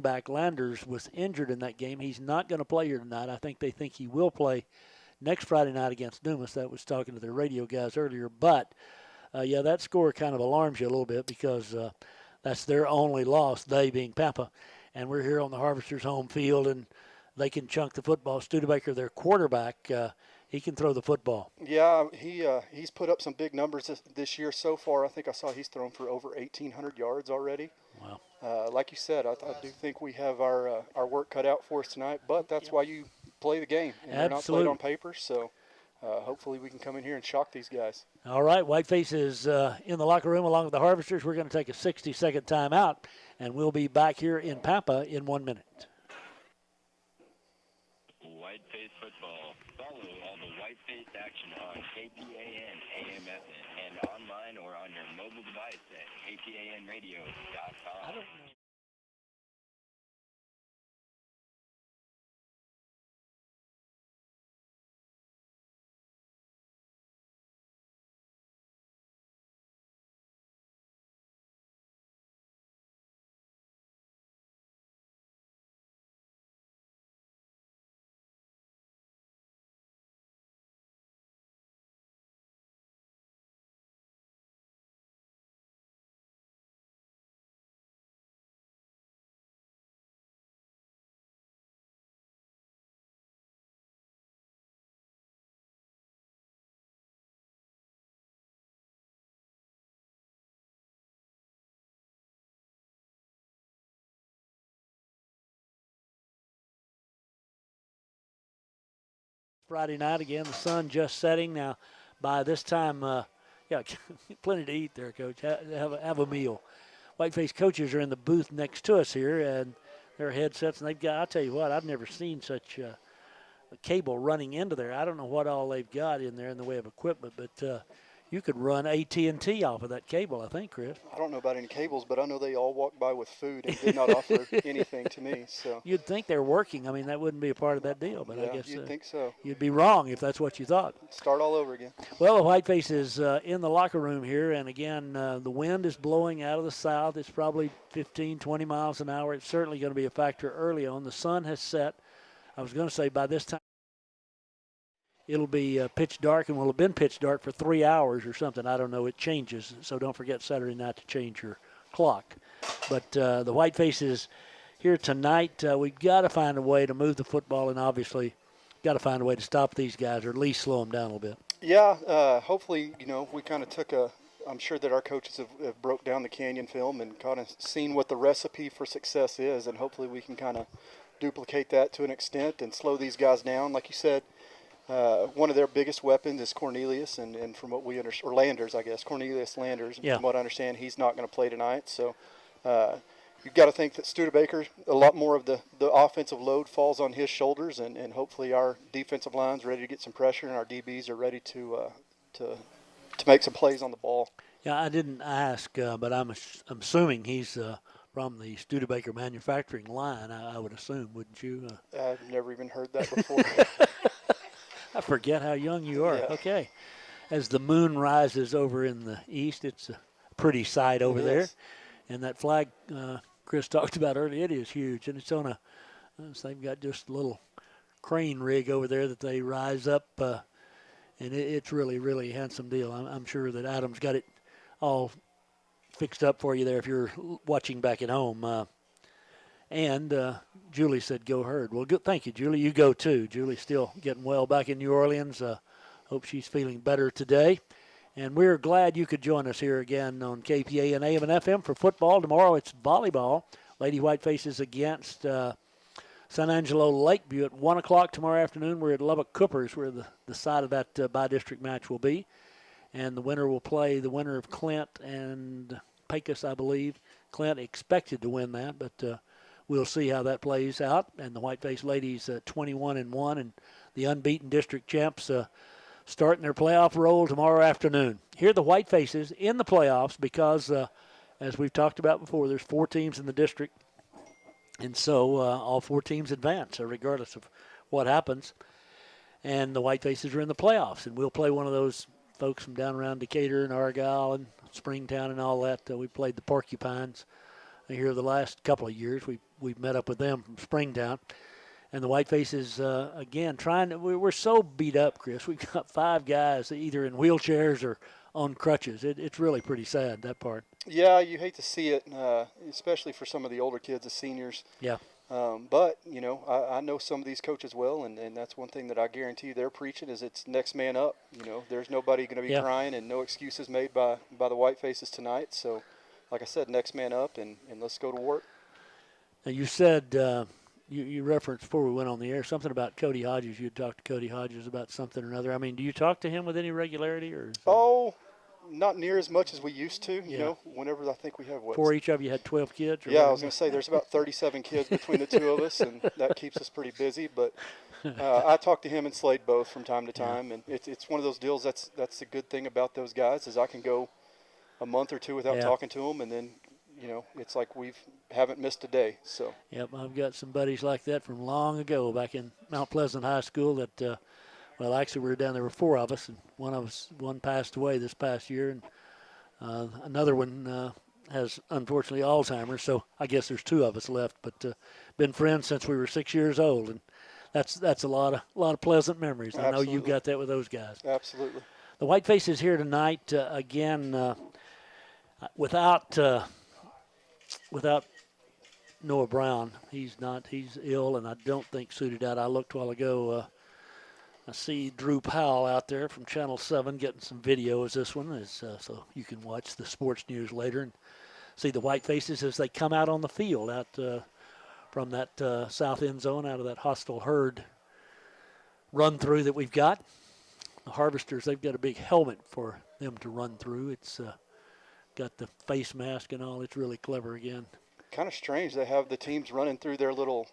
back Landers was injured in that game. He's not going to play here tonight. I think they think he will play next Friday night against Dumas. That was talking to their radio guys earlier. But, yeah, that score kind of alarms you a little bit because that's their only loss, they being Pampa. And we're here on the Harvesters' home field, and they can chunk the football. Studebaker, their quarterback, he can throw the football. Yeah, he's put up some big numbers this year so far. I think I saw he's thrown for over 1,800 yards already. Wow. Like you said, I do think we have our work cut out for us tonight, but that's why you play the game, and they're not played on paper, so hopefully we can come in here and shock these guys. All right, Whiteface is in the locker room along with the Harvesters. We're going to take a 60-second timeout, and we'll be back here in Pampa in 1 minute. Whiteface football. Follow all the Whiteface action on KPAN, AM, FM, and online or on your mobile device at kpanradio.com. I don't know. Friday night again, the sun just setting. Now, by this time, yeah, plenty to eat there, Coach. Have a meal. Whiteface coaches are in the booth next to us here, and their headsets, and they've got, I'll tell you what, I've never seen such a cable running into there. I don't know what all they've got in there in the way of equipment, but you could run AT&T off of that cable, I think, Chris. I don't know about any cables, but I know they all walked by with food and did not offer anything to me. So you'd think they're working. I mean, that wouldn't be a part of that deal, but yeah, I guess you'd think so. You'd be wrong if that's what you thought. Start all over again. Well, the Whiteface is in the locker room here, and again, the wind is blowing out of the south. It's probably 15, 20 miles an hour. It's certainly going to be a factor early on. The sun has set. I was going to say by this time, it'll be pitch dark, and will have been pitch dark for 3 hours or something. I don't know. It changes, so don't forget Saturday night to change your clock. But the Whitefaces here tonight, we've got to find a way to move the football, and obviously got to find a way to stop these guys or at least slow them down a little bit. Yeah, hopefully, we kind of took I'm sure that our coaches have broke down the Canyon film and kind of seen what the recipe for success is, and hopefully we can kind of duplicate that to an extent and slow these guys down. Like you said, one of their biggest weapons is Cornelius, and from what we understand, or Landers, I guess, Cornelius Landers. Yeah. From what I understand, he's not going to play tonight. So you've got to think that Studebaker, a lot more of the offensive load falls on his shoulders, and hopefully our defensive line's ready to get some pressure, and our DBs are ready to make some plays on the ball. Yeah, I didn't ask, but I'm assuming he's from the Studebaker manufacturing line, I would assume, wouldn't you? I've never even heard that before. I forget how young you are. Yeah. Okay. As the moon rises over in the east, it's a pretty sight over there. And that flag Chris talked about earlier, it is huge. And it's on so they've got just a little crane rig over there that they rise up. And it's really, really a handsome deal. I'm sure that Adam's got it all fixed up for you there if you're watching back at home. And Julie said, go Herd. Well, good. Thank you, Julie. You go, too. Julie's still getting well back in New Orleans. Hope she's feeling better today. And we're glad you could join us here again on KPA and AM and FM for football. Tomorrow it's volleyball. Lady Whitefaces against San Angelo Lakeview at 1 o'clock tomorrow afternoon. We're at Lubbock Coopers, where the side of that bi-district match will be. And the winner will play the winner of Clint and Pecos, I believe. Clint expected to win that, but we'll see how that plays out. And the Whiteface ladies 21-1, and the unbeaten district champs starting their playoff roll tomorrow afternoon. Here are the Whitefaces in the playoffs because, as we've talked about before, there's 4 teams in the district. And so all 4 teams advance, regardless of what happens. And the Whitefaces are in the playoffs, and we'll play one of those folks from down around Decatur and Argyle and Springtown and all that. We played the Porcupines here the last couple of years. We we've met up with them from Springtown. And the Whitefaces, again, we're so beat up, Chris. We've got 5 guys either in wheelchairs or on crutches. It's really pretty sad, that part. Yeah, you hate to see it, especially for some of the older kids, the seniors. Yeah. But, I know some of these coaches well, and that's one thing that I guarantee they're preaching is it's next man up. There's nobody going to be crying and no excuses made by the Whitefaces tonight. So, like I said, next man up, and let's go to work. Now, you said you referenced before we went on the air something about Cody Hodges. You had talked to Cody Hodges about something or another. I mean, do you talk to him with any regularity? Not near as much as we used to, whenever I think we have what? For each of you had 12 kids? Yeah, I was going to say there's about 37 kids between the two of us, and that keeps us pretty busy. But I talk to him and Slade both from time to time, and it's one of those deals that's the good thing about those guys is I can go a month or two without talking to them, and then, it's like haven't missed a day. So. Yep, I've got some buddies like that from long ago back in Mount Pleasant High School that well, actually, we were down there were 4 of us, and one passed away this past year, and another one has unfortunately Alzheimer's. So I guess there's 2 of us left, but been friends since we were 6 years old, and that's a lot of pleasant memories. Absolutely. I know you got that with those guys. Absolutely. The Whitefaces here tonight again without Noah Brown. He's ill, and I don't think suited out. I looked a while ago. I see Drew Powell out there from Channel 7 getting some video as this one is, so you can watch the sports news later and see the Whitefaces as they come out on the field out from that south end zone out of that hostile herd run-through that we've got. The Harvesters, they've got a big helmet for them to run through. It's got the face mask and all. It's really clever again. Kind of strange they have the teams running through their little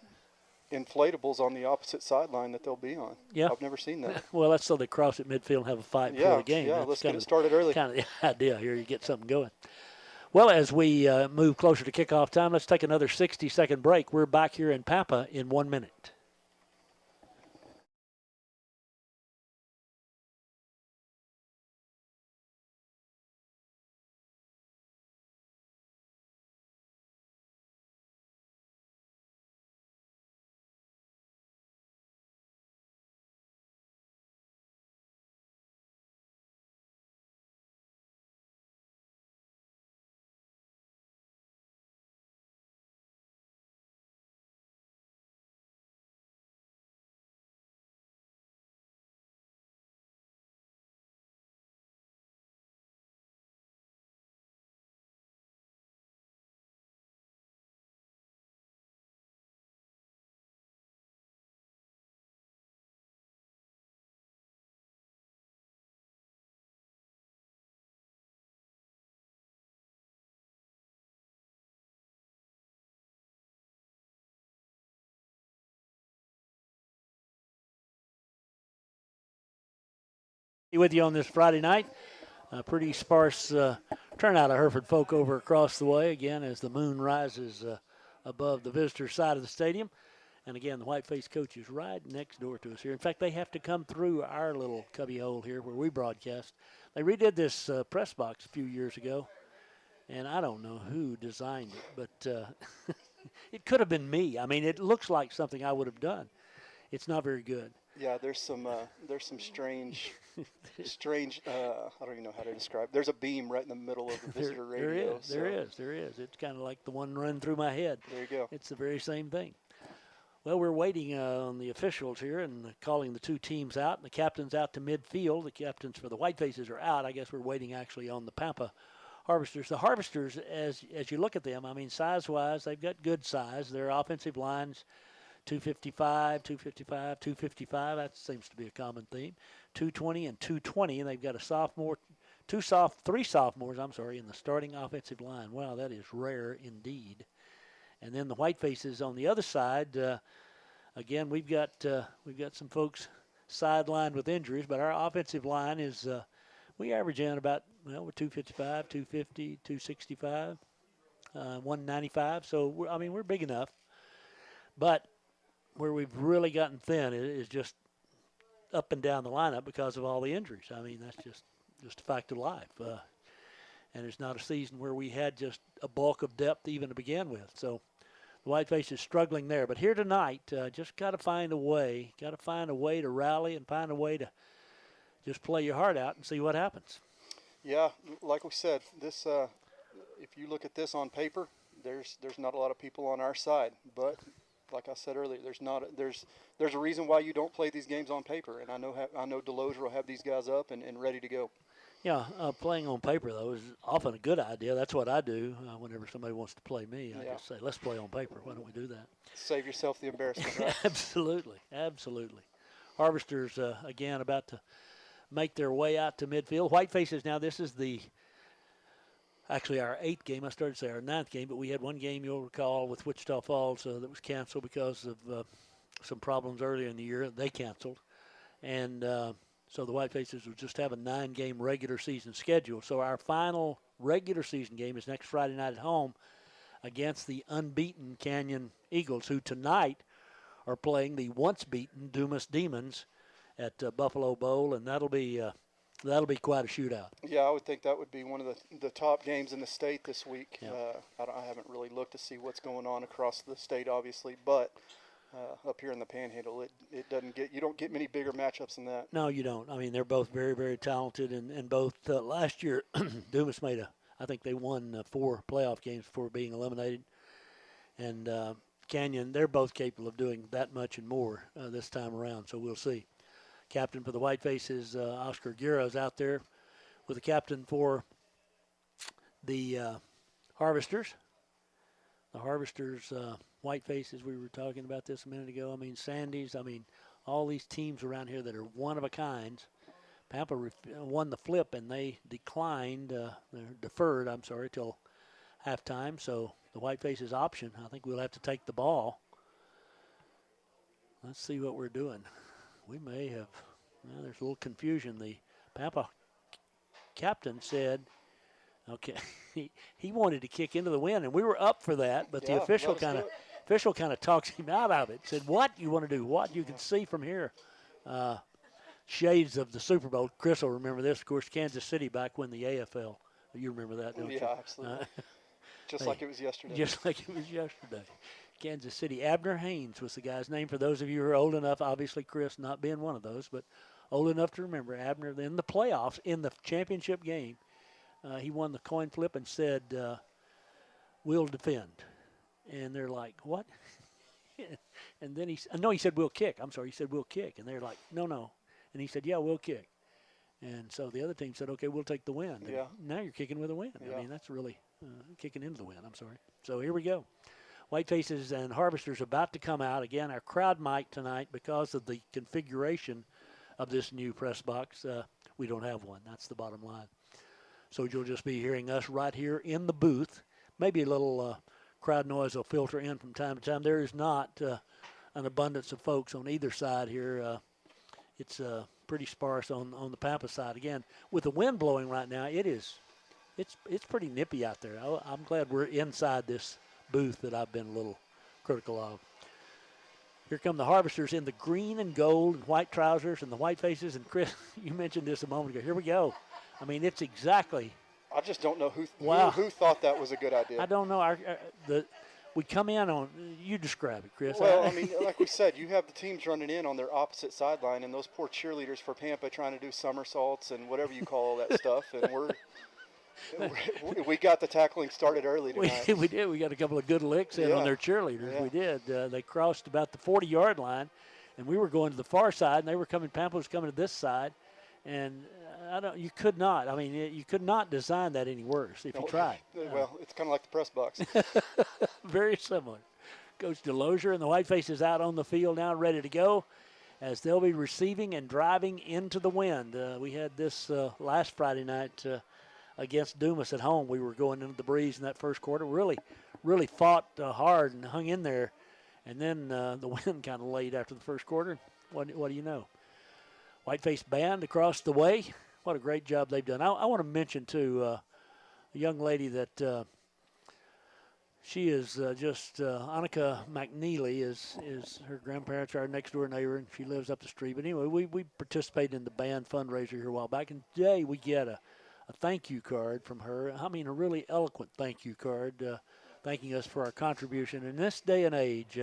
inflatables on the opposite sideline that they'll be on. Yeah. I've never seen that. Well, that's so they cross at midfield and have a fight before the game. Yeah, that's let's get it started early. Kind of the idea here. You get something going. Well, as we move closer to kickoff time, let's take another 60-second break. We're back here in Pampa in 1 minute. With you on this Friday night. A pretty sparse turnout of Hereford folk over across the way, again, as the moon rises above the visitor side of the stadium. And again, the Whiteface coach is right next door to us here. In fact, they have to come through our little cubby hole here where we broadcast. They redid this press box a few years ago, and I don't know who designed it, but it could have been me. I mean, it looks like something I would have done. It's not very good. Yeah, there's some strange, I don't even know how to describe. There's a beam right in the middle of the visitor radio. There is. It's kind of like the one running through my head. There you go. It's the very same thing. Well, we're waiting on the officials here and calling the 2 teams out. The captain's out to midfield. The captains for the Whitefaces are out. I guess we're waiting actually on the Pampa Harvesters. The Harvesters, as you look at them, I mean, size-wise, they've got good size. Their offensive line's 255, 255, 255. That seems to be a common theme. 220 and 220, and they've got three sophomores, in the starting offensive line. Wow, that is rare indeed. And then the Whitefaces on the other side, again, we've got some folks sidelined with injuries, but our offensive line is we average in about, we're 255, 250, 265, 195. So, we're big enough. But where we've really gotten thin is just up and down the lineup because of all the injuries. I mean, that's just a fact of life. And it's not a season where we had just a bulk of depth even to begin with. So the Whiteface is struggling there. But here tonight, just got to find a way. Got to find a way to rally and find a way to just play your heart out and see what happens. Yeah, like we said, this if you look at this on paper, there's not a lot of people on our side. But like I said earlier, there's a reason why you don't play these games on paper. And I know Delozer will have these guys up and ready to go. Yeah, playing on paper, though, is often a good idea. That's what I do whenever somebody wants to play me. I just say, let's play on paper. Why don't we do that? Save yourself the embarrassment, right? Absolutely. Harvesters, again, about to make their way out to midfield. Whitefaces now, this is actually our 8th game. I started to say our 9th game, but we had one game, you'll recall, with Wichita Falls that was canceled because of some problems earlier in the year. They canceled. And so the Whitefaces will just have a 9-game regular season schedule. So our final regular season game is next Friday night at home against the unbeaten Canyon Eagles, who tonight are playing the once-beaten Dumas Demons at Buffalo Bowl, and that'll be quite a shootout. Yeah, I would think that would be one of the top games in the state this week. Yeah. I haven't really looked to see what's going on across the state, obviously, but up here in the Panhandle, you don't get many bigger matchups than that. No, you don't. I mean, they're both very, very talented, and both last year Dumas I think they won 4 playoff games before being eliminated, and Canyon, they're both capable of doing that much and more this time around. So we'll see. Captain for the Whitefaces, Oscar Guerra, is out there with the captain for the Harvesters. The Harvesters, Whitefaces, we were talking about this a minute ago. I mean, Sandy's, all these teams around here that are one of a kind. Pampa won the flip, and they declined, they're deferred, till halftime. So the Whitefaces option, I think we'll have to take the ball. Let's see what we're doing. We may have, there's a little confusion. The Pampa captain said, okay, he wanted to kick into the wind, and we were up for that, but the official kind of talks him out of it. Said, what you want to do? What? You can see from here. Shades of the Super Bowl. Chris will remember this, of course, Kansas City back when the AFL. You remember that, don't you? Yeah, absolutely. Just like it was yesterday. Just like it was yesterday. Kansas City. Abner Haynes was the guy's name. For those of you who are old enough, obviously Chris not being one of those, but old enough to remember, Abner, in the playoffs, in the championship game, he won the coin flip and said, we'll defend. And they're like, what? And then he said, we'll kick. I'm sorry, he said, we'll kick. And they're like, no. And he said, yeah, we'll kick. And so the other team said, okay, we'll take the win. Yeah. And now you're kicking with a win. Yeah. I mean, that's really kicking into the win. I'm sorry. So here we go. Whitefaces and Harvesters about to come out. Again, our crowd mic tonight, because of the configuration of this new press box, we don't have one. That's the bottom line. So you'll just be hearing us right here in the booth. Maybe a little crowd noise will filter in from time to time. There is not an abundance of folks on either side here. It's pretty sparse on the Pampa side. Again, with the wind blowing right now, it's pretty nippy out there. I'm glad we're inside this booth that I've been a little critical of. Here come the Harvesters in the green and gold and white trousers and the Whitefaces. And Chris, you mentioned this a moment ago. Here we go. I mean, it's exactly. I just don't know who thought that was a good idea. I don't know. We come in on, you describe it, Chris. Well, I mean, like we said, you have the teams running in on their opposite sideline, and those poor cheerleaders for Pampa trying to do somersaults and whatever you call all that stuff, and we got the tackling started early tonight. We did. We got a couple of good licks in on their cheerleaders. Yeah. We did. They crossed about the 40-yard line, and we were going to the far side, and they were coming. Pampa was coming to this side, and you could not. I mean, you could not design that any worse if you tried. Well, it's kind of like the press box. Very similar. Coach Delozer and the Whitefaces out on the field now, ready to go, as they'll be receiving and driving into the wind. We had this last Friday night against Dumas at home. We were going into the breeze in that first quarter. Really fought hard and hung in there, and then the wind kind of laid after the first quarter. What do you know? Whiteface band across the way. What a great job they've done. I want to mention, too, a young lady that she is Annika McNeely is her grandparents are our next-door neighbor, and she lives up the street. But anyway, we participated in the band fundraiser here a while back, and today we get a thank you card from her. I mean, a really eloquent thank you card thanking us for our contribution. In this day and age,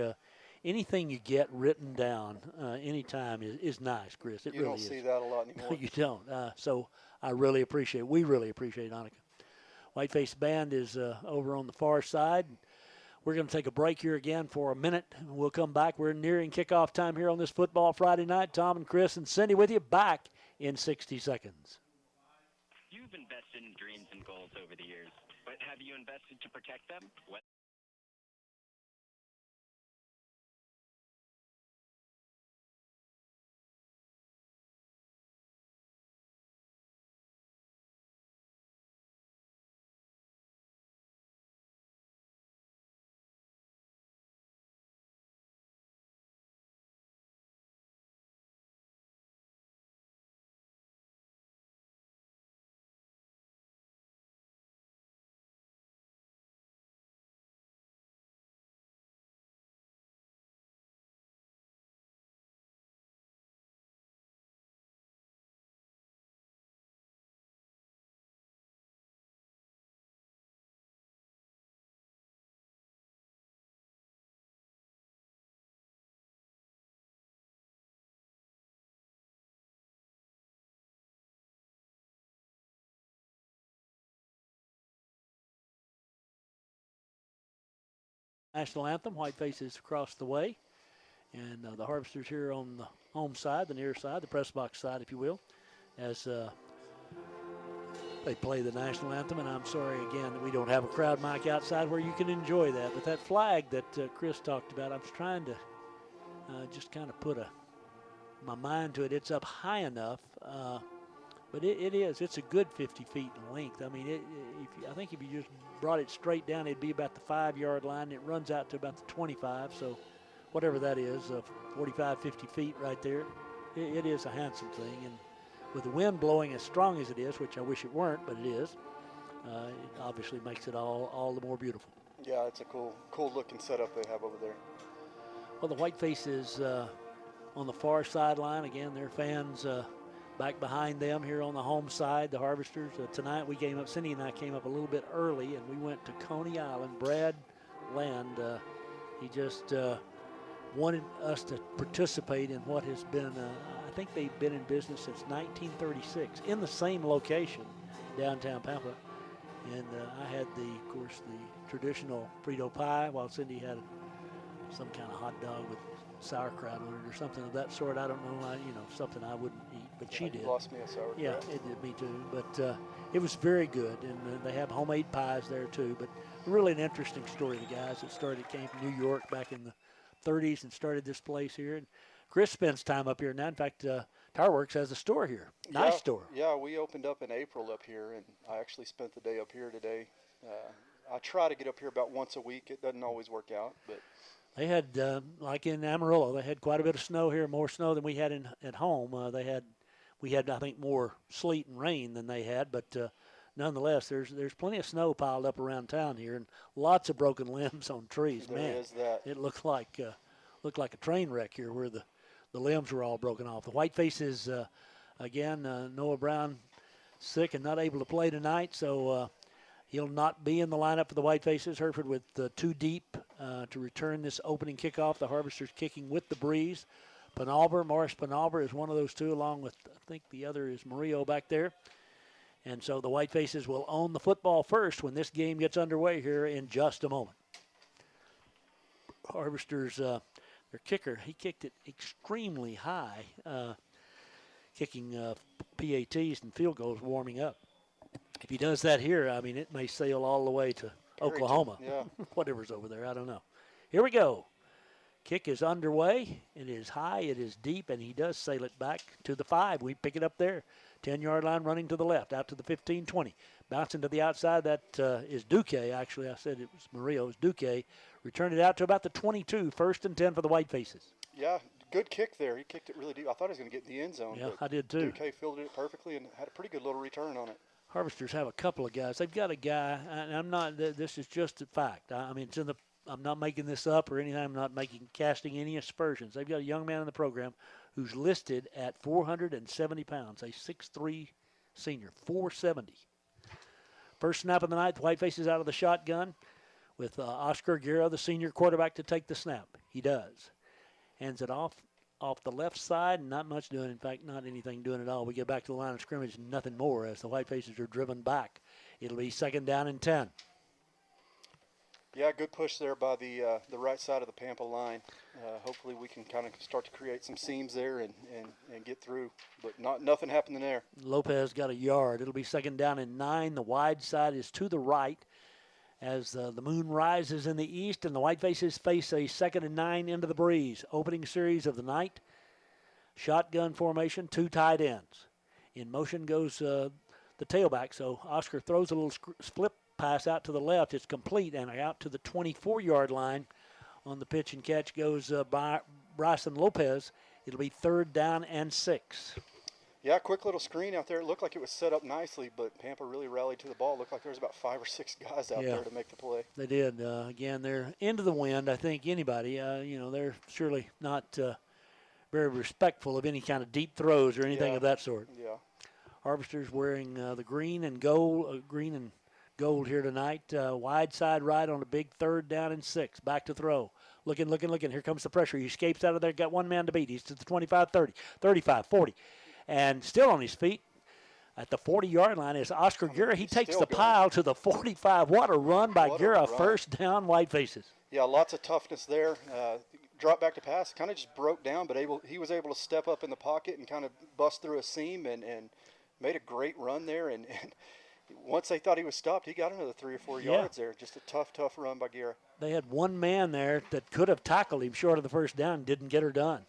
anything you get written down anytime is nice, Chris. It You really don't is. see that a lot No, anymore. you don't. So we really appreciate Annika. Whiteface Band is over on the far side. We're going to take a break here again for a minute. We'll come back. We're nearing kickoff time here on this Football Friday night. Tom and Chris and Cindy with you back in 60 seconds. You've invested in dreams and goals over the years, but have you invested to protect them? National anthem. Whitefaces across the way. And the Harvesters here on the home side, the near side, the press box side, if you will, as they play the national anthem. And I'm sorry again that we don't have a crowd mic outside where you can enjoy that. But that flag that Chris talked about, I was trying to just kind of put my mind to it. It's up high enough, but it's a good 50 feet in length. I mean, I think if you just brought it straight down, it'd be about the 5-yard line. It runs out to about the 25, so whatever that is, 45, 50 feet right there. It is a handsome thing, and with the wind blowing as strong as it is, which I wish it weren't, but it is, it obviously makes it all the more beautiful. Yeah, it's a cool looking setup they have over there. Well, the Whitefaces on the far sideline, again, their fans back behind them here on the home side, the Harvesters. Tonight Cindy and I came up a little bit early, and we went to Coney Island. Brad Land, he just wanted us to participate in what has been, I think they've been in business since 1936 in the same location, downtown Pampa. And I had of course, the traditional Frito pie, while Cindy had some kind of hot dog with sauerkraut on it or something of that sort. I don't know, something I wouldn't eat, but she did. You lost me a sauerkraut. Yeah, it did, me too. But it was very good, and they have homemade pies there too. But really an interesting story. The guys that came from New York back in the 30s and started this place here. And Chris spends time up here now. In fact, Towerworks has a store here. Nice store. Yeah, we opened up in April up here, and I actually spent the day up here today. I try to get up here about once a week. It doesn't always work out, but they had, like in Amarillo, they had quite a bit of snow here, more snow than we had at home. We had, I think, more sleet and rain than they had, but nonetheless, there's plenty of snow piled up around town here, and lots of broken limbs on trees. There is that. It looked like a train wreck here, where the limbs were all broken off. The Whitefaces, again, Noah Brown sick and not able to play tonight, so he'll not be in the lineup for the Whitefaces. Hereford with 2 deep to return this opening kickoff. The Harvesters kicking with the breeze. Morris Penalver is one of those two, along with, I think the other is Murillo back there. And so the Whitefaces will own the football first when this game gets underway here in just a moment. Harvesters, their kicker, he kicked it extremely high, kicking PATs and field goals warming up. If he does that here, I mean, it may sail all the way to Oklahoma. Yeah. Whatever's over there, I don't know. Here we go. Kick is underway. It is high, it is deep, and he does sail it back to the 5. We pick it up there. 10-yard line running to the left, out to the 15, 20. Bouncing to the outside, that is Duque. Actually, I said it was Murillo. It was Duque. Returned it out to about the 22, 1st and 10 for the Whitefaces. Yeah, good kick there. He kicked it really deep. I thought he was going to get in the end zone. Yeah, I did too. Duque fielded it perfectly and had a pretty good little return on it. Harvesters have a couple of guys. They've got a guy, and I'm not, this is just a fact. I mean, I'm not making this up or anything. I'm not casting any aspersions. They've got a young man in the program who's listed at 470 pounds, a 6'3" senior, 470. First snap of the night, the Whitefaces out of the shotgun. with Oscar Guerra, the senior quarterback, to take the snap. He does. Hands it off the left side, and not much doing. In fact, not anything doing at all. We get back to the line of scrimmage, nothing more as the Whitefaces are driven back. It'll be 2nd down and 10. Yeah, good push there by the right side of the Pampa line. Hopefully we can kind of start to create some seams there and get through. But nothing happening there. Lopez got a yard. It'll be 2nd down and 9. The wide side is to the right as the moon rises in the east, and the Whitefaces face a 2nd and 9 into the breeze. Opening series of the night. Shotgun formation, 2 tight ends. In motion goes the tailback, so Oscar throws a little split pass out to the left. It's complete, and out to the 24-yard line on the pitch and catch goes Bryson Lopez. It'll be 3rd down and 6. Yeah, quick little screen out there. It looked like it was set up nicely, but Pampa really rallied to the ball. It looked like there was about 5 or 6 guys out there to make the play. They did. Again, they're into the wind. I think anybody, they're surely not very respectful of any kind of deep throws or anything of that sort. Yeah. Harvesters wearing the green and gold here tonight. Wide side right on a big 3rd down and 6. Back to throw. Looking. Here comes the pressure. He escapes out of there. Got one man to beat. He's to the 25, 30, 35, 40. And still on his feet at the 40-yard line is Oscar Guerra. He takes the pile to the 45. What a run by Guerra. 1st down, Whitefaces. Yeah, lots of toughness there. Drop back to pass. Kind of just broke down, but he was able to step up in the pocket and kind of bust through a seam and made a great run there. And once they thought he was stopped, he got another 3 or 4 yards there. Just a tough run by Guerra. They had one man there that could have tackled him short of the 1st down, didn't get her done.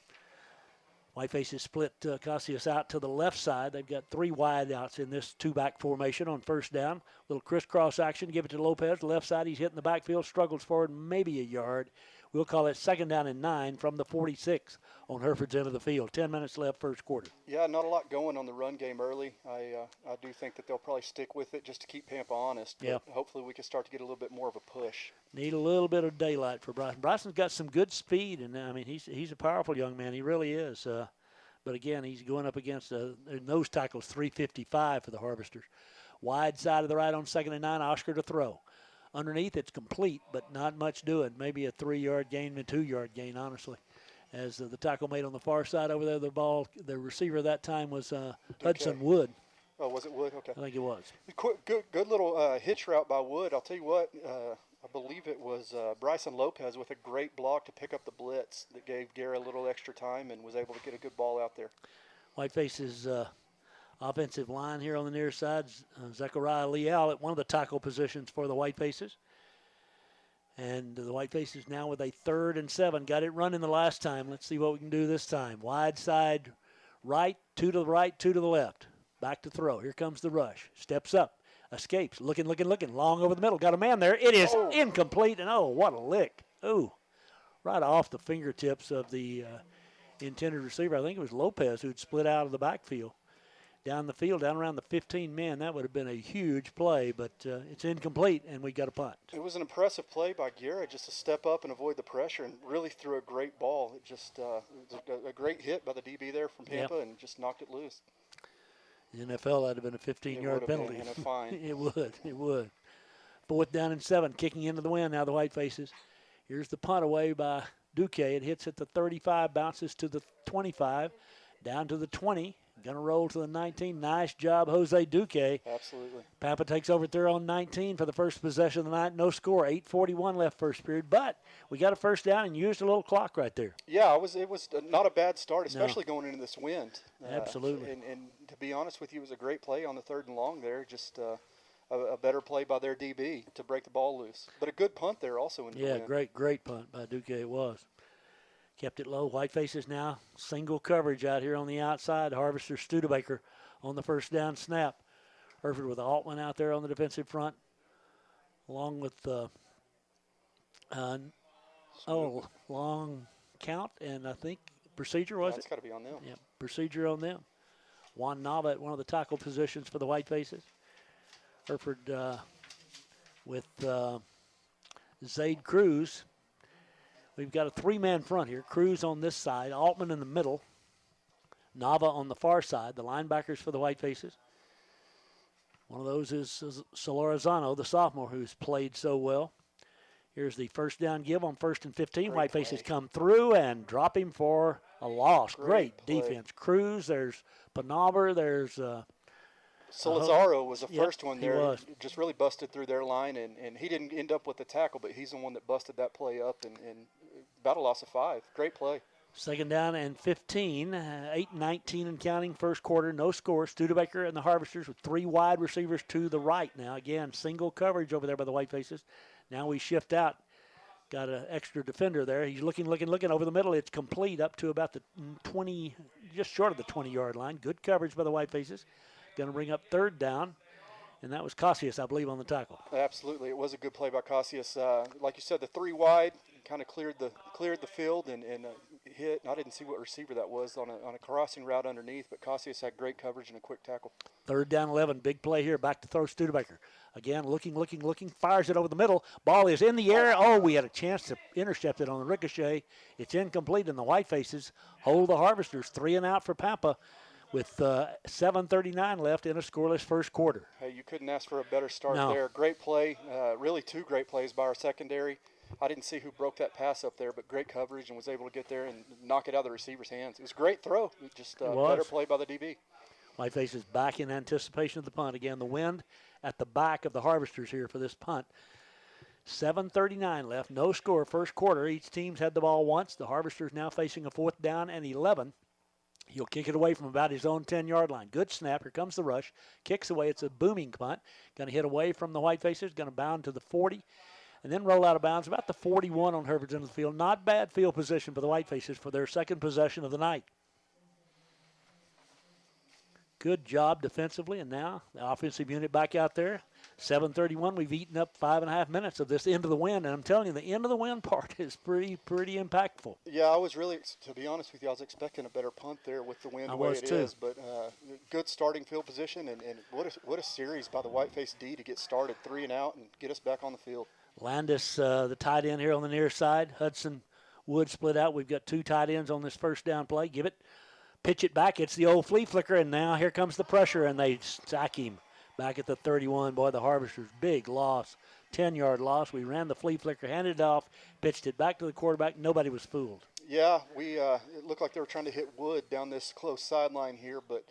Whitefaces split Cassius out to the left side. They've got 3 wide outs in this 2-back formation on 1st down. Little crisscross action. Give it to Lopez. Left side, he's hitting the backfield, struggles forward maybe a yard. We'll call it 2nd down and 9 from the 46 on Hereford's end of the field. 10 minutes left, 1st quarter. Yeah, not a lot going on the run game early. I do think that they'll probably stick with it just to keep Pampa honest. Yeah. Hopefully we can start to get a little bit more of a push. Need a little bit of daylight for Bryson. Bryson's got some good speed, and I mean he's a powerful young man. He really is. But again, he's going up against nose tackles 355 for the Harvesters. Wide side of the right on 2nd and 9. Oscar to throw. Underneath, it's complete, but not much doing. Maybe a 3-yard gain, a 2-yard gain, honestly. As the tackle made on the far side over there, the receiver that time was Hudson Wood. Oh, was it Wood? Okay. I think it was. Good little hitch route by Wood. I'll tell you what, I believe it was Bryson Lopez with a great block to pick up the blitz that gave Guerra a little extra time and was able to get a good ball out there. Whitefaces offensive line here on the near side. Zechariah Leal at one of the tackle positions for the Whitefaces. And the Whitefaces now with a 3rd and 7. Got it running the last time. Let's see what we can do this time. Wide side right, 2 to the right, 2 to the left. Back to throw. Here comes the rush. Steps up. Escapes. Looking. Long over the middle. Got a man there. It is incomplete. And, what a lick. Right off the fingertips of the intended receiver. I think it was Lopez who'd split out of the backfield. Down the field, down around the 15 men. That would have been a huge play, but it's incomplete, and we got a punt. It was an impressive play by Guerra just to step up and avoid the pressure and really threw a great ball. It just it was a great hit by the DB there from Pampa and just knocked it loose. The NFL, that would have been a 15-yard penalty. And a fine. It would. 4th down and 7, kicking into the wind now the Whitefaces. Here's the punt away by Duque. It hits at the 35, bounces to the 25, down to the 20. Going to roll to the 19. Nice job, Jose Duque. Absolutely. Pampa takes over there on 19 for the first possession of the night. No score. 8:41 left first period. But we got a 1st down and used a little clock right there. Yeah, it was not a bad start, especially going into this wind. Absolutely. And to be honest with you, it was a great play on the 3rd and long there. Just a better play by their DB to break the ball loose. But a good punt there also in the wind. Yeah, great punt by Duque it was. Kept it low. Whitefaces now single coverage out here on the outside. Harvester Studebaker on the 1st down snap. Hereford with Altman out there on the defensive front, along with long count and I think procedure was it? It's got to be on them. Yeah, procedure on them. Juan Nava at one of the tackle positions for the Whitefaces. Hereford with Zaid Cruz. We've got a 3-man front here. Cruz on this side, Altman in the middle, Nava on the far side, the linebackers for the Whitefaces. One of those is Solorzano, the sophomore, who's played so well. Here's the first down give on 1st and 15. Great Whitefaces play. come through and drop him for a loss. Great play. defense. Cruz, there's Pampa, there's Salazaro was the Yep, first one he there. was. Just really busted through their line, and he didn't end up with the tackle, but he's the one that busted that play up, and about a loss of 5. Great play. Second down and 15, 8-19 and counting, first quarter, no score. Studebaker and the Harvesters with 3 wide receivers to the right now. Again, single coverage over there by the Whitefaces. Now we shift out. Got an extra defender there. He's looking over the middle. It's complete up to about the 20, just short of the 20-yard line. Good coverage by the Whitefaces. Going to bring up third down, and that was Cassius, I believe, on the tackle. Absolutely, it was a good play by Cassius. Like you said, the 3 wide kind of cleared the field and hit. I didn't see what receiver that was on a crossing route underneath, but Cassius had great coverage and a quick tackle. Third down 11, big play here. Back to throw Studebaker. Again, looking, fires it over the middle. Ball is in the air. Oh, we had a chance to intercept it on the ricochet. It's incomplete, and the Whitefaces hold the Harvesters 3 and out for Pampa with 7:39 left in a scoreless first quarter. Hey, you couldn't ask for a better start No. there. Great play, really 2 great plays by our secondary. I didn't see who broke that pass up there, but great coverage and was able to get there and knock it out of the receiver's hands. It was a great throw. Just better play by the DB. Whitefaces back in anticipation of the punt. Again, the wind at the back of the Harvesters here for this punt. 7:39 left, no score, first quarter. Each team's had the ball once. The Harvesters now facing a 4th down and 11. He'll kick it away from about his own 10-yard line. Good snap. Here comes the rush. Kicks away. It's a booming punt. Going to hit away from the Whitefaces. Going to bound to the 40. And then roll out of bounds about the 41 on Hereford's end of the field. Not bad field position for the Whitefaces for their second possession of the night. Good job defensively, and now the offensive unit back out there. 7:31, we've eaten up 5.5 minutes of this end of the wind, and I'm telling you, the end of the wind part is pretty impactful. Yeah, I was really, to be honest with you, I was expecting a better punt there with the wind the way it is. But good starting field position, and what a series by the Whiteface D to get started 3 and out and get us back on the field. Landis, the tight end here on the near side. Hudson Wood split out. We've got 2 tight ends on this first down play. Give it. Pitch it back. It's the old flea flicker, and now here comes the pressure, and they sack him back at the 31. Boy, the Harvesters, big loss, 10-yard loss. We ran the flea flicker, handed it off, pitched it back to the quarterback. Nobody was fooled. Yeah, it looked like they were trying to hit Wood down this close sideline here, but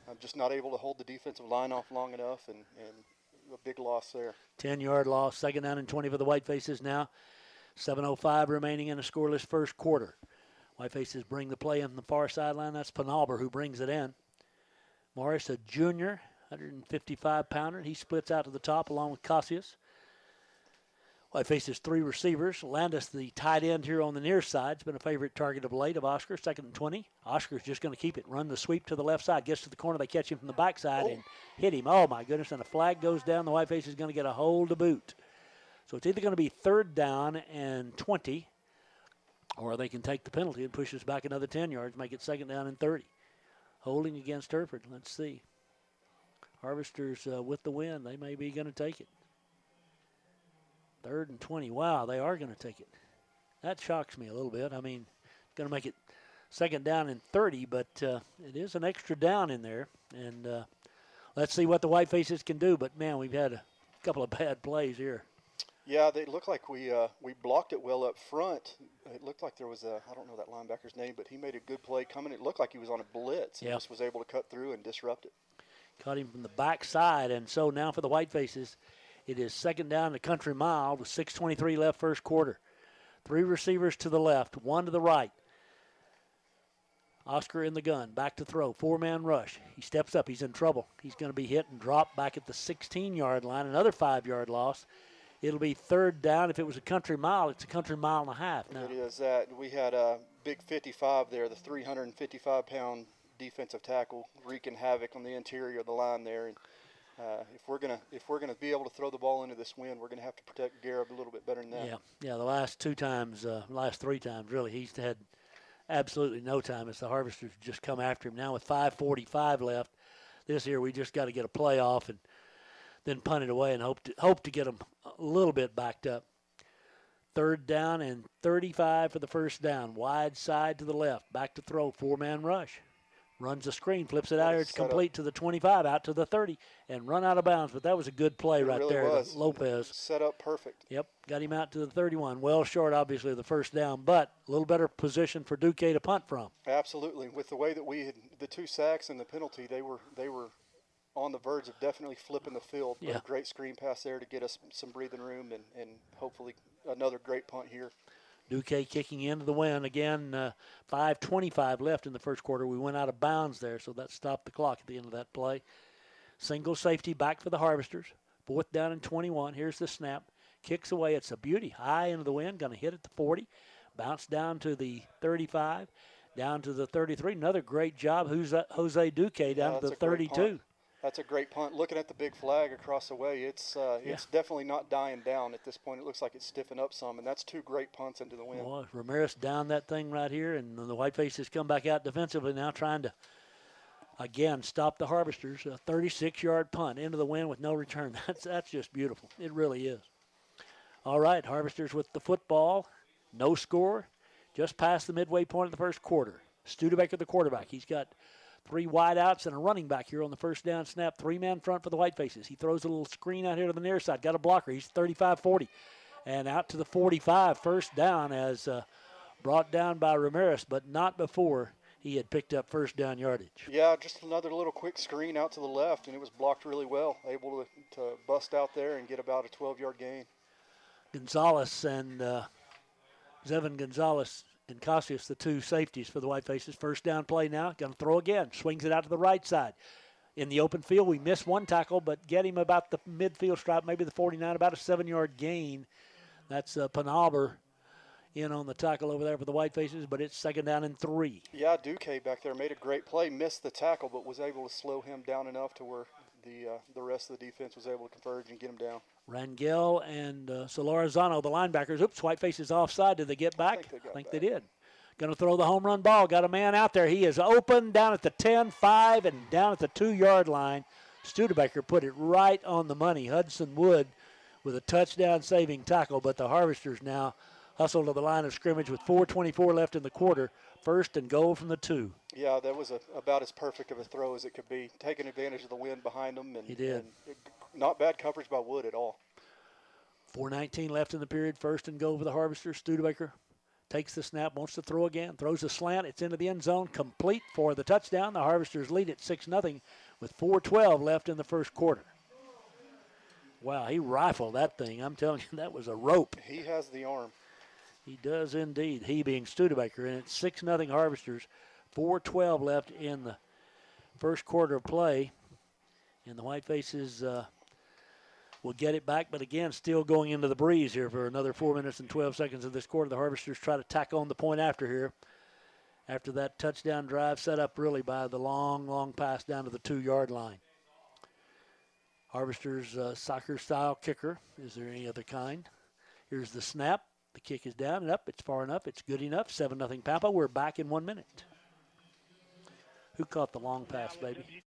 I'm just not able to hold the defensive line off long enough, and a big loss there. 10-yard loss, second down and 20 for the Whitefaces now. 7:05 remaining in a scoreless first quarter. Whitefaces bring the play on the far sideline. That's Pampa who brings it in. Morris, a junior, 155-pounder. He splits out to the top along with Cassius. Whitefaces 3 receivers. Landis, the tight end here on the near side, has been a favorite target of late of Oscar. 2nd and 20. Oscar's just going to keep it. Run the sweep to the left side. Gets to the corner. They catch him from the backside and hit him. Oh, my goodness. And a flag goes down. The Whitefaces is going to get a hold to boot. So it's either going to be 3rd down and 20, or they can take the penalty and push us back another 10 yards, make it 2nd down and 30. Holding against Hereford. Let's see. Harvesters with the win. They may be going to take it. 3rd and 20. Wow, they are going to take it. That shocks me a little bit. I mean, going to make it 2nd down and 30, but it is an extra down in there. And let's see what the Whitefaces can do. But, man, we've had a couple of bad plays here. Yeah, they look like we blocked it well up front. It looked like there was I don't know that linebacker's name, but he made a good play coming. It looked like he was on a blitz. Yep. He just was able to cut through and disrupt it. Caught him from the backside, and so now for the Whitefaces, it is 2nd down to Country Mile with 6:23 left first quarter. 3 receivers to the left, 1 to the right. Oscar in the gun, back to throw, 4-man rush. He steps up, he's in trouble. He's going to be hit and dropped back at the 16-yard line, another 5-yard loss. It'll be 3rd down. If it was a Country Mile, it's a Country Mile and a half now. It is that. We had a big 55 there, the 355-pound defensive tackle, wreaking havoc on the interior of the line there. And if we're gonna be able to throw the ball into this wind, we're gonna have to protect Garib a little bit better than that. Yeah. The last 3 times, really, he's had absolutely no time as the Harvesters just come after him. Now with 5:45 left, this year we just got to get a play off and then punt it away and hope to get them a little bit backed up. 3rd down and 35 for the first down. Wide side to the left. Back to throw. 4-man rush. runs a screen, flips it out here. It's Set up. complete to the 25, out to the 30, and run out of bounds. But that was a good play right really there was. to Lopez. Set up perfect. Yep, got him out to the 31. Well short, obviously, of the first down, but a little better position for Duque to punt from. Absolutely. With the way that we had the 2 sacks and the penalty, they were on the verge of definitely flipping the field. But Yeah. a great screen pass there to get us some breathing room and hopefully another great punt here. Duque kicking into the win. Again, 5:25 left in the first quarter. We went out of bounds there, so that stopped the clock at the end of that play. Single safety back for the Harvesters. 4th down and 21. Here's the snap. Kicks away. It's a beauty. High into the wind. Going to hit at the 40. Bounce down to the 35. Down to the 33. Another great job. Jose Duque down to the 32. That's a great punt. Looking at the big flag across the way, it's definitely not dying down at this point. It looks like it's stiffened up some, and that's 2 great punts into the wind. Boy, Ramirez down that thing right here, and the Whitefaces come back out defensively now trying to, again, stop the Harvesters. A 36-yard punt into the wind with no return. That's just beautiful. It really is. All right, Harvesters with the football. No score. Just past the midway point of the first quarter. Studebaker, the quarterback. He's got 3 wideouts and a running back here on the first down snap. 3-man front for the Whitefaces. He throws a little screen out here to the near side. Got a blocker. He's 35-40. And out to the 45, first down as brought down by Ramirez, but not before he had picked up first down yardage. Yeah, just another little quick screen out to the left, and it was blocked really well. Able to bust out there and get about a 12-yard gain. Gonzalez and Zevin Gonzalez and Cassius, the 2 safeties for the Whitefaces. First down play now. Going to throw again. Swings it out to the right side. In the open field, we missed 1 tackle, but get him about the midfield stripe, maybe the 49, about a 7-yard gain. That's Penalber in on the tackle over there for the Whitefaces, but it's 2nd down and 3. Yeah, Duque back there made a great play, missed the tackle, but was able to slow him down enough to where the rest of the defense was able to converge and get him down. Rangel and Solarizano, the linebackers. Oops, Whitefaces offside. Did they get back? I think they did. Going to throw the home run ball. Got a man out there. He is open down at the 10, 5, and down at the 2-yard line. Studebaker put it right on the money. Hudson Wood with a touchdown saving tackle, but the Harvesters now hustle to the line of scrimmage with 4:24 left in the quarter. 1st and goal from the 2. Yeah, that was about as perfect of a throw as it could be, taking advantage of the wind behind them. And, he did. And not bad coverage by Wood at all. 4:19 left in the period. 1st and goal for the Harvesters. Studebaker takes the snap, wants to throw again, throws a slant. It's into the end zone, complete for the touchdown. The Harvesters lead at 6-0 with 4:12 left in the first quarter. Wow, he rifled that thing. I'm telling you, that was a rope. He has the arm. He does indeed, he being Studebaker. And it's 6-0 Harvesters. 4:12 left in the first quarter of play. And the Whitefaces will get it back, but again, still going into the breeze here for another 4 minutes and 12 seconds of this quarter. The Harvesters try to tack on the point after here. After that touchdown drive set up really by the long pass down to the 2-yard line. Harvesters soccer-style kicker. Is there any other kind? Here's the snap. The kick is down and up. It's far enough. It's good enough. 7-0 Pampa. We're back in 1 minute. Who caught the long pass, baby?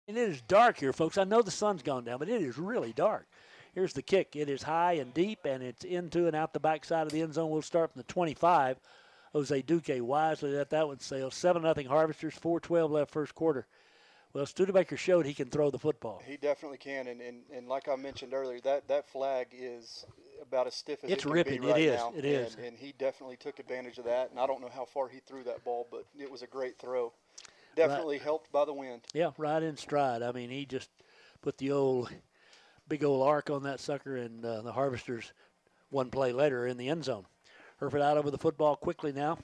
And it is dark here, folks. I know the sun's gone down, but it is really dark. Here's the kick. It is high and deep, and it's into and out the backside of the end zone. We'll start from the 25. Jose Duque wisely let that one sail. 7-0 Harvesters, 4:12 left first quarter. Well, Studebaker showed he can throw the football. He definitely can, and like I mentioned earlier, that flag is about as stiff as It's it can ripping. be right It is. now. It is. And he definitely took advantage of that. And I don't know how far he threw that ball, but it was a great throw. Definitely helped by the wind. Yeah, right in stride. I mean, he just put the big old arc on that sucker, and the Harvesters, one play later, are in the end zone. Hereford out over the football quickly now.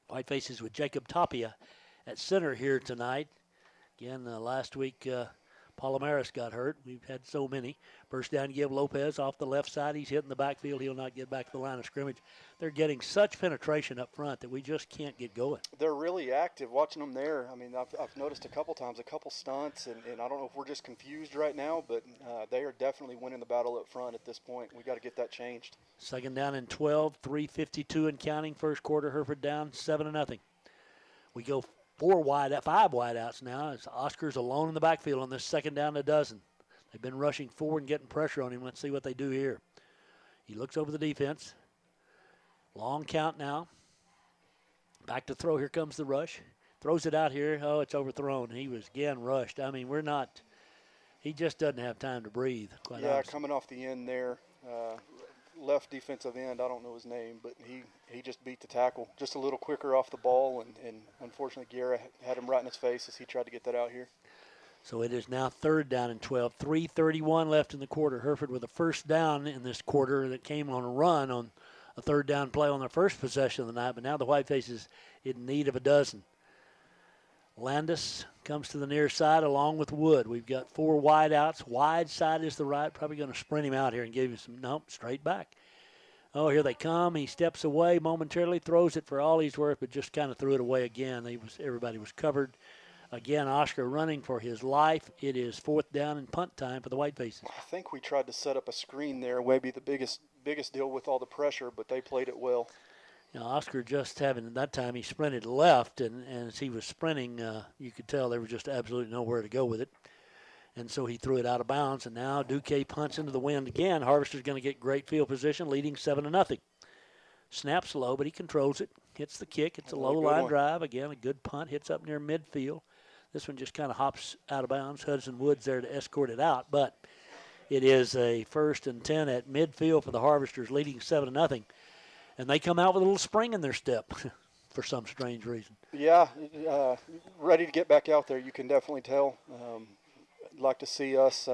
Whitefaces with Jacob Tapia at center here tonight. Again, last week, Palomares got hurt. We've had so many. First down, give Lopez off the left side. He's hitting the backfield. He'll not get back to the line of scrimmage. They're getting such penetration up front that we just can't get going. They're really active. Watching them there, I mean, I've noticed a couple times, a couple stunts, and I don't know if we're just confused right now, but they are definitely winning the battle up front at this point. We got to get that changed. Second down and 12, 3:52 and counting. First quarter, Hereford down 7-0. We go 5 wide outs now. It's Oscar's alone in the backfield on this second down and a dozen. They've been rushing forward and getting pressure on him. Let's see what they do here. He looks over the defense. Long count now. Back to throw. Here comes the rush. Throws it out here. Oh, it's overthrown. He was again rushed. I mean, he just doesn't have time to breathe. Quite honestly. Coming off the end there. Left defensive end, I don't know his name, but he just beat the tackle just a little quicker off the ball, and unfortunately Guerra had him right in his face as he tried to get that out here. So it is now third down and 12, 3:31 left in the quarter. Hereford with a first down in this quarter that came on a run on a third down play on their first possession of the night, but now the Whitefaces in need of a dozen. Landis comes to the near side along with Wood. We've got 4 wide outs. Wide side is the right. Probably going to sprint him out here and give him some. Nope, straight back. Oh, here they come. He steps away momentarily, throws it for all he's worth, but just kind of threw it away again. Everybody was covered. Again, Oscar running for his life. It is fourth down and punt time for the Whitefaces. I think we tried to set up a screen there, maybe the biggest deal with all the pressure, but they played it well. Now, Oscar just having, that time he sprinted left, and as he was sprinting, you could tell there was just absolutely nowhere to go with it. And so he threw it out of bounds, and now Duque punts into the wind again. Harvester's going to get great field position, leading 7-0. Snaps low, but he controls it, hits the kick. It's a low-line drive. Again, a good punt, hits up near midfield. This one just kind of hops out of bounds. Hudson Woods there to escort it out, but it is a 1st and 10 at midfield for the Harvesters, leading 7-0. And they come out with a little spring in their step for some strange reason. Yeah, ready to get back out there, you can definitely tell. I'd like to see us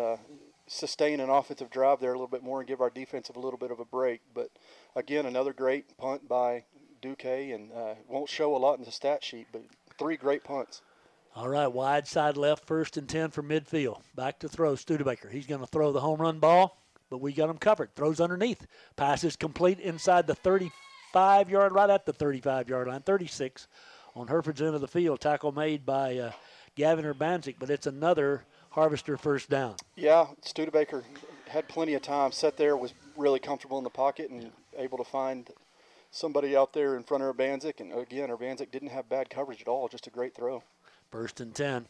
sustain an offensive drive there a little bit more and give our defense a little bit of a break. But, again, another great punt by Duque, and won't show a lot in the stat sheet, but 3 great punts. All right, wide side left, 1st and 10 from midfield. Back to throw, Studebaker. He's going to throw the home run ball, but we got him covered. Throws underneath. Pass is complete inside the 35-yard, right at the 35-yard line, 36 on Hereford's end of the field. Tackle made by Gavin Urbanczyk, but it's another Harvester first down. Yeah, Studebaker had plenty of time. Sat there, was really comfortable in the pocket and able to find somebody out there in front of Urbanczyk. And, again, Urbanczyk didn't have bad coverage at all, just a great throw. 1st and 10.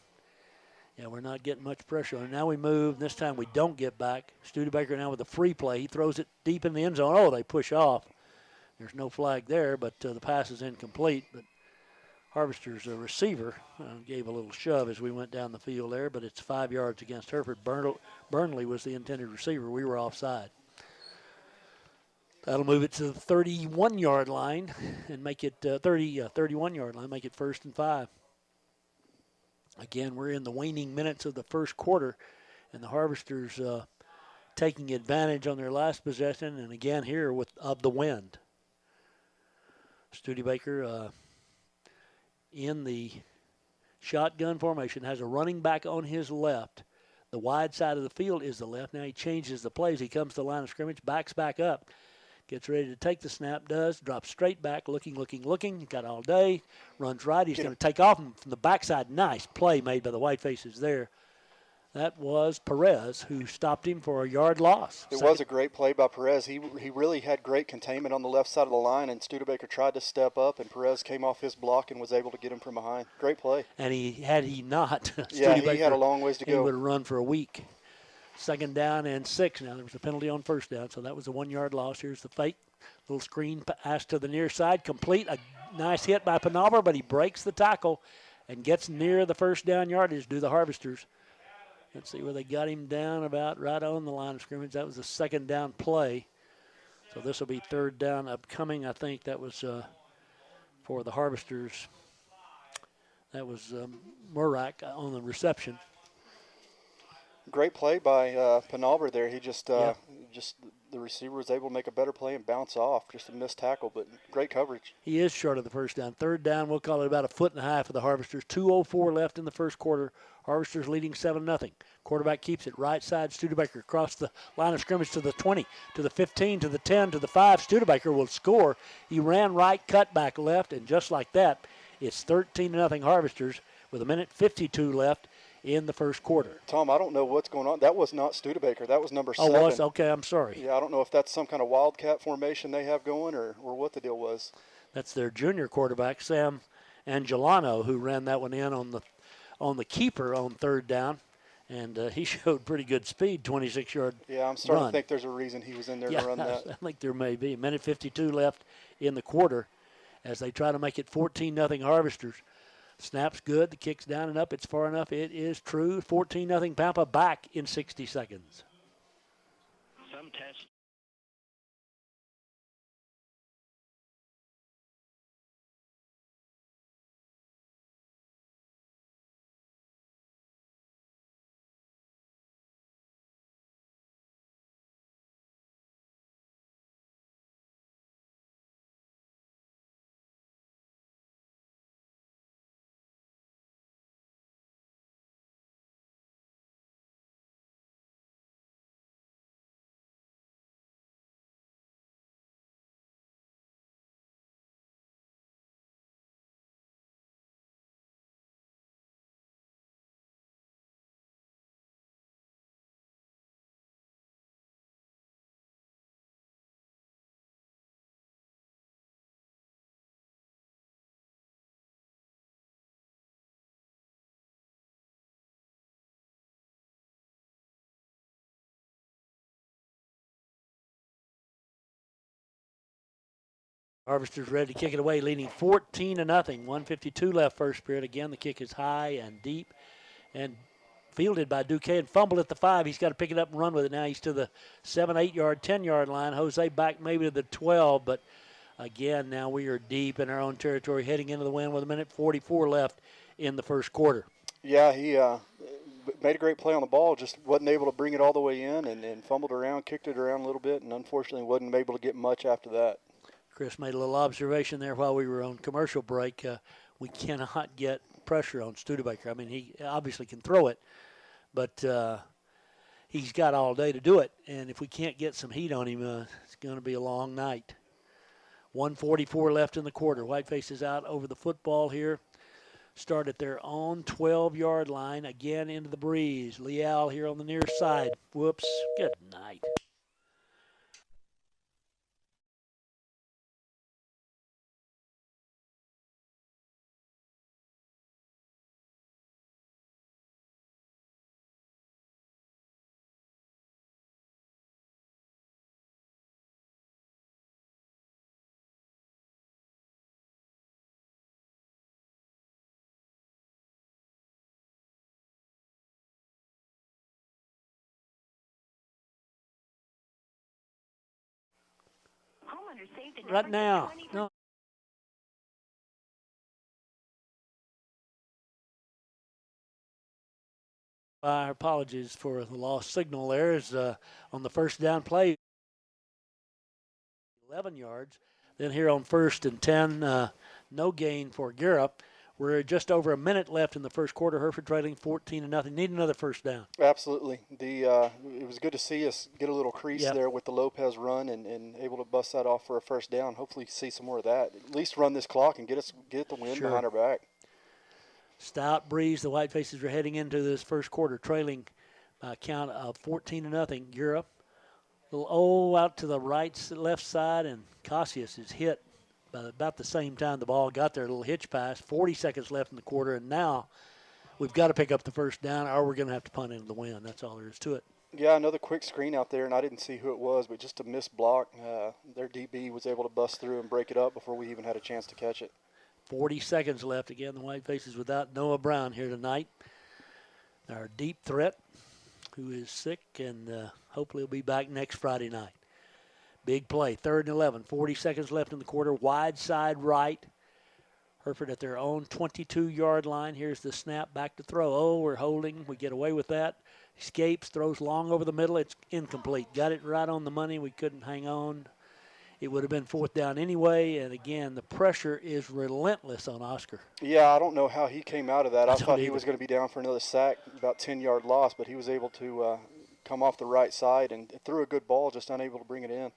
Yeah, we're not getting much pressure on it. Now we move. This time we don't get back. Studebaker now with a free play. He throws it deep in the end zone. Oh, they push off. There's no flag there, but the pass is incomplete. But Harvester's receiver gave a little shove as we went down the field there, but it's 5 yards against Hereford. Burnley was the intended receiver. We were offside. That'll move it to the 31-yard line and make it 31-yard line, make it 1st and 5. Again, we're in the waning minutes of the first quarter, and the Harvesters taking advantage on their last possession, and again here of the wind. Studebaker in the shotgun formation has a running back on his left. The wide side of the field is the left. Now he changes the plays. He comes to the line of scrimmage, backs back up, gets ready to take the snap, drops straight back, looking, got all day, runs right. He's going to take off from the backside. Nice play made by the Whitefaces there. That was Perez who stopped him for a yard loss. It was a great play by Perez. He really had great containment on the left side of the line, and Studebaker tried to step up, and Perez came off his block and was able to get him from behind. Great play. And had he not, he had a long ways to go. He would have run for a week. 2nd down and 6. Now there was a penalty on 1st down, so that was a 1-yard loss. Here's the fake. Little screen pass to the near side, complete. A nice hit by Panaver, but he breaks the tackle and gets near the 1st down yardage. Do the Harvesters. Let's see where they got him down, about right on the line of scrimmage. That was the 2nd down play. So this will be third down upcoming. I think that was for the Harvesters. That was Murak on the reception. Great play by Penalver there. He just Yeah. the receiver was able to make a better play and bounce off. Just a missed tackle, but great coverage. He is short of the first down. Third down, we'll call it about 1.5 feet for the Harvesters. 2:04 left in the first quarter. Harvesters leading 7-0. Quarterback keeps it right side. Studebaker across the line of scrimmage to the 20, to the 15, to the 10, to the 5. Studebaker will score. He ran right, cut back left, and just like that, it's 13-0 Harvesters with 1:52 left in the first quarter. Tom, I don't know what's going on. That was not Studebaker. That was number 7. Oh, was? Okay, I'm sorry. Yeah, I don't know if that's some kind of wildcat formation they have going or what the deal was. That's their junior quarterback, Sam Angelano, who ran that one in on the keeper on third down, and he showed pretty good speed, 26-yard Yeah, I'm starting run. to think there's a reason he was in there Yeah, to run that. I think there may be. 1:52 left in the quarter as they try to make it 14-0 Harvesters. Snap's good. The kick's down and up. It's far enough. It is true. 14-0 Pampa back in 60 seconds. Some test. Harvesters ready to kick it away, leading 14-0. 1:52 left first period. Again, the kick is high and deep and fielded by Duquesne. Fumble at the 5. He's got to pick it up and run with it now. He's to the 7, 8-yard, 10-yard line. Jose back maybe to the 12, but again, now we are deep in our own territory heading into the win with 1:44 left in the first quarter. Yeah, he made a great play on the ball, just wasn't able to bring it all the way in and fumbled around, kicked it around a little bit, and unfortunately wasn't able to get much after that. Chris made a little observation there while we were on commercial break. We cannot get pressure on Studebaker. I mean, he obviously can throw it, but he's got all day to do it. And if we can't get some heat on him, it's going to be a long night. 1:44 left in the quarter. Whitefaces out over the football here. Start at their own 12-yard line. Again into the breeze. Leal here on the near side. Whoops. Good night. Right now. No. Our apologies for the lost signal there. Is on the first down play, 11 yards. Then here on 1st and 10, no gain for Guerra. We're just over a minute left in the first quarter. Hereford trailing 14-0. Need another first down. Absolutely. It was good to see us get a little crease Yep. there with the Lopez run and able to bust that off for a first down. Hopefully see some more of that. At least run this clock and get the win Sure. behind our back. Stout breeze. The Whitefaces are heading into this first quarter trailing by a count of 14-0. Guerra. Out to the left side, and Cassius is hit by about the same time the ball got there. A little hitch pass. 40 seconds left in the quarter, and now we've got to pick up the first down, or we're going to have to punt into the win. That's all there is to it. Yeah, another quick screen out there, and I didn't see who it was, but just a missed block. Their DB was able to bust through and break it up before we even had a chance to catch it. 40 seconds left. Again, the Whitefaces without Noah Brown here tonight. Our deep threat, who is sick, and hopefully will be back next Friday night. Big play, 3rd and 11, 40 seconds left in the quarter, wide side right. Hereford at their own 22-yard line. Here's the snap, back to throw. Oh, we're holding. We get away with that. Escapes, throws long over the middle. It's incomplete. Got it right on the money. We couldn't hang on. It would have been 4th down anyway. And, again, the pressure is relentless on Oscar. Yeah, I don't know how he came out of that. I thought he either. was going to be down for another sack, about 10-yard loss, but he was able to come off the right side and threw a good ball, just unable to bring it in.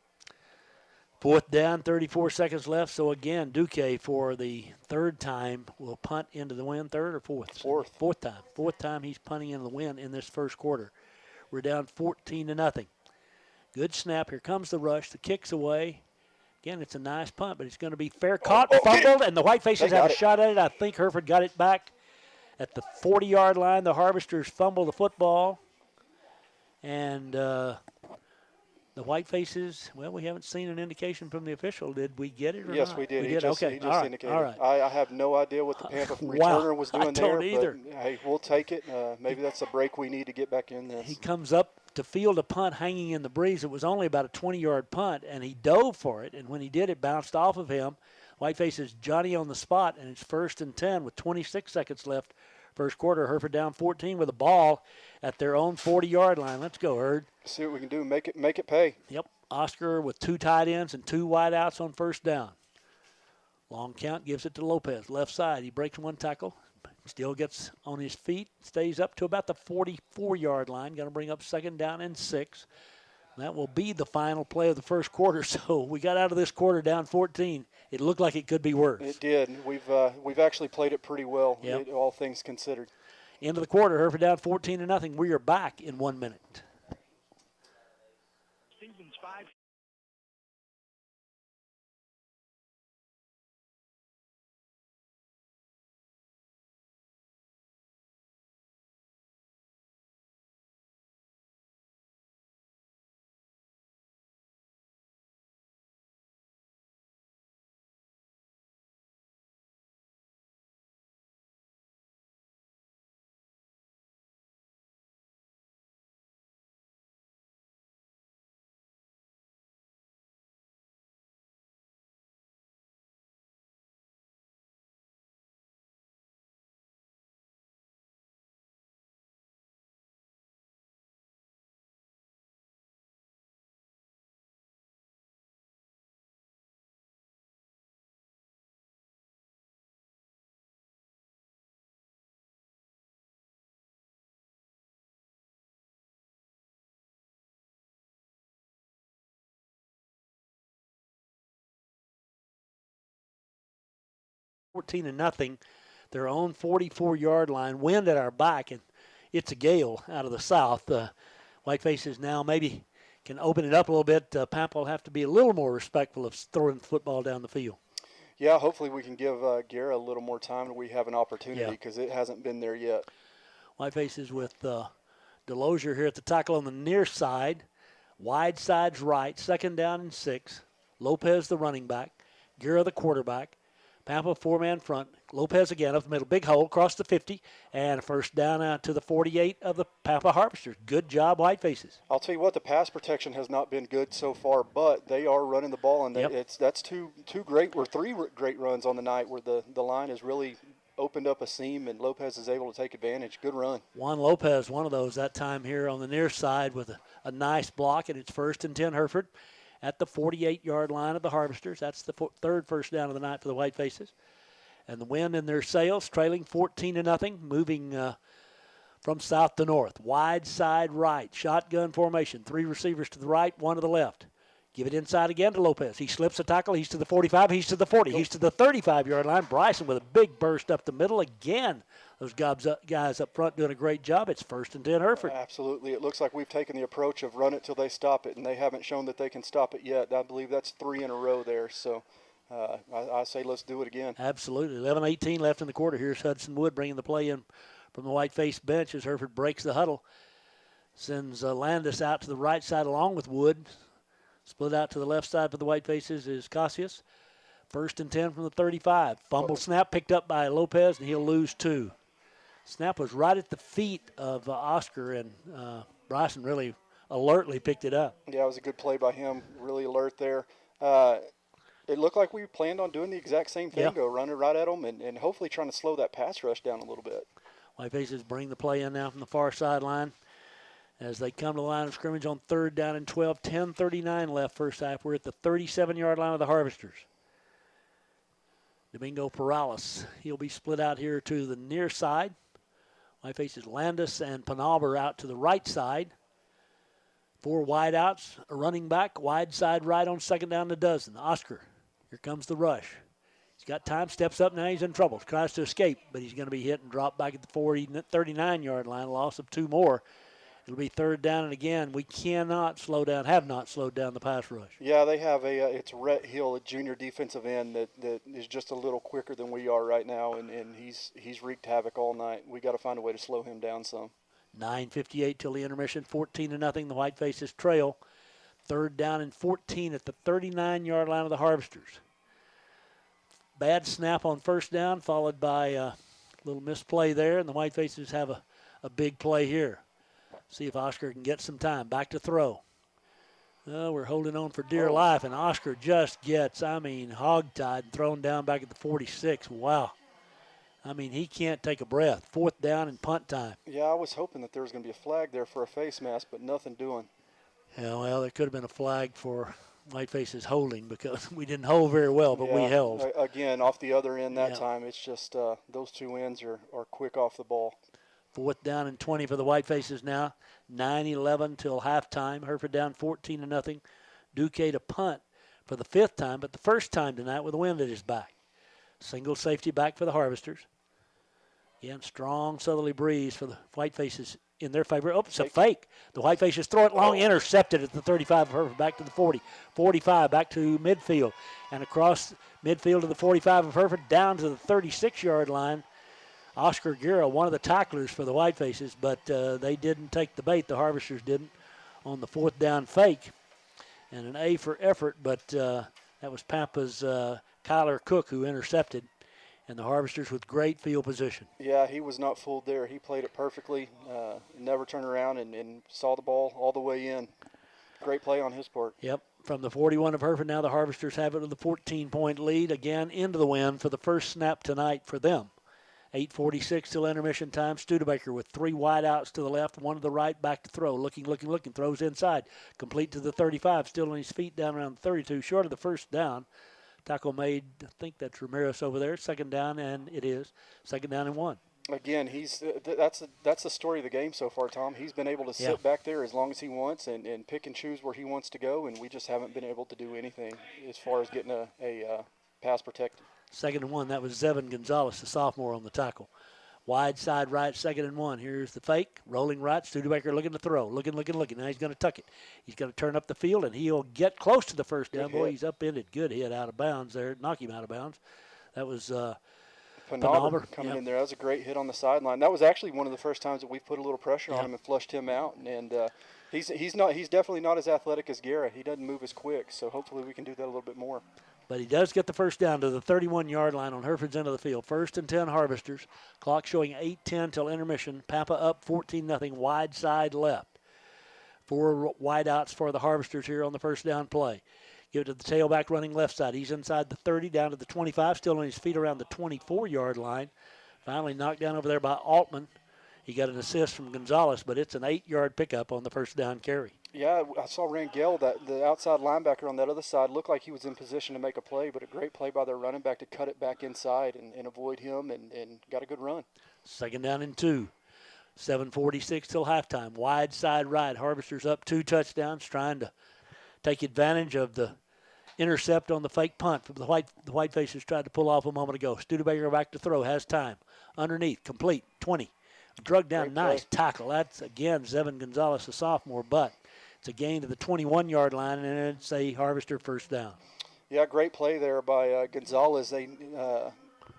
4th down, 34 seconds left. So, again, Duque for the 3rd time will punt into the win. 3rd or 4th? 4th. 4th time. 4th time he's punting into the win in this first quarter. We're down 14-0. Good snap. Here comes the rush. The kick's away. Again, it's a nice punt, but it's going to be fair. Caught, fumbled, and the Whitefaces have a shot at it. I think Hereford got it back at the 40-yard line. The Harvesters fumble the football. And the Whitefaces, well, we haven't seen an indication from the official. Did we get it or yes, not? we did. We He did? just, Okay. he just indicated. All right. I have no idea what the Pampa Wow. returner was doing I don't there. either. But, hey, we'll take it. Maybe that's a break we need to get back in this. He comes up to field a punt hanging in the breeze. It was only about a 20-yard punt, and he dove for it. And when he did, it bounced off of him. Whitefaces Johnny on the spot, and it's 1st and 10 with 26 seconds left. First quarter, Hereford down 14 with a ball at their own 40-yard line. Let's go, Herd. See what we can do. Make it pay. Yep. Oscar with 2 tight ends and 2 wideouts on 1st down. Long count, gives it to Lopez. Left side, he breaks 1 tackle. Still gets on his feet. Stays up to about the 44-yard line. Going to bring up 2nd down and 6. That will be the final play of the first quarter. So we got out of this quarter down 14. It looked like it could be worse. It did. We've actually played it pretty well, Yep. all things considered. End of the quarter, Hereford down 14-0. We are back in 1 minute. Season's 5. Fourteen and nothing, their own 44-yard line. Wind at our back, and it's a gale out of the south. Whitefaces now maybe can open it up a little bit. Pampa will have to be a little more respectful of throwing the football down the field. Yeah, hopefully we can give Guerra a little more time and we have an opportunity because it hasn't been there yet. Whitefaces with Delosier here at the tackle on the near side. Wide sides right, 2nd down and 6. Lopez the running back, Guerra the quarterback. Pampa 4-man front. Lopez again up the middle. Big hole across the 50. And a 1st down out to the 48 of the Pampa Harvesters. Good job, Whitefaces. I'll tell you what, the pass protection has not been good so far, but they are running the ball. And that's two great or 3 great runs on the night where the line has really opened up a seam and Lopez is able to take advantage. Good run. Juan Lopez, one of those that time here on the near side with a nice block. And it's 1st and 10 Hereford at the 48-yard line of the Harvesters. That's the 3rd first down of the night for the Whitefaces. And the wind in their sails, trailing 14-0, moving from south to north. Wide side right, shotgun formation. 3 receivers to the right, 1 to the left. Give it inside again to Lopez. He slips a tackle. He's to the 45. He's to the 40. He's to the 35-yard line. Bryson with a big burst up the middle. Again, those guys up front doing a great job. It's 1st and 10 Hereford. Absolutely. It looks like we've taken the approach of run it till they stop it, and they haven't shown that they can stop it yet. I believe that's 3 in a row there. So I say let's do it again. Absolutely. 11:18 left in the quarter. Here's Hudson Wood bringing the play in from the Whiteface bench as Hereford breaks the huddle. Sends Landis out to the right side along with Wood. Split out to the left side for the Whitefaces is Cassius. 1st and 10 from the 35. Fumble snap picked up by Lopez, and he'll lose 2. Snap was right at the feet of Oscar, and Bryson really alertly picked it up. Yeah, it was a good play by him. Really alert there. It looked like we planned on doing the exact same thing, go running right at them and hopefully trying to slow that pass rush down a little bit. Whitefaces bring the play in now from the far sideline as they come to the line of scrimmage on 3rd down and 12. 10:39 left first half. We're at the 37-yard line of the Harvesters. Domingo Perales, he'll be split out here to the near side. Whitefaces Landis and Penalver out to the right side. 4 wideouts, a running back, wide side right on 2nd down and a dozen. Oscar, here comes the rush. He's got time, steps up, now he's in trouble. Tries to escape, but he's going to be hit and dropped back at the 39-yard line, loss of 2 more. It'll be 3rd down, and again, we cannot slow down, have not slowed down the pass rush. Yeah, they have it's Rhett Hill, a junior defensive end that is just a little quicker than we are right now, and he's wreaked havoc all night. We got to find a way to slow him down some. 9:58 till the intermission, 14-0. The Whitefaces trail. 3rd down and 14 at the 39-yard line of the Harvesters. Bad snap on 1st down, followed by a little misplay there, and the Whitefaces have a big play here. See if Oscar can get some time. Back to throw. Oh, we're holding on for dear life, and Oscar just gets, hog-tied and thrown down back at the 46. Wow. He can't take a breath. 4th down and punt time. Yeah, I was hoping that there was going to be a flag there for a face mask, but nothing doing. Yeah, well, there could have been a flag for Whitefaces holding because we didn't hold very well, but we held. Again, off the other end that time, it's just those 2 ends are quick off the ball. 4th down and 20 for the Whitefaces now. 9:11 till halftime. Hereford down 14-0. Duque to punt for the 5th time, but the first time tonight with the wind at his back. Single safety back for the Harvesters. Again, strong southerly breeze for the Whitefaces in their favor. Oh, it's a fake. The Whitefaces throw it long, intercepted at the 35 of Hereford, back to the 40. 45, back to midfield. And across midfield to the 45 of Hereford, down to the 36-yard line. Oscar Guerra, one of the tacklers for the Whitefaces, but they didn't take the bait. The Harvesters didn't on the 4th down fake. And an A for effort, but that was Pampa's Kyler Cook who intercepted. And the Harvesters with great field position. Yeah, he was not fooled there. He played it perfectly, never turned around and saw the ball all the way in. Great play on his part. Yep, from the 41 of Hereford, now the Harvesters have it with a 14-point lead. Again, into the wind for the first snap tonight for them. 8:46 till intermission time. Studebaker with 3 wideouts to the left, 1 to the right, back to throw. Looking, throws inside. Complete to the 35, still on his feet down around the 32, short of the first down. Tackle made, I think that's Ramirez over there. 2nd down, and it is. 2nd down and 1. Again, he's that's the story of the game so far, Tom. He's been able to sit back there as long as he wants and pick and choose where he wants to go, and we just haven't been able to do anything as far as getting a pass protected. 2nd and 1. That was Zevin Gonzalez, the sophomore, on the tackle. Wide side right, 2nd and 1. Here's the fake. Rolling right. Studebaker looking to throw. Looking. Now he's going to tuck it. He's going to turn up the field, and he'll get close to the first down. Boy, he's upended. Good hit out of bounds there. Knock him out of bounds. That was Penalver coming in there. That was a great hit on the sideline. That was actually one of the first times that we've put a little pressure on him and flushed him out. And he's definitely not as athletic as Guerra. He doesn't move as quick, so hopefully we can do that a little bit more. But he does get the first down to the 31-yard line on Hereford's end of the field. 1st and 10 Harvesters. Clock showing 8:10 till intermission. Pampa up 14-0, wide side left. 4 wideouts for the Harvesters here on the first down play. Give it to the tailback running left side. He's inside the 30, down to the 25, still on his feet around the 24-yard line. Finally knocked down over there by Altman. He got an assist from Gonzalez, but it's an 8-yard pickup on the first down carry. Yeah, I saw Rangel, the outside linebacker on that other side, looked like he was in position to make a play, but a great play by their running back to cut it back inside and avoid him and got a good run. 2nd down and 2. 7:46 till halftime. Wide side right. Harvesters up 2 touchdowns, trying to take advantage of the intercept on the fake punt. The Whitefaces tried to pull off a moment ago. Studebaker back to throw, has time. Underneath, complete, 20. Drug down, nice tackle. That's, again, Zevin Gonzalez, a sophomore, but it's a gain to the 21-yard line, and it's a Harvester first down. Yeah, great play there by Gonzalez.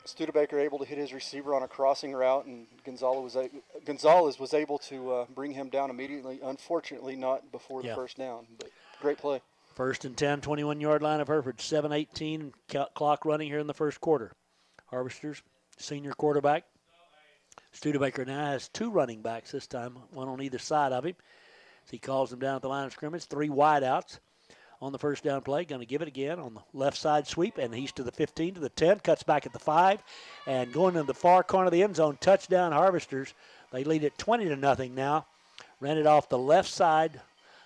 Studebaker able to hit his receiver on a crossing route, and Gonzalez was able to bring him down immediately. Unfortunately, not before the first down, but great play. 1st and 10, 21-yard line of Hereford. 7:18 clock running here in the first quarter. Harvesters, senior quarterback. Studebaker now has 2 running backs this time, one on either side of him. He calls them down at the line of scrimmage. 3 wideouts on the first down play. Going to give it again on the left side sweep, and he's to the 15, to the 10, cuts back at the 5, and going into the far corner of the end zone. Touchdown Harvesters. They lead it 20-0 now. Ran it off the left side.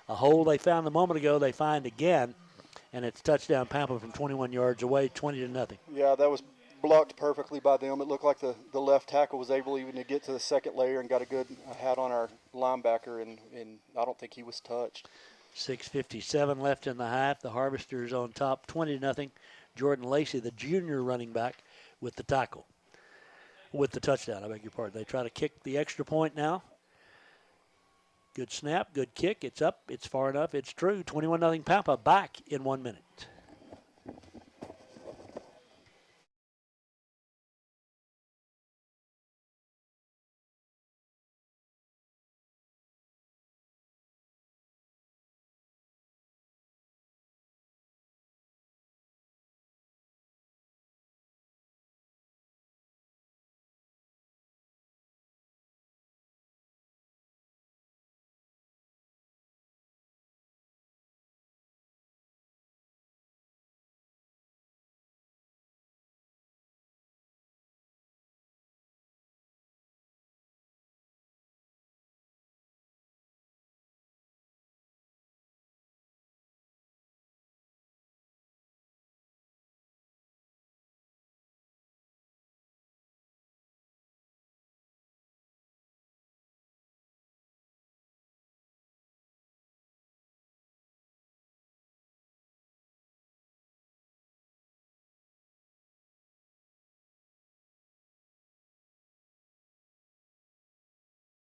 A hole they found a moment ago, they find again, and it's touchdown Pampa from 21 yards away, 20-0. Yeah, that was blocked perfectly by them. It looked like the left tackle was able even to get to the second layer and got a good hat on our linebacker, and I don't think he was touched. 6:57 left in the half. The Harvesters on top, 20-0. Jordan Lacey, the junior running back, with the tackle. With the touchdown, I beg your pardon. They try to kick the extra point now. Good snap, good kick. It's up, it's far enough, it's true. 21-0 Pampa, back in 1 minute.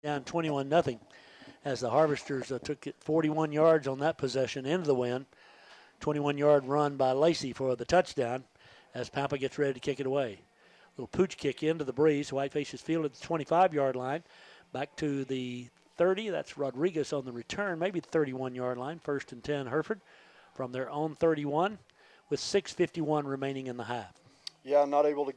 Down 21-0 as the Harvesters took it 41 yards on that possession into the wind. 21-yard run by Lacey for the touchdown as Pampa gets ready to kick it away. Little pooch kick into the breeze. Whitefaces field at the 25-yard line. Back to the 30. That's Rodriguez on the return, maybe the 31-yard line. 1st and 10 Hereford from their own 31 with 6:51 remaining in the half. Yeah, not able to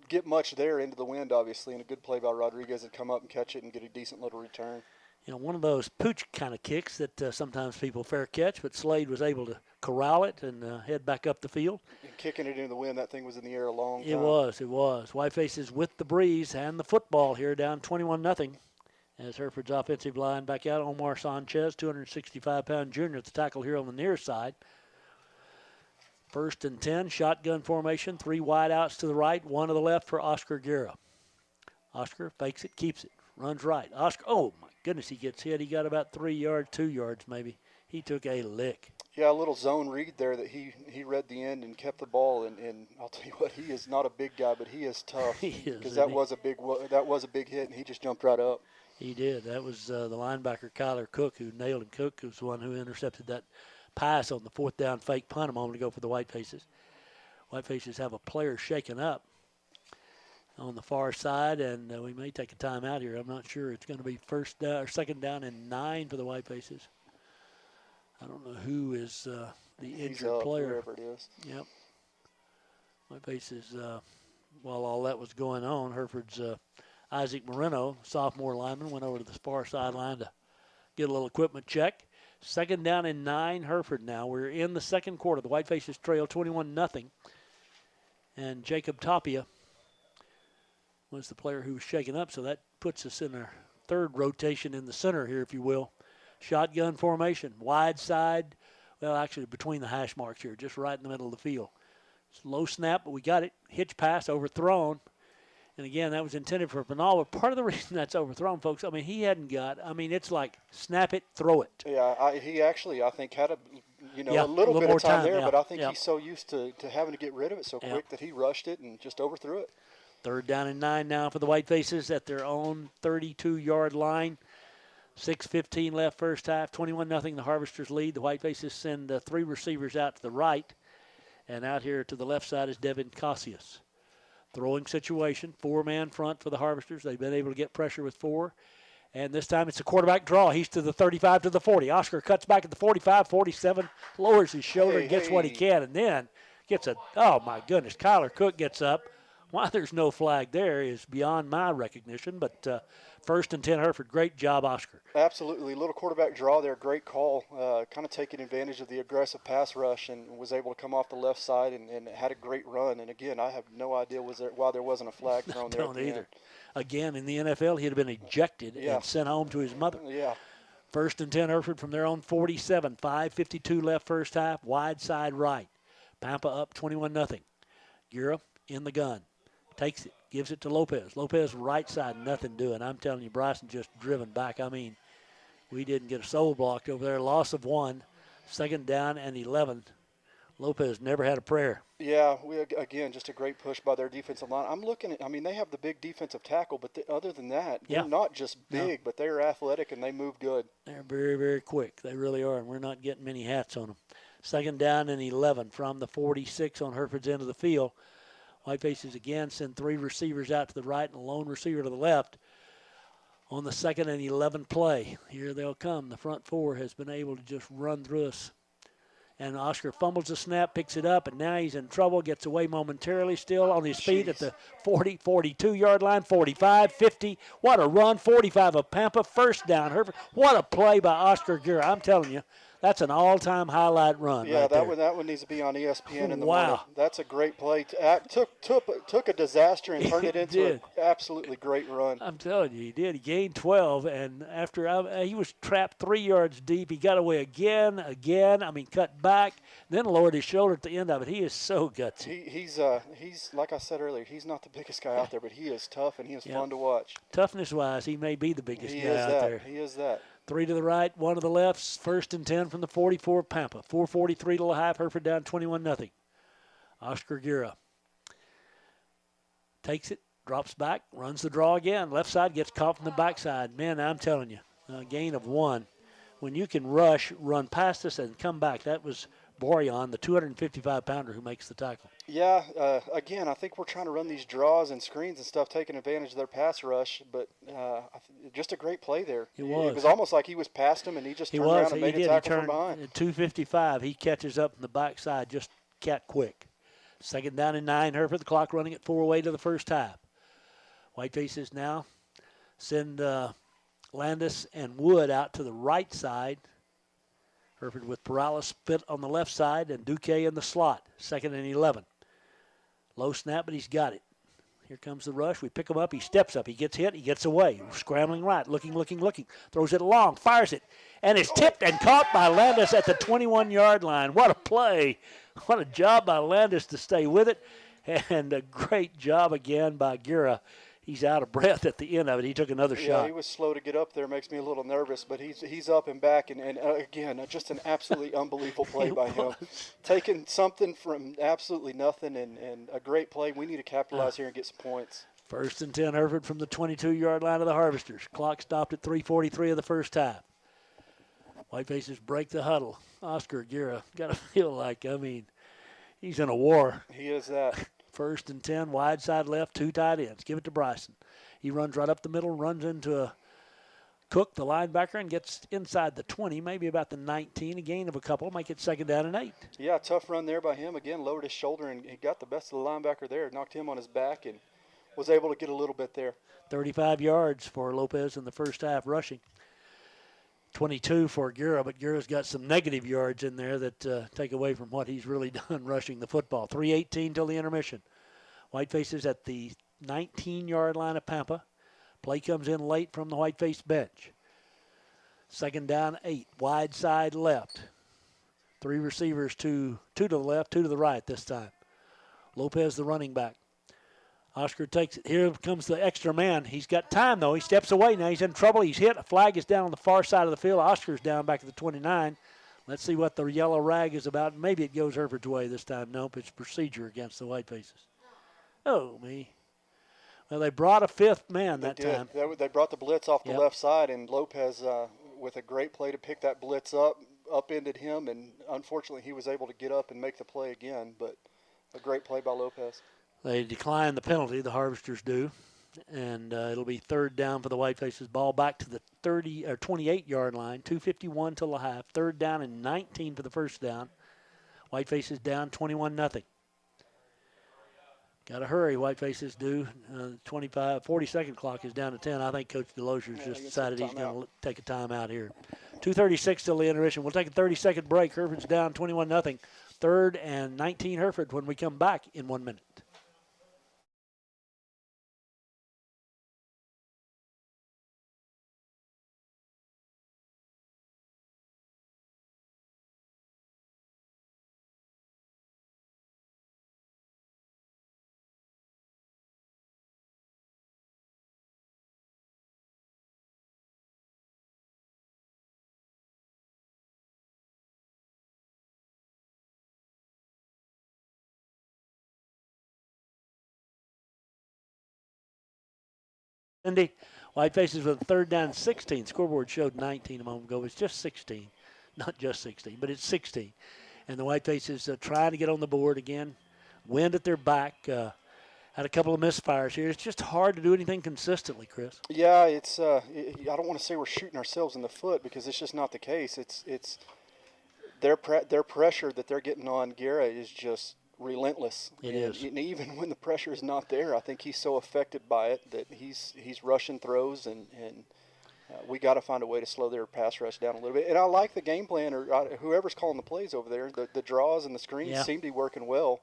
get much there into the wind, obviously, and a good play by Rodriguez to come up and catch it and get a decent little return. You know, one of those pooch kind of kicks that sometimes people fair catch, but Slade was able to corral it and head back up the field. And kicking it into the wind, that thing was in the air a long time. It was. Whitefaces with the breeze and the football here, down 21-0. As Hereford's offensive line back out, Omar Sanchez, 265-pound junior at the tackle here on the near side. 1st and 10, shotgun formation, 3 wideouts to the right, 1 to the left for Oscar Guerra. Oscar fakes it, keeps it, runs right. Oscar, oh my goodness, he gets hit. He got about 3 yards, 2 yards maybe. He took a lick. Yeah, a little zone read there that he read the end and kept the ball. And I'll tell you what, he is not a big guy, but he is tough. He is, because that was a big hit, and he just jumped right up. He did. That was the linebacker Kyler Cook who nailed him. Cook was the one who intercepted that pass on the 4th down fake punt a moment ago for the Whitefaces. Whitefaces have a player shaken up on the far side, and we may take a timeout here. I'm not sure. It's going to be 1st down or 2nd down and 9 for the Whitefaces. I don't know who is the injured player. Whoever it is. Yep. Whitefaces, while all that was going on, Hereford's Isaac Moreno, sophomore lineman, went over to the far sideline to get a little equipment check. 2nd down and 9, Hereford now. We're in the second quarter. The Whitefaces trail 21-0. And Jacob Tapia was the player who was shaken up, so that puts us in our 3rd rotation in the center here, if you will. Shotgun formation, wide side, well, actually between the hash marks here, just right in the middle of the field. It's low snap, but we got it. Hitch pass, overthrown. And again, that was intended for Pinal. But part of the reason that's overthrown, folks, I mean, he hadn't got, it's like snap it, throw it. Yeah, he actually, I think, had a little bit of time there, yeah, but I think he's so used to having to get rid of it so quick that he rushed it and just overthrew it. 3rd down and 9 now for the Whitefaces at their own 32-yard line. 6:15 left first half, 21-0 the Harvesters lead. The Whitefaces send 3 receivers out to the right, and out here to the left side is Devin Cassius. Throwing situation, 4-man front for the Harvesters. They've been able to get pressure with 4. And this time it's a quarterback draw. He's to the 35 to the 40. Oscar cuts back at the 45, 47, lowers his shoulder and gets what he can. And then gets oh, my goodness, Kyler Cook gets up, Why there's no flag there is beyond my recognition, but 1st and 10 Hereford. Great job, Oscar. Absolutely. Little quarterback draw there. Great call. Kind of taking advantage of the aggressive pass rush and was able to come off the left side and had a great run. And, again, I have no idea why there wasn't a flag thrown there. I don't either. Again, in the NFL, he'd have been ejected Yeah. and sent home to his mother. Yeah. 1st and 10 Hereford from their own 47. 5:52 left first half. Wide side right. Pampa up 21-0. Gura in the gun. Takes it. Gives it to Lopez. Lopez right side. Nothing doing. I'm telling you, Bryson just driven back. I mean, we didn't get a soul blocked over there. Loss of 1. 2nd down and 11. Lopez never had a prayer. Yeah, again, just a great push by their defensive line. I'm looking at, they have the big defensive tackle, but other than that, they're not just big, but they're athletic and they move good. They're very, very quick. They really are, and we're not getting many hats on them. 2nd down and 11 from the 46 on Hereford's end of the field. Whitefaces again send 3 receivers out to the right and a lone receiver to the left on the 2nd and 11 play. Here they'll come. The front 4 has been able to just run through us. And Oscar fumbles the snap, picks it up, and now he's in trouble, gets away momentarily, still on his feet at the 40, 42-yard line, 45, 50. What a run, 45 of Pampa, 1st down. Hereford. What a play by Oscar Gura. I'm telling you, that's an all-time highlight run. Yeah, right that one needs to be on ESPN in the Wow. morning. That's a great play. Took a disaster and turned it into an absolutely great run. I'm telling you, he did. He gained 12, and after he was trapped 3 yards deep, he got away again. Cut back, then lowered his shoulder at the end of it. He is so gutsy. He's like I said earlier, he's not the biggest guy out there, but he is tough and he is fun to watch. Toughness-wise, he may be the biggest guy out there. He is that. 3 to the right, 1 to the left. 1st and 10 from the 44 Pampa. 4:43 to the half. Hereford down 21-0. Oscar Gura takes it, drops back, runs the draw again. Left side gets caught from the backside. Man, I'm telling you, a gain of 1. When you can rush, run past us, and come back, that was Boreon, the 255-pounder, who makes the tackle. Yeah, again, I think we're trying to run these draws and screens and stuff, taking advantage of their pass rush, but just a great play there. It was. It was almost like he was past him, and he just turned around and made a tackle from behind. At 255, he catches up from the backside, just cat quick. 2nd down and 9, Hereford, the clock running at 4 away to the first half. Whitefaces now send Landis and Wood out to the right side. Hereford with Perales split on the left side and Duque in the slot. 2nd and 11. Low snap, but he's got it. Here comes the rush. We pick him up. He steps up. He gets hit. He gets away. Scrambling right. Looking. Throws it long. Fires it. And it's tipped and caught by Landis at the 21-yard line. What a play. What a job by Landis to stay with it. And a great job again by Gura. He's out of breath at the end of it. He took another shot. Yeah, he was slow to get up there. Makes me a little nervous, but he's up and back. And again, just an absolutely unbelievable play by him. Taking something from absolutely nothing and a great play. We need to capitalize here and get some points. 1st and 10, Hereford from the 22-yard line of the Harvesters. Clock stopped at 3:43 of the first half. Whitefaces break the huddle. Oscar Gura, got to feel like, he's in a war. He is that. 1st and 10, wide side left, 2 tight ends. Give it to Bryson. He runs right up the middle, runs into a Cook, the linebacker, and gets inside the 20, maybe about the 19, a gain of a couple, make it 2nd down and 8. Yeah, tough run there by him. Again, lowered his shoulder, and he got the best of the linebacker there, knocked him on his back, and was able to get a little bit there. 35 yards for Lopez in the first half rushing. 22 for Gura, but Gura's got some negative yards in there that take away from what he's really done rushing the football. 3:18 till the intermission. Whitefaces at the 19-yard line of Pampa. Play comes in late from the Whiteface bench. 2nd down, 8. Wide side left. 3 receivers, 2 to the left, 2 to the right this time. Lopez, the running back. Oscar takes it. Here comes the extra man. He's got time, though. He steps away now. He's in trouble. He's hit. A flag is down on the far side of the field. Oscar's down back at the 29. Let's see what the yellow rag is about. Maybe it goes Hereford's way this time. Nope, it's procedure against the Whitefaces. Oh, me. Well, they brought a 5th man that time. They brought the blitz off the left side, and Lopez, with a great play to pick that blitz up, upended him, and unfortunately he was able to get up and make the play again, but a great play by Lopez. They decline the penalty, the Harvesters do, and it'll be 3rd down for the Whitefaces. Ball back to the 28-yard line, 2:51 till the half. 3rd down and 19 for the first down. Whitefaces down 21-0. Got to hurry. Whitefaces do. 40-second clock is down to 10. I think Coach Delosier's just decided he's going to take a timeout here. 2:36 till the intermission. We'll take a 30-second break. Hereford's down 21-0. Third and 19 Hereford when we come back in 1 minute. Cindy, Whitefaces with a third down 16. Scoreboard showed 19 a moment ago. It's just 16. Not just 16, but it's 16. And the Whitefaces trying to get on the board again. Wind at their back. Had a couple of misfires here. It's just hard to do anything consistently, Chris. Yeah, I don't want to say we're shooting ourselves in the foot because it's just not the case. It's their pressure that they're getting on Guerra is just relentless. It is. And even when the pressure is not there, I think he's so affected by it that he's rushing throws, and we got to find a way to slow their pass rush down a little bit. And I like the game plan, or whoever's calling the plays over there. The draws and the screens seem to be working well.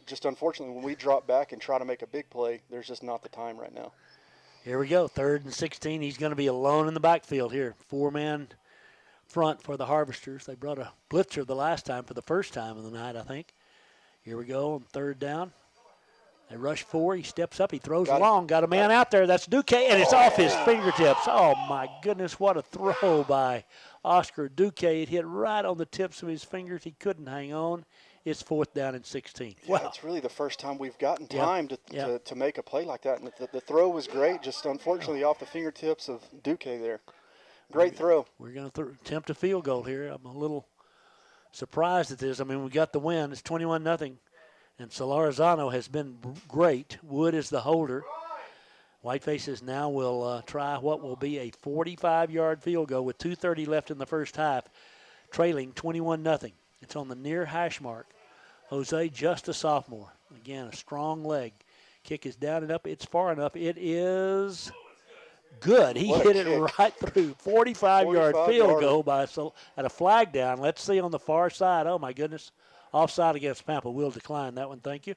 Just unfortunately, when we drop back and try to make a big play, there's just not the time right now. Here we go, third and 16. He's going to be alone in the backfield here. Four-man front for the Harvesters. They brought a blitzer the last time for the first time of the night, I think. Here we go on third down. They rush four. He steps up. He throws long. Got a man out there. That's Duque, and it's off his fingertips. Oh, my goodness, what a throw by Oscar Duque. It hit right on the tips of his fingers. He couldn't hang on. It's fourth down and 16. Yeah, wow. It's really the first time we've gotten time to make a play like that. And the throw was great, just unfortunately off the fingertips of Duque there. Great throw. We're going to attempt a field goal here. I'm a little surprised at this. I mean, we got the win. It's 21-0. And Solorzano has been great. Wood is the holder. Whitefaces now will try what will be a 45-yard field goal with 2:30 left in the first half, trailing 21-0. It's on the near hash mark. Jose, just a sophomore. Again, a strong leg. Kick is down and up. It's far enough. It is good. He hit it right through. 45-yard field goal at a flag down. Let's see on the far side. Oh, my goodness. Offside against Pampa. We'll decline that one. Thank you.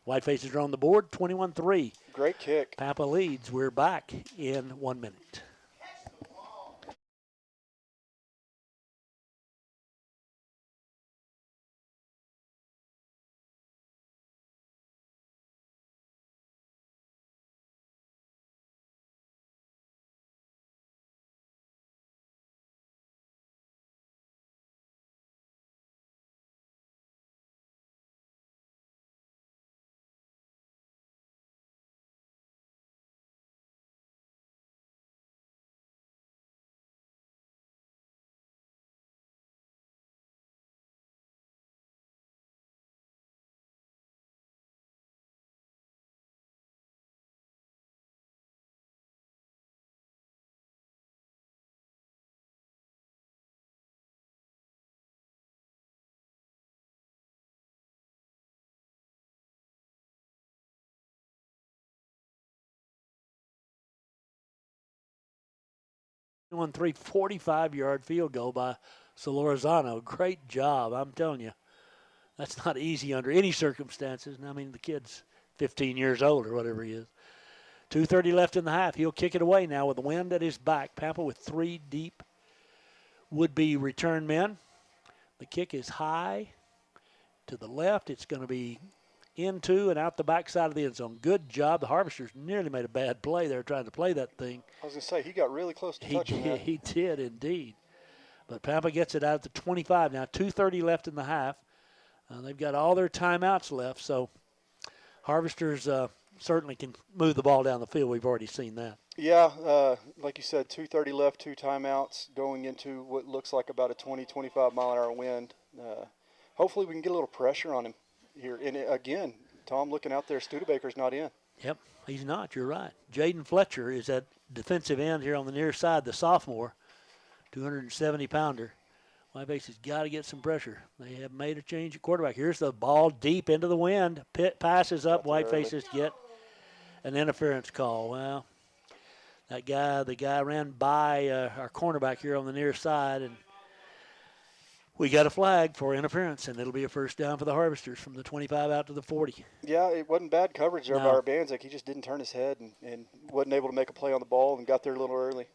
Whitefaces are on the board. 21-3. Great kick. Pampa leads. We're back in 1 minute. One 45-yard field goal by Solorzano. Great job, I'm telling you. That's not easy under any circumstances. And I mean, the kid's 15 years old or whatever he is. 2:30 left in the half. He'll kick it away now with the wind at his back. Pampa with three deep would-be return men. The kick is high to the left. It's going to be into and out the backside of the end zone. Good job. The Harvesters nearly made a bad play there trying to play that thing. I was going to say, he got really close to touching that. He did indeed. But Pampa gets it out at the 25 now. 2:30 left in the half. They've got all their timeouts left, so Harvesters certainly can move the ball down the field. We've already seen that. Yeah, like you said, 2:30 left, two timeouts going into what looks like about a 20, 25-mile-an-hour wind. Hopefully we can get a little pressure on him here. And again, Tom looking out there, Studebaker's not in. Yep, he's not. You're right. Jaden Fletcher is at defensive end here on the near side, the sophomore, 270-pounder. Whitefaces got to get some pressure. They have made a change at quarterback. Here's the ball deep into the wind. Pitt passes up. Whitefaces get an interference call. Well, the guy ran by our cornerback here on the near side, and we got a flag for interference, and it'll be a first down for the Harvesters from the 25 out to the 40. Yeah, it wasn't bad coverage there by Urbanzik. He just didn't turn his head and wasn't able to make a play on the ball and got there a little early.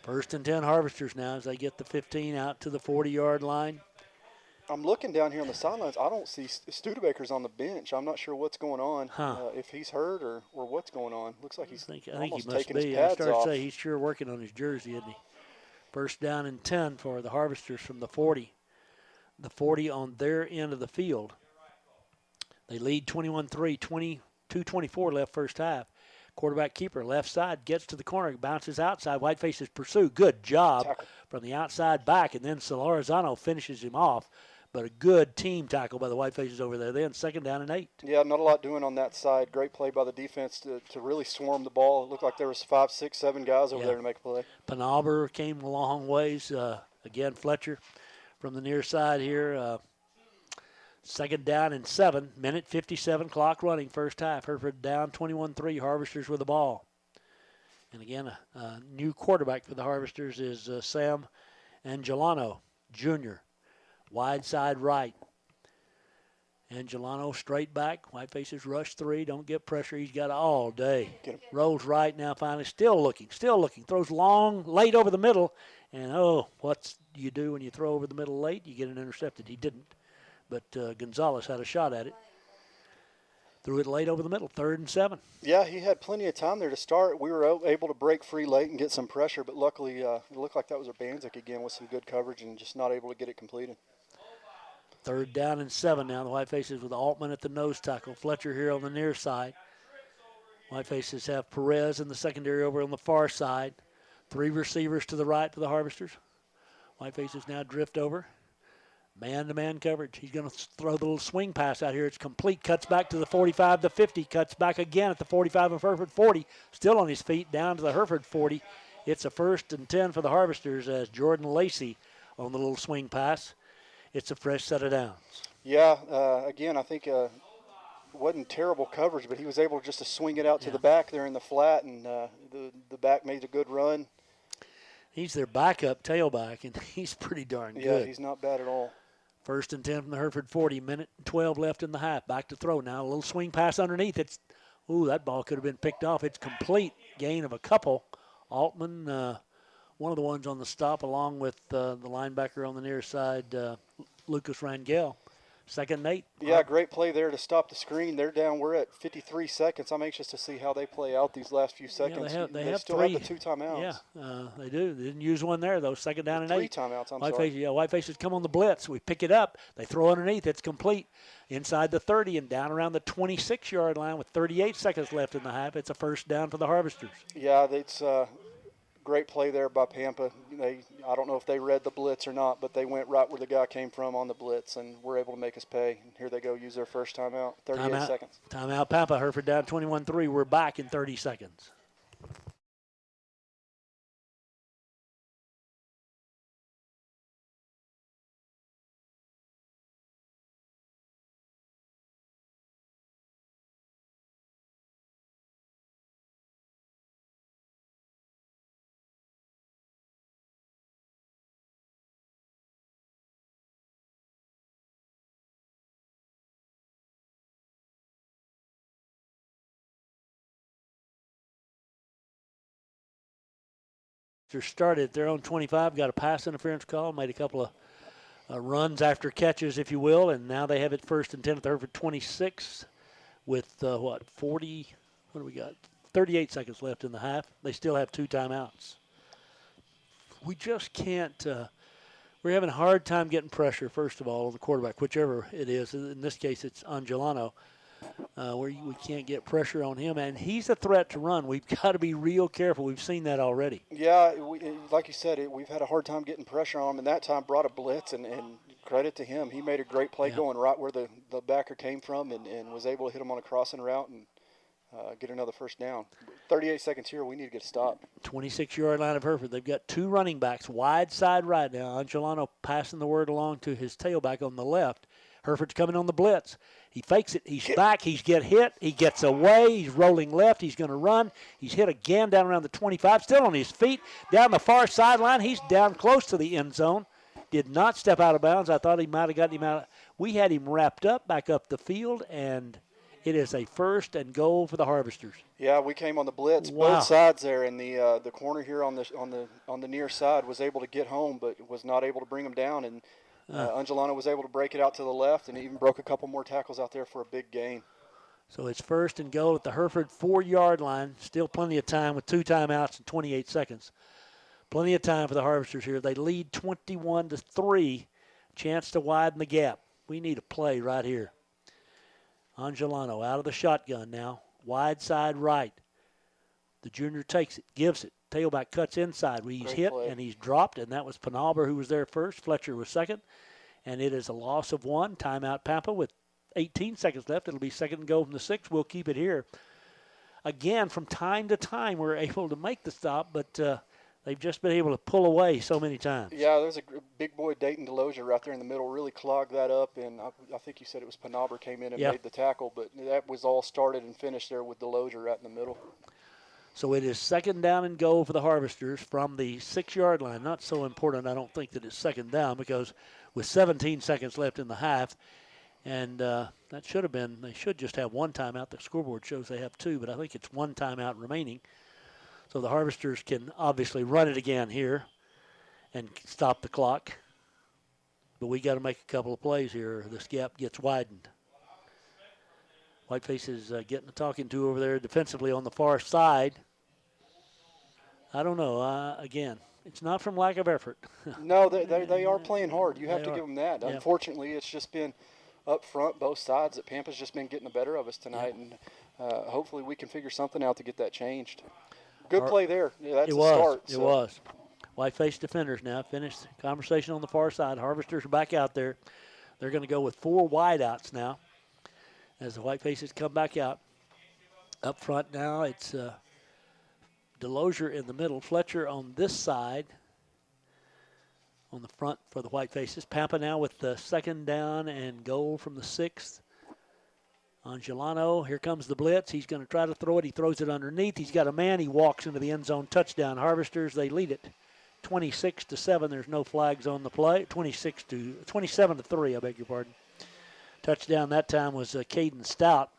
First and 10 Harvesters now as they get the 15 out to the 40-yard line. I'm looking down here on the sidelines. I don't see Studebaker's on the bench. I'm not sure what's going on, if he's hurt or what's going on. Looks like he's almost taking his pads off. I started to say he's sure working on his jersey, isn't he? First down and 10 for the Harvesters from the 40. The 40 on their end of the field. They lead 21-3, 22-24 left first half. Quarterback keeper, left side, gets to the corner, bounces outside. Whitefaces pursue. Good job from the outside back, and then Solorzano finishes him off. But a good team tackle by the Whitefaces over there. Then second down and 8. Yeah, not a lot doing on that side. Great play by the defense to really swarm the ball. It looked like there was 5, 6, 7 guys over there to make a play. Panaber came a long ways. Again, Fletcher from the near side here. Second down and 7. Minute 57 clock running first half. Hereford down 21-3. Harvesters with the ball. And again, a new quarterback for the Harvesters is Sam Angelano, Jr. Wide side right. Angelano straight back. Whitefaces rush 3. Don't get pressure. He's got it all day. Rolls right now finally. Still looking. Throws long, late over the middle. And, what do you do when you throw over the middle late? You get an intercepted. He didn't. But Gonzalez had a shot at it. Threw it late over the middle, 3rd and 7. Yeah, he had plenty of time there to start. We were able to break free late and get some pressure, but luckily it looked like that was Urbanzik again with some good coverage and just not able to get it completed. 3rd down and 7 now. The Whitefaces with Altman at the nose tackle. Fletcher here on the near side. Whitefaces have Perez in the secondary over on the far side. 3 receivers to the right for the Harvesters. Whitefaces now drift over. Man-to-man coverage. He's going to throw the little swing pass out here. It's complete. Cuts back to the 45, the 50. Cuts back again at the 45 of Hereford 40. Still on his feet down to the Hereford 40. It's a 1st and 10 for the Harvesters as Jordan Lacey on the little swing pass. It's a fresh set of downs. Yeah, again, I think it wasn't terrible coverage, but he was able just to swing it out to the back there in the flat, and the back made a good run. He's their backup tailback, and he's pretty darn good. Yeah, he's not bad at all. 1st and 10 from the Hereford 40. Minute 12 left in the half. Back to throw now. A little swing pass underneath. That ball could have been picked off. It's complete. Gain of a couple. Altman, one of the ones on the stop, along with the linebacker on the near side, Lucas Rangel. 2nd and 8. Yeah, great play there to stop the screen. They're down. We're at 53 seconds. I'm anxious to see how they play out these last few seconds. Yeah, they still have the 2 timeouts. Yeah, they do. They didn't use one there, though. 2nd down and 8. 3 timeouts, I'm sorry. Yeah, Whitefaces come on the blitz. We pick it up. They throw underneath. It's complete. Inside the 30 and down around the 26-yard line with 38 seconds left in the half. It's a first down for the Harvesters. Yeah, it's great play there by Pampa. I don't know if they read the blitz or not, but they went right where the guy came from on the blitz and were able to make us pay. And here they go, use their first timeout, 38 seconds. Timeout, Pampa. Hereford down 21-3. We're back in 30 seconds. Started at their own 25, got a pass interference call, made a couple of runs after catches, if you will, and now they have it 1st and 10 at the Hereford 26 with, 38 seconds left in the half. They still have 2 timeouts. We just can't, we're having a hard time getting pressure, first of all, on the quarterback, whichever it is. In this case, it's Angelano. Where we can't get pressure on him, and he's a threat to run. We've got to be real careful. We've seen that already. Yeah, like you said, we've had a hard time getting pressure on him, and that time brought a blitz, and credit to him. He made a great play going right where the backer came from and was able to hit him on a crossing route and get another first down. 38 seconds here. We need to get a stop. 26-yard line of Hereford. They've got two running backs, wide side right now. Angelano passing the word along to his tailback on the left. Hereford's coming on the blitz. He fakes it. He's back. He's get hit. He gets away. He's rolling left. He's going to run. He's hit again down around the 25. Still on his feet. Down the far sideline. He's down close to the end zone. Did not step out of bounds. I thought he might have gotten him out. We had him wrapped up back up the field, and it is a 1st and goal for the Harvesters. Yeah, we came on the blitz, Wow. both sides there, and the corner here on the near side was able to get home, but was not able to bring him down. And Angelano was able to break it out to the left, and even broke a couple more tackles out there for a big gain. So it's 1st and goal at the Hereford 4-yard line. Still plenty of time with 2 timeouts and 28 seconds. Plenty of time for the Harvesters here. They lead 21-3. Chance to widen the gap. We need a play right here. Angelano out of the shotgun now. Wide side right. The junior takes it, gives it. Tailback cuts inside. He's Great hit play. and he's dropped, and that was Pampa who was there first. Fletcher was second, and it is a loss of 1. Timeout Pampa with 18 seconds left. It'll be 2nd and goal from the 6. We'll keep it here. Again, from time to time, we're able to make the stop, but they've just been able to pull away so many times. Yeah, there's a big boy Dayton Delozier right there in the middle, really clogged that up, and I think you said it was Pampa came in and made the tackle, but that was all started and finished there with Delozier right in the middle. So it is 2nd down and goal for the Harvesters from the 6-yard line. Not so important, I don't think, that it's 2nd down, because with 17 seconds left in the half, and that should have been, they should just have 1 timeout. The scoreboard shows they have 2, but I think it's 1 timeout remaining. So the Harvesters can obviously run it again here and stop the clock. But we got to make a couple of plays here. This gap gets widened. Whitefaces getting a talking to over there defensively on the far side. I don't know. Again, it's not from lack of effort. No, they are playing hard. You have They to are. give them that. Yeah. Unfortunately, it's just been up front, both sides, that Pampa's just been getting the better of us tonight, and hopefully we can figure something out to get that changed. Good play there. Yeah, that's It a was. start. It was. Whiteface defenders now finished the conversation on the far side. Harvesters are back out there. They're going to go with 4 wideouts now as the Whitefaces come back out. Up front now, it's Delozier in the middle. Fletcher on this side on the front for the Whitefaces. Pampa now with the 2nd down and goal from the 6th. Angelano, here comes the blitz. He's going to try to throw it. He throws it underneath. He's got a man. He walks into the end zone. Touchdown. Harvesters, they lead it 26-7. There's no flags on the play. 27-3, I beg your pardon. Touchdown that time was Caden Stout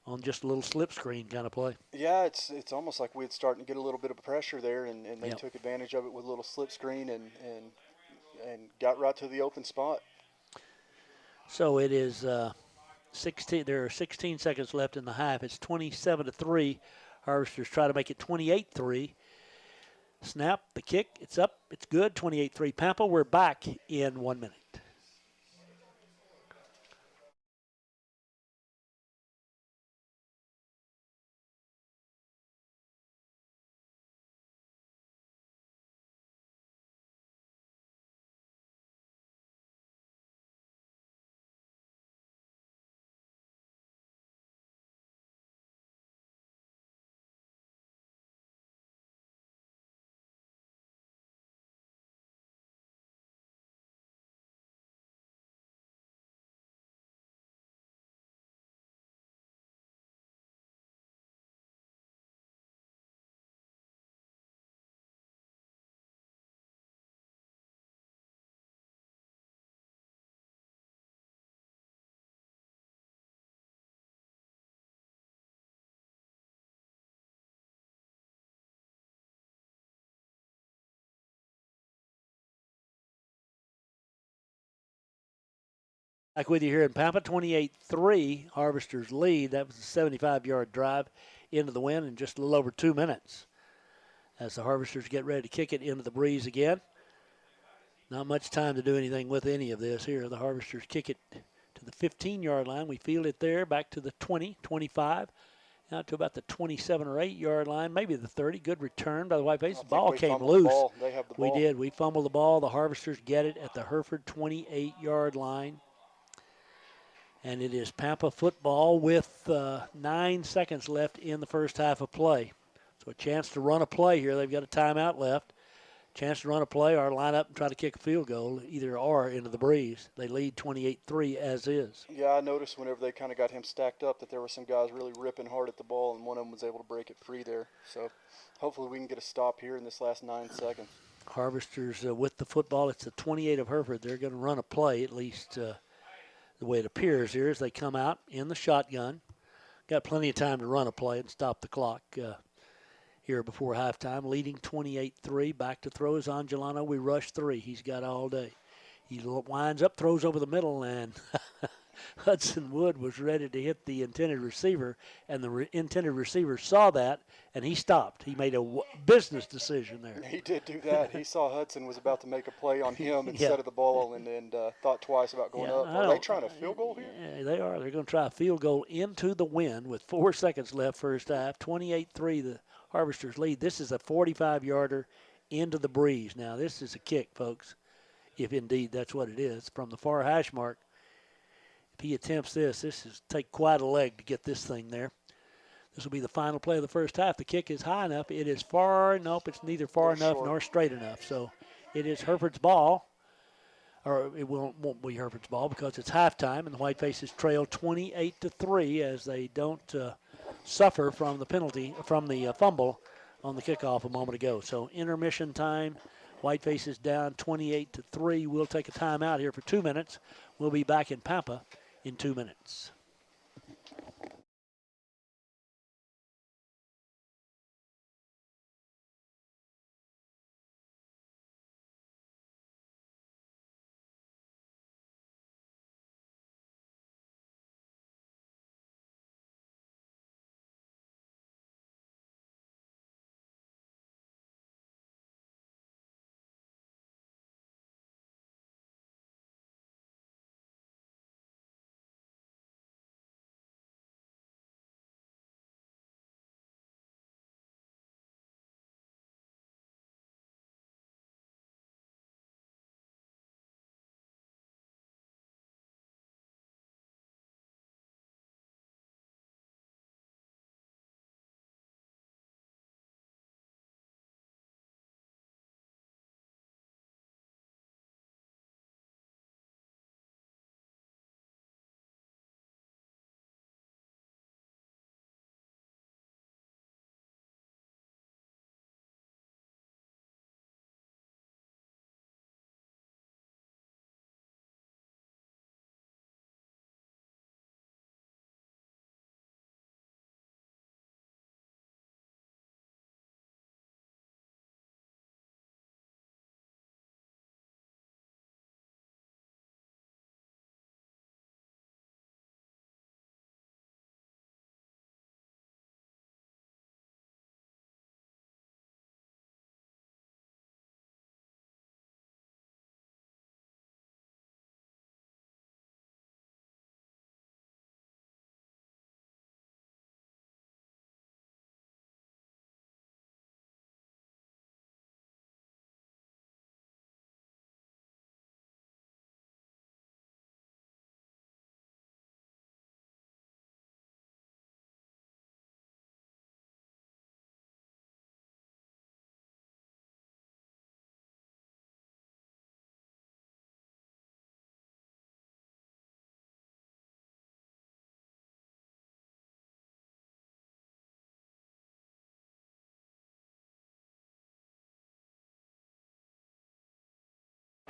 on just a little slip screen kind of play. Yeah, it's almost like we're starting to get a little bit of pressure there, and they Yep. took advantage of it with a little slip screen and got right to the open spot. So it is 16. There are 16 seconds left in the half. It's 27-3. Harvesters try to make it 28-3. Snap, the kick, it's up, it's good, 28-3. Pampa, we're back in 1 minute. Back with you here in Pampa, 28-3. Harvesters lead. That was a 75-yard drive into the win in just a little over 2 minutes. As the Harvesters get ready to kick it into the breeze again. Not much time to do anything with any of this here. The Harvesters kick it to the 15-yard line. We field it there, back to the 20, 25, out to about the 27 or 8-yard line, maybe the 30. Good return by the Whitefaces. The ball came loose. They have the We ball. did. We fumbled the ball. The Harvesters get it at the Hereford 28-yard line. And it is Pampa football with 9 seconds left in the first half of play. So a chance to run a play here. They've got a timeout left. Chance to run a play or line up and try to kick a field goal, either or, into the breeze. They lead 28-3 as is. Yeah, I noticed whenever they kind of got him stacked up that there were some guys really ripping hard at the ball, and one of them was able to break it free there. So hopefully we can get a stop here in this last 9 seconds. Harvesters with the football. It's the 28 of Hereford. They're going to run a play, at least the way it appears here, as they come out in the shotgun. Got plenty of time to run a play and stop the clock here before halftime, leading 28-3. Back to throw is Angelano. We rush 3. He's got all day. He winds up, throws over the middle, and Hudson Wood was ready to hit the intended receiver, and the intended receiver saw that, and he stopped. He made a business decision there. He did do that. He saw Hudson was about to make a play on him instead of the ball, and thought twice about going up. Are they trying a field goal here? Yeah, they are. They're going to try a field goal into the wind with 4 seconds left first half. 28-3, the Harvesters lead. This is a 45-yarder into the breeze. Now, this is a kick, folks, if indeed that's what it is. From the far hash mark, if he attempts this is take quite a leg to get this thing there. This will be the final play of the first half. The kick is high enough. It is far. Nope, it's neither far enough nor straight enough. So it is Hereford's ball. Or it won't be Hereford's ball because it's halftime, and the Whitefaces trail 28-3 as they don't suffer from the penalty, from the fumble on the kickoff a moment ago. So intermission time. Whitefaces down 28-3. We'll take a timeout here for 2 minutes. We'll be back in Pampa in 2 minutes.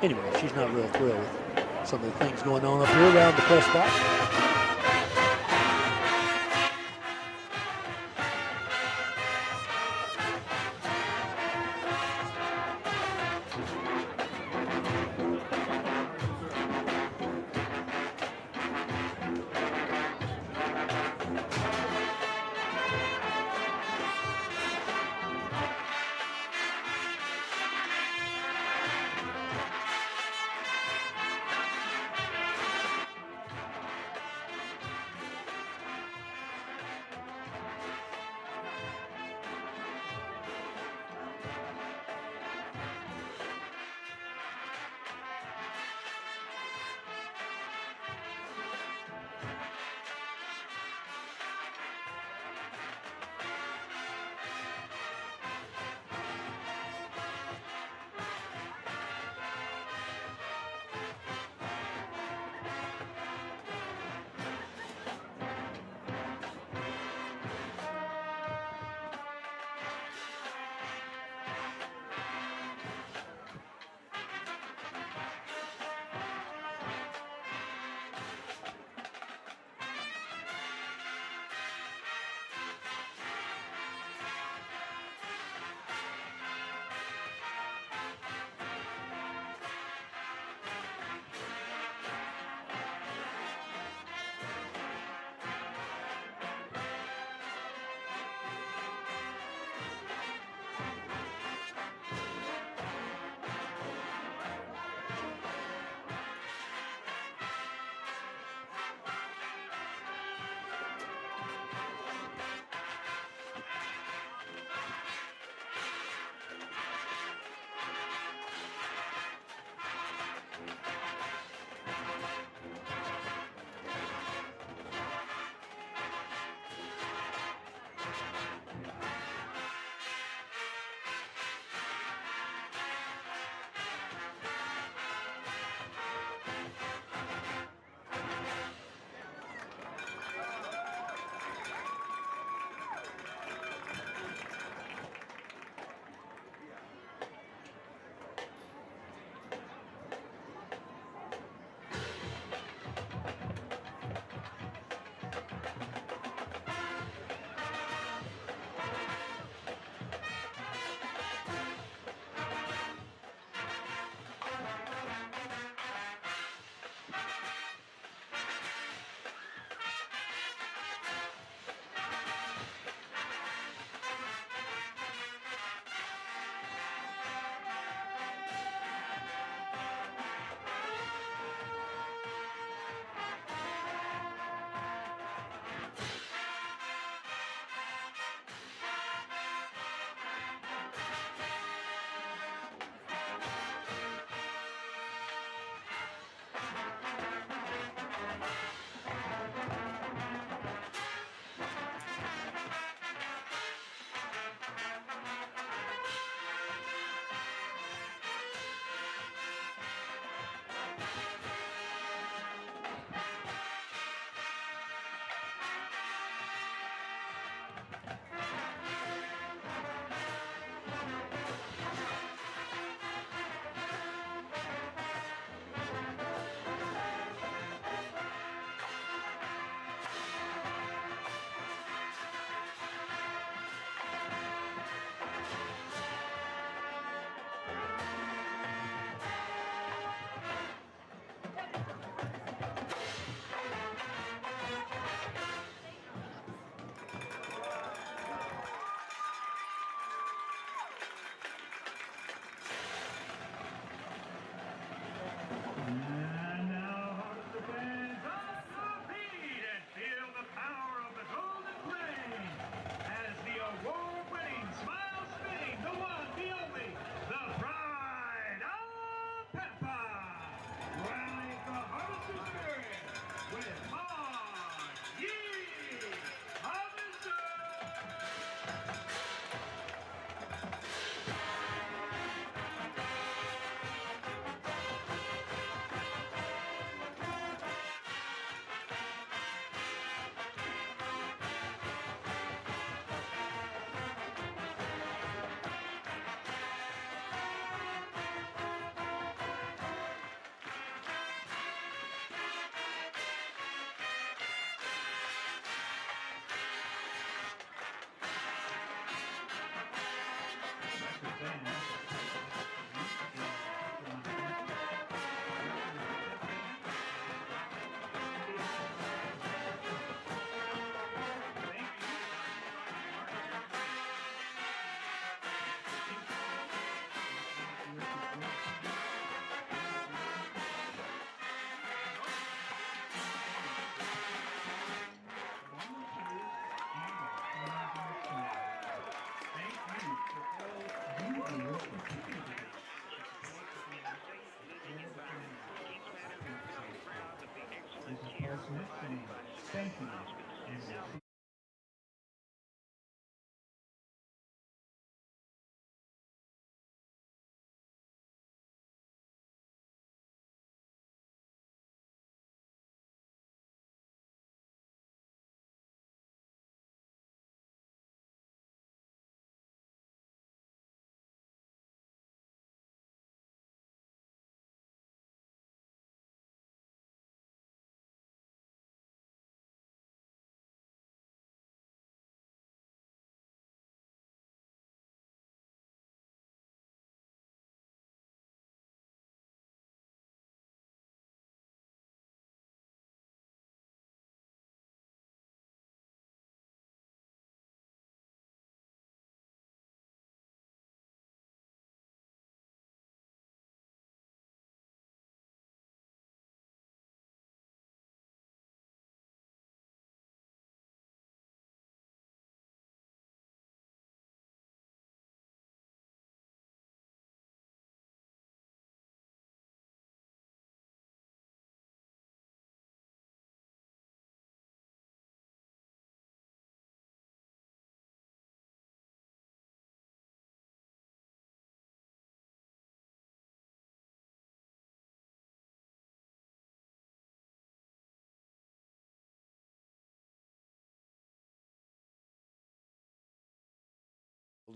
Anyway, she's not real thrilled with some of the things going on up here around the press box.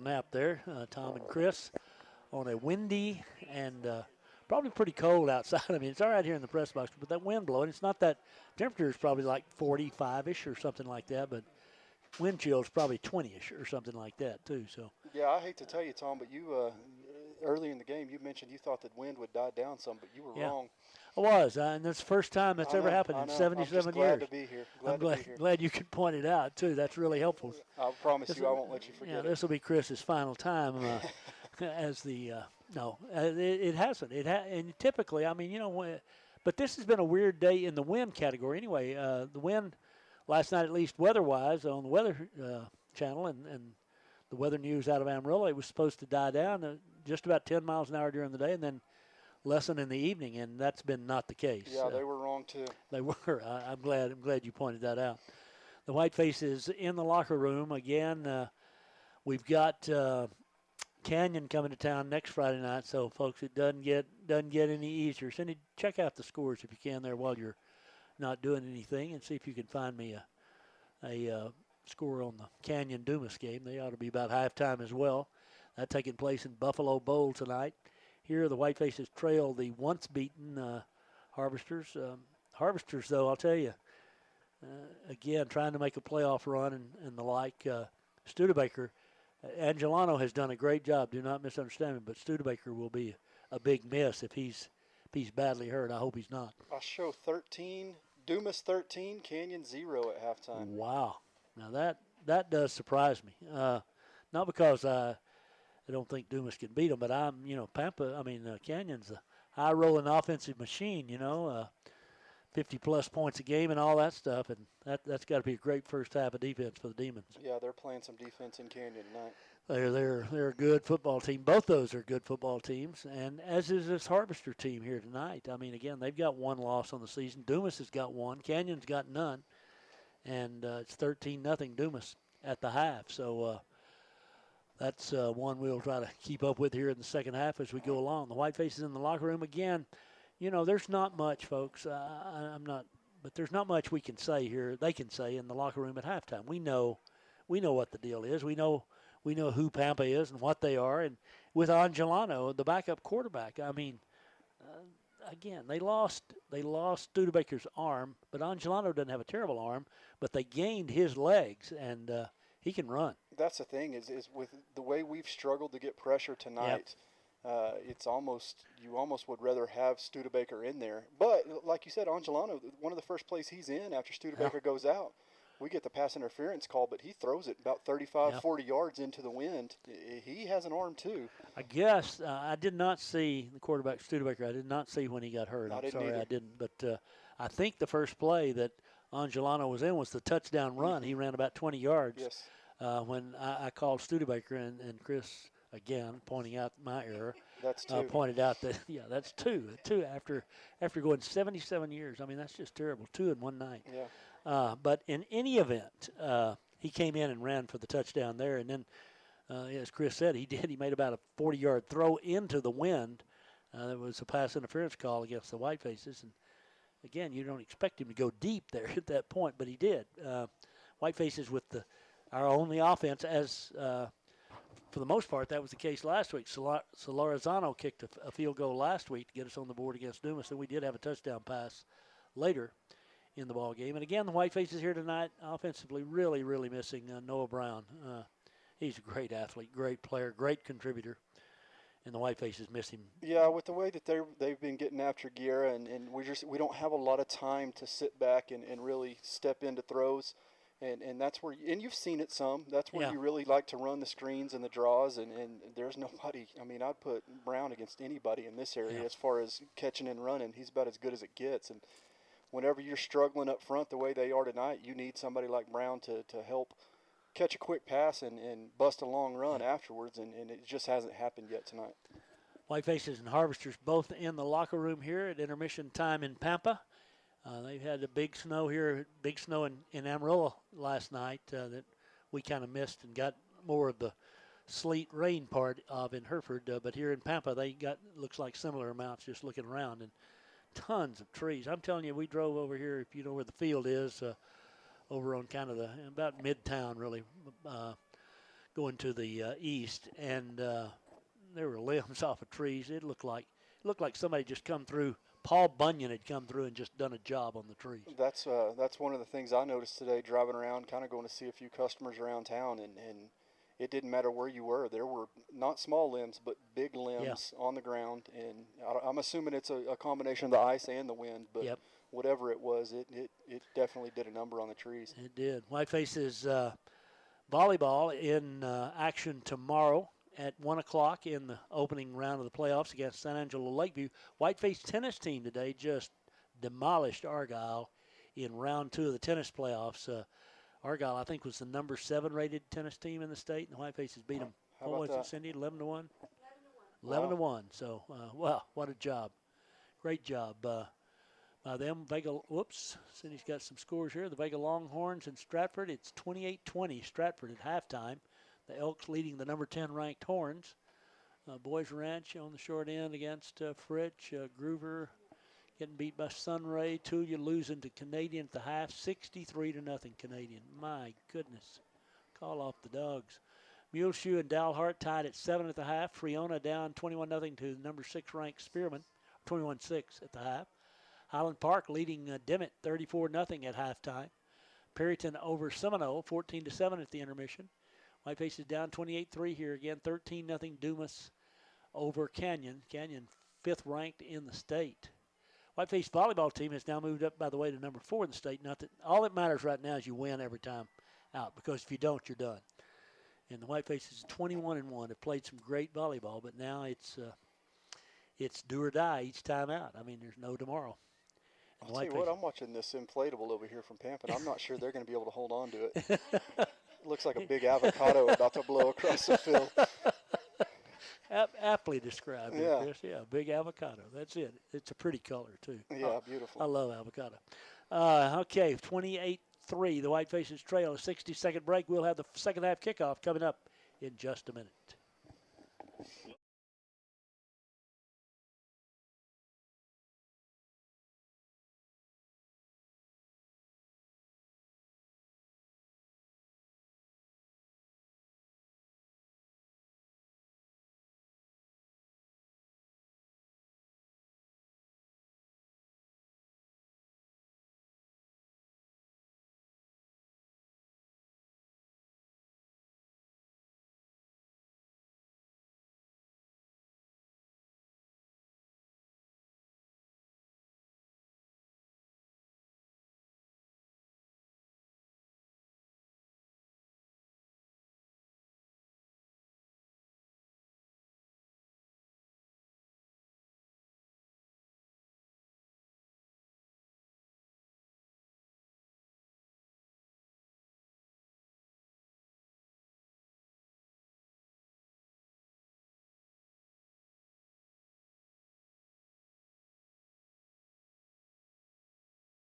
Nap there, Tom and Chris, on a windy and probably pretty cold outside. I mean, it's all right here in the press box, but that wind blowing, it's not that temperature is probably like 45-ish or something like that, but wind chill is probably 20-ish or something like that too. So Yeah, I hate to tell you, Tom, but you early in the game you mentioned you thought that wind would die down some, but you were wrong. I was, and that's the first time that's ever happened in 77 I'm just years. glad to be here. I'm glad you could point it out too. That's really helpful. I promise you, I won't let you forget it. This will be Chris's final time as the no. It hasn't. And typically, I mean, but this has been a weird day in the wind category. Anyway, the wind last night, at least weather-wise, on the Weather Channel and the weather news out of Amarillo, it was supposed to die down just about 10 miles an hour during the day, and then lessen in the evening, and that's been not the case. Yeah, they were wrong too. They were. I'm glad you pointed that out. The Whitefaces in the locker room again. We've got Canyon coming to town next Friday night, so folks, it doesn't get any easier. So check out the scores if you can there while you're not doing anything, and see if you can find me a score on the Canyon Dumas game. They ought to be about halftime as well. That taking place in Buffalo Bowl tonight. Here, the Whitefaces trail the once-beaten Harvesters. Harvesters, though, I'll tell you, again, trying to make a playoff run and the like. Studebaker, Angelano has done a great job. Do not misunderstand me, but Studebaker will be a big miss if he's badly hurt. I hope he's not. I show 13, Dumas 13, Canyon 0 at halftime. Wow. Now that does surprise me. Not because I don't think Dumas can beat them, but Pampa, Canyon's a high-rolling offensive machine, 50-plus points a game and all that stuff, and that's got to be a great first half of defense for the Demons. Yeah, they're playing some defense in Canyon tonight. They're a good football team. Both those are good football teams, and as is this Harvester team here tonight. I mean, again, they've got one loss on the season. Dumas has got one. Canyon's got none, and it's 13-0 Dumas at the half. So that's one we'll try to keep up with here in the second half as we go along. The Whitefaces in the locker room again. There's not much, folks. But there's not much we can say here. They can say in the locker room at halftime. We know what the deal is. We know who Pampa is and what they are. And with Angelano, the backup quarterback, again, they lost Studebaker's arm, but Angelano doesn't have a terrible arm, but they gained his legs, and he can run. That's the thing is with the way we've struggled to get pressure tonight. Yep. You almost would rather have Studebaker in there. But like you said, Angelano, one of the first plays he's in after Studebaker goes out, we get the pass interference call, but he throws it about 35, 40 yards into the wind. He has an arm too. I guess I did not see the quarterback Studebaker. I did not see when he got hurt. I'm sorry I didn't. But I think the first play that Angelano was in was the touchdown run. He ran about 20 yards. Yes. When I called Studebaker and Chris again, pointing out my error. That's two. Pointed out that, yeah, that's two after going 77 years. I mean, that's just terrible. 2 in one night. Yeah. But in any event, he came in and ran for the touchdown there. And then, as Chris said, he did. He made about a 40-yard throw into the wind. There was a pass interference call against the Whitefaces. And, again, you don't expect him to go deep there at that point, but he did. Whitefaces with our only offense, as for the most part, that was the case last week. Solorzano kicked a field goal last week to get us on the board against Dumas, and we did have a touchdown pass later in the ball game. And again, the Whitefaces here tonight, offensively, really, really missing Noah Brown. He's a great athlete, great player, great contributor, and the Whitefaces miss him. Yeah, with the way that they've been getting after Guerra, and we don't have a lot of time to sit back and really step into throws. And that's where, and you've seen it some, that's where you really like to run the screens and the draws, and there's nobody. I mean, I'd put Brown against anybody in this area as far as catching and running. He's about as good as it gets. And whenever you're struggling up front the way they are tonight, you need somebody like Brown to help catch a quick pass and bust a long run afterwards, and it just hasn't happened yet tonight. Whitefaces and Harvesters both in the locker room here at intermission time in Pampa. They've had a big snow in Amarillo last night that we kind of missed and got more of the sleet rain part of in Hereford. But here in Pampa, they got, looks like similar amounts just looking around, and tons of trees. I'm telling you, we drove over here, if you know where the field is, over on kind of about midtown really, going to the east, and there were limbs off of trees. It looked like somebody just come through. Paul Bunyan had come through and just done a job on the trees. That's one of the things I noticed today driving around, kind of going to see a few customers around town, and it didn't matter where you were. There were not small limbs, but big limbs on the ground, and I'm assuming it's a combination of the ice and the wind, but whatever it was, it definitely did a number on the trees. It did. Whitefaces volleyball in action tomorrow at 1 o'clock in the opening round of the playoffs against San Angelo Lakeview. Whiteface tennis team today just demolished Argyle in round 2 of the tennis playoffs. Argyle, I think, was the number 7 rated tennis team in the state, and the Whitefaces beat them. How about that? Cindy, 11-1? 11-1. 11-1. So, wow, what a job. Great job by them. Vega, Cindy's got some scores here. The Vega Longhorns and Stratford, it's 28-20 Stratford at halftime. The Elks leading the number 10 ranked Horns. Boys Ranch on the short end against Fritch. Groover getting beat by Sunray. Tulia losing to Canadian at the half, 63-0 Canadian. My goodness. Call off the dogs. Muleshoe and Dalhart tied at 7 at the half. Friona down 21-0 to the number 6 ranked Spearman, 21-6 at the half. Highland Park leading Dimmitt 34-0 at halftime. Perryton over Seminole 14-7 at the intermission. Whitefaces down 28-3 here again, 13-0 Dumas over Canyon. Canyon 5th ranked in the state. Whiteface volleyball team has now moved up, by the way, to number 4 in the state. Not that all that matters right now is you win every time out, because if you don't, you're done. And the Whitefaces 21-1 have played some great volleyball, but now it's do or die each time out. I mean, there's no tomorrow. I'll tell you what, I'm watching this inflatable over here from Pampa, and I'm not sure they're going to be able to hold on to it. It looks like a big avocado about to blow across the field. Aptly described, Chris. Yeah, big avocado. That's it. It's a pretty color, too. Yeah, beautiful. I love avocado. Okay, 28-3. The Whitefaces trail. A 60-second break. We'll have the second half kickoff coming up in just a minute.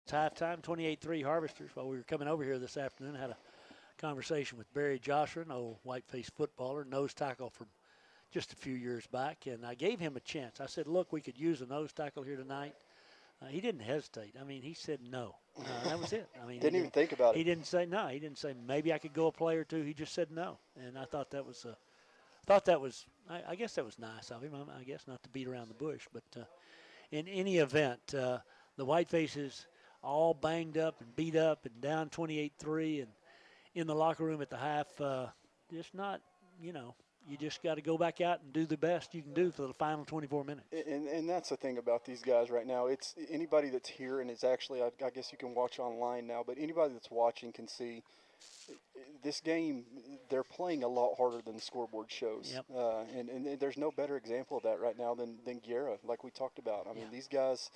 It's halftime, 28-3 Harvesters. While we were coming over here this afternoon, I had a conversation with Barry Jocelyn, old Whiteface footballer, nose tackle from just a few years back, and I gave him a chance. I said, look, we could use a nose tackle here tonight. He didn't hesitate. I mean, he said no. That was it. I mean, didn't even think about it. He didn't say no. He didn't say maybe I could go a play or two. He just said no, and I thought that was I guess that was nice of him. I guess not to beat around the bush, but in any event, the Whitefaces all banged up and beat up and down 28-3, and in the locker room at the half, just not, you just got to go back out and do the best you can do for the final 24 minutes. And that's the thing about these guys right now. It's anybody that's here and is actually, I guess you can watch online now, but anybody that's watching can see this game, they're playing a lot harder than the scoreboard shows. Yep. And there's no better example of that right now than Guerra, like we talked about. I mean, these guys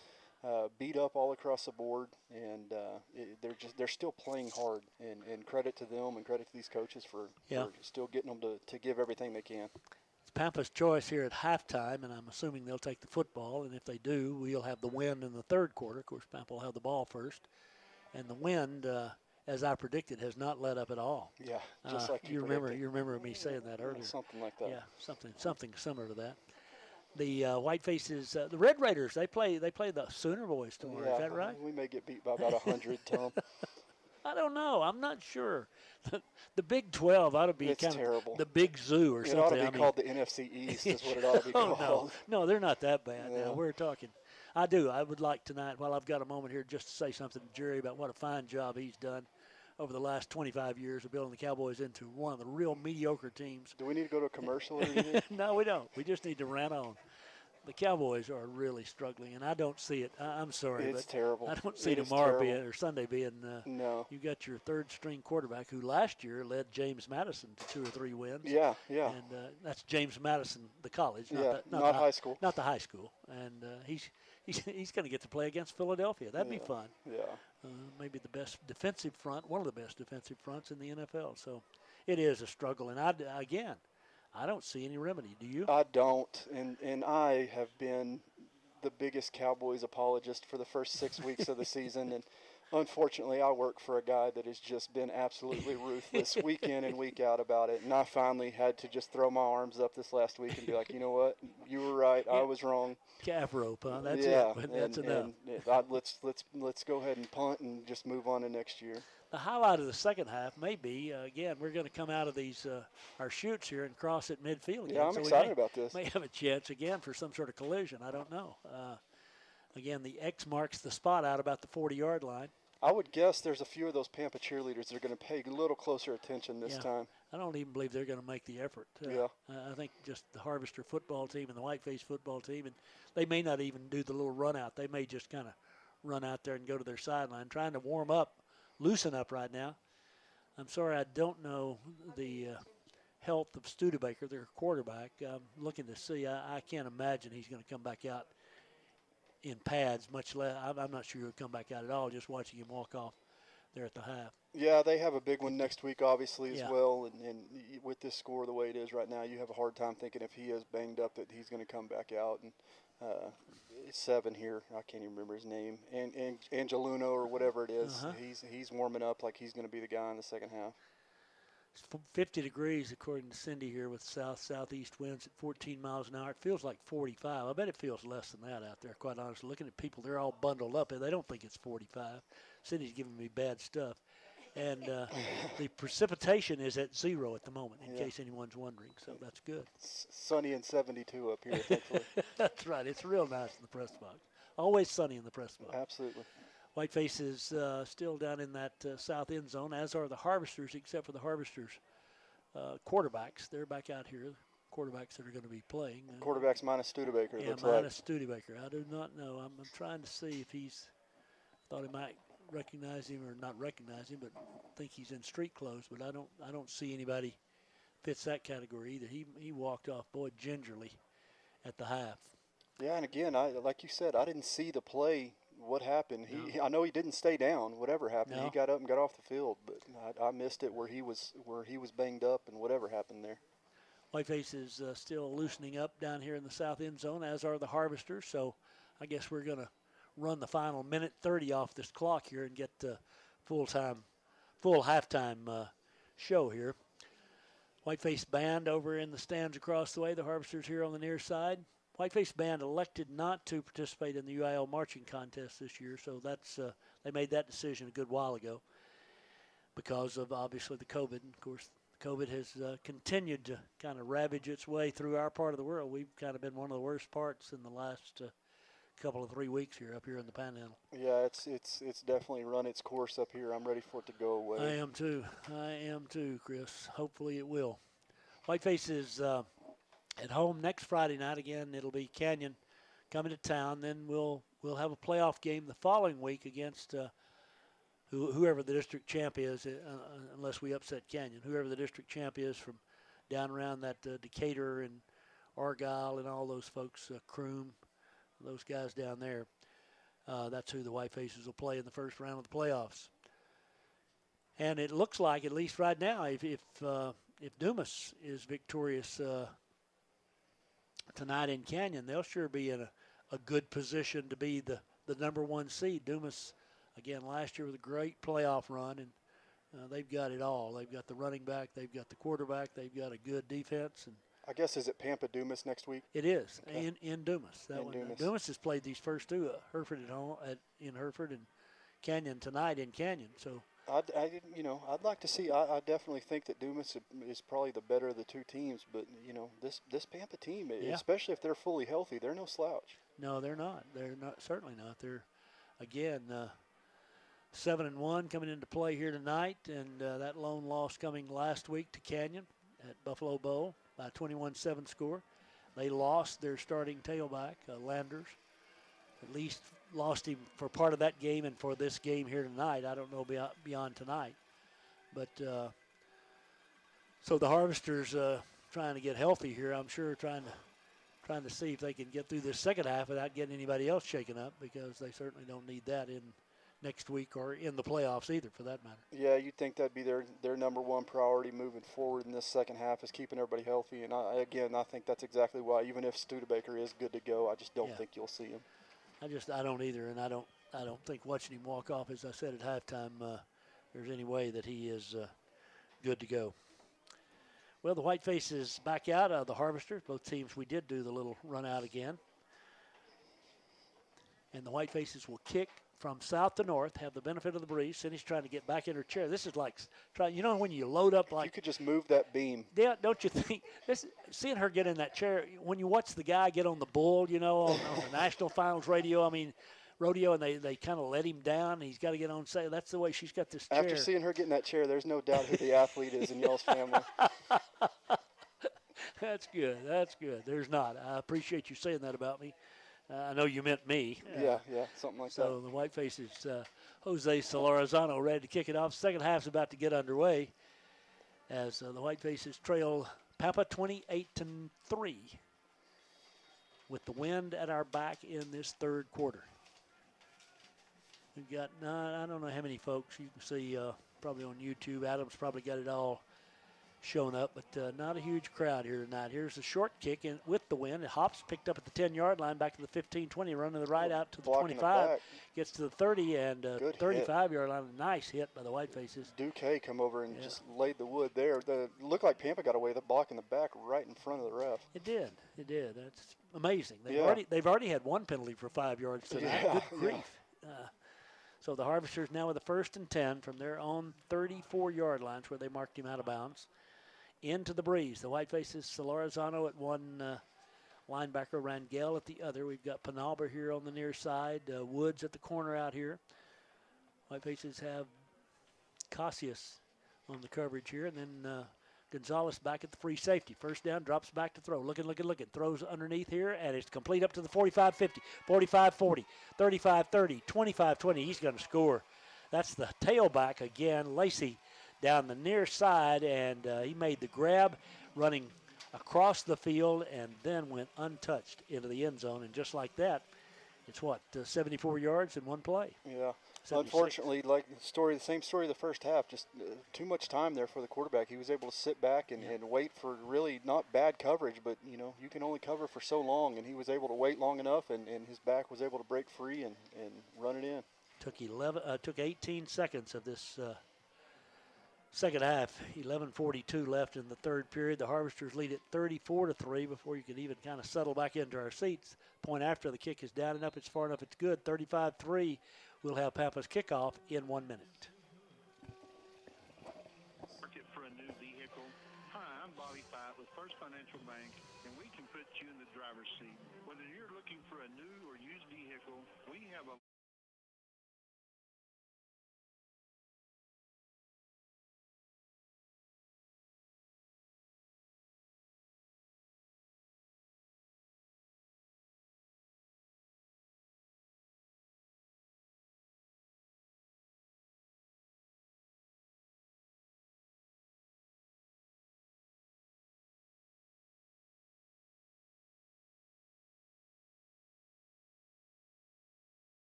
beat up all across the board, and they're still playing hard. And credit to them and credit to these coaches for still getting them to give everything they can. It's Pampa's choice here at halftime, and I'm assuming they'll take the football. And if they do, we'll have the wind in the third quarter. Of course, Pampa will have the ball first. And the wind, as I predicted, has not let up at all. Yeah, just like you remember me saying that earlier. Something like that. Yeah, something similar to that. The Whitefaces, the Red Raiders, they play the Sooner Boys tomorrow. Yeah, is that right? We may get beat by about 100, Tom. I don't know. I'm not sure. The Big 12 ought to be kind terrible. of the Big Zoo or something. It ought to be called the NFC East is what it ought to be called. No, they're not that bad. Yeah. Now, we're talking. I would like tonight, while I've got a moment here, just to say something to Jerry about what a fine job he's done over the last 25 years of building the Cowboys into one of the real mediocre teams. Do we need to go to a commercial or anything? No, we don't. We just need to run on. The Cowboys are really struggling, and I don't see it. I'm sorry, it's but terrible. I don't see tomorrow or Sunday being. No. You got your third-string quarterback who last year led James Madison to 2 or 3 wins. Yeah. And that's James Madison, the college, not high school. Not the high school, and he's going to get to play against Philadelphia. That'd be fun. Yeah. Maybe the best defensive front, one of the best defensive fronts in the NFL. So it is a struggle, and I don't see any remedy. Do you? I don't, and I have been the biggest Cowboys apologist for the first 6 weeks of the season, and unfortunately I work for a guy that has just been absolutely ruthless week in and week out about it, and I finally had to just throw my arms up this last week and be like, you know what, you were right, I was wrong. Calf rope, huh? That's it. That's enough. Let's go ahead and punt and just move on to next year. The highlight of the second half may be, again, we're going to come out of these our chutes here and cross at midfield again. Yeah, I'm excited about this. May have a chance again for some sort of collision. I don't know. Again, the X marks the spot out about the 40-yard line. I would guess there's a few of those Pampa cheerleaders that are going to pay a little closer attention this time. I don't even believe they're going to make the effort. I think just the Harvester football team and the Whiteface football team, and they may not even do the little run out. They may just kind of run out there and go to their sideline, trying to warm up, loosen up right now. I'm sorry, I don't know the health of Studebaker, their quarterback. I'm looking to see. I can't imagine he's going to come back out in pads, much less. I'm not sure he'll come back out at all, just watching him walk off there at the half. Yeah, they have a big one next week, obviously, as well. And with this score the way it is right now, you have a hard time thinking if he is banged up that he's going to come back out. And 7 here, I can't even remember his name, and Angeluno or whatever it is. He's warming up like he's going to be the guy in the second half. It's 50 degrees, according to Cindy here, with south-southeast winds at 14 miles an hour. It feels like 45. I bet it feels less than that out there, quite honestly. Looking at people, they're all bundled up, and they don't think it's 45. Cindy's giving me bad stuff. And the precipitation is at 0 at the moment, in case anyone's wondering, so that's good. It's sunny and 72 up here, thankfully. That's right. It's real nice in the press box. Always sunny in the press box. Absolutely. Whiteface is still down in that south end zone, as are the Harvesters, except for the Harvesters quarterbacks. They're back out here, quarterbacks that are going to be playing. Quarterbacks minus Studebaker, yeah, looks minus Studebaker. I do not know. I'm trying to see if he's – thought he might recognize him or not recognize him, but think he's in street clothes. But I don't see anybody fits that category either. He walked off, boy, gingerly at the half. Yeah, and again, like you said, I didn't see the play. What happened? I know he didn't stay down. Whatever happened, he got up and got off the field. But I missed it where he was banged up and whatever happened there. Whiteface is still loosening up down here in the south end zone, as are the Harvesters. So I guess we're going to run the final minute 30 off this clock here and get the full halftime show here. Whiteface band over in the stands across the way. The Harvesters here on the near side. Whiteface band elected not to participate in the UIL marching contest this year, so that's they made that decision a good while ago because of obviously the COVID. And of course, COVID has continued to kind of ravage its way through our part of the world. We've kind of been one of the worst parts in the last couple of 3 weeks here up here in the Panhandle. Yeah, it's definitely run its course up here. I'm ready for it to go away. I am too, Chris. Hopefully it will. Whiteface is at home next Friday night. Again, it'll be Canyon coming to town. Then we'll have a playoff game the following week against whoever the district champ is, unless we upset Canyon. Whoever the district champ is from down around that Decatur and Argyle and all those folks, Croom, those guys down there. That's who the Whitefaces will play in the first round of the playoffs. And it looks like, at least right now, if Dumas is victorious tonight in Canyon, they'll sure be in a good position to be the number one seed. Dumas, again, last year with a great playoff run, and they've got it all. They've got the running back, they've got the quarterback, they've got a good defense, and I guess, is it Pampa Dumas next week? it is, okay. in Dumas. Dumas has played these first two, Hereford at home in Hereford and Canyon tonight in Canyon. So I'd like to see. I definitely think that Dumas is probably the better of the two teams. But this Pampa team, especially if they're fully healthy, they're no slouch. No, they're not. They're not. Certainly not. They're again 7-1 coming into play here tonight, and that lone loss coming last week to Canyon at Buffalo Bowl by a 21-7 score. They lost their starting tailback, Landers. At least lost him for part of that game and for this game here tonight. I don't know beyond tonight. But so the Harvesters trying to get healthy here, I'm sure, trying to see if they can get through this second half without getting anybody else shaken up, because they certainly don't need that in next week or in the playoffs either, for that matter. Yeah, you'd think that'd be their number one priority moving forward in this second half, is keeping everybody healthy. And I think that's exactly why, even if Studebaker is good to go, I just don't think you'll see him. I don't either, and I don't think watching him walk off, as I said at halftime, there's any way that he is good to go. Well, the Whitefaces back out of the Harvesters. Both teams, we did do the little run out again. And the Whitefaces will kick from south to north, have the benefit of the breeze. Cindy's trying to get back in her chair. This is like when you load up like. You could just move that beam. Yeah, don't you think? Seeing her get in that chair, when you watch the guy get on the bull, on the National Finals rodeo, and they kind of let him down. He's got to get on set. That's the way she's got this chair. After seeing her get in that chair, there's no doubt who the athlete is in y'all's family. That's good. There's not. I appreciate you saying that about me. I know you meant me. Yeah, something like that. So the Whitefaces, Jose Solorzano ready to kick it off. Second half's about to get underway as the Whitefaces trail Pampa 28-3 with the wind at our back in this third quarter. We've got, I don't know how many folks you can see probably on YouTube. Adam's probably got it all showing up, but not a huge crowd here tonight. Here's a short kick in with the wind. It hops, picked up at the 10-yard line, back to the 15-20, running to the right out to the 25. Gets to the 30 and 35-yard line. A nice hit by the Whitefaces. Duque come over and just laid the wood there. Looked like Pampa got away with the block in the back right in front of the ref. It did. That's amazing. They've already had one penalty for 5 yards tonight. Good grief. So the Harvesters now with a 1st and 10 from their own 34-yard lines where they marked him out of bounds. Into the breeze. The Whitefaces, Solorzano at one, linebacker Rangel at the other. We've got Penalba here on the near side. Woods at the corner out here. Whitefaces have Cassius on the coverage here. And then Gonzalez back at the free safety. First down, drops back to throw. Looking. Throws underneath here, and it's complete up to the 45-50, 45-40, 35-30, 25-20. He's going to score. That's the tailback again, Lacey, down the near side, and he made the grab, running across the field, and then went untouched into the end zone. And just like that, it's 74 yards in one play. Yeah, Unfortunately, like the same story of the first half, just too much time there for the quarterback. He was able to sit back and wait for really not bad coverage, but you can only cover for so long, and he was able to wait long enough, and his back was able to break free and run it in. Took 18 seconds of this second half. 11:42 left in the third period. The Harvesters lead it 34-3 before you can even kind of settle back into our seats. Point after the kick is down and up. It's far enough. It's good. 35-3. We'll have Pampa's kickoff in 1 minute. Market for a new vehicle. Hi, I'm Bobby Fight with First Financial Bank, and we can put you in the driver's seat. Whether you're looking for a new or used vehicle, we have a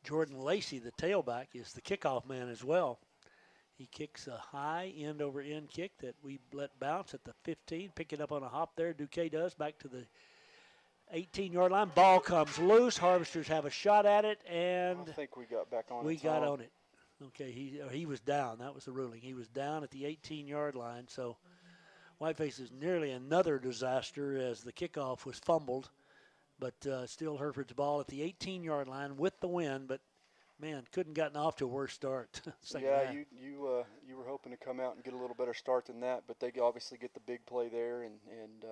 Jordan Lacey, the tailback, is the kickoff man as well. He kicks a high end-over-end kick that we let bounce at the 15. Pick it up on a hop there. Duque does. Back to the 18-yard line. Ball comes loose. Harvesters have a shot at it, and I think we got back on it. We got on it. Okay, he was down. That was the ruling. He was down at the 18-yard line. So Whitefaces nearly another disaster as the kickoff was fumbled. But still Hereford's ball at the 18-yard line with the win. But, man, couldn't gotten off to a worse start. Yeah, you were hoping to come out and get a little better start than that, but they obviously get the big play there, and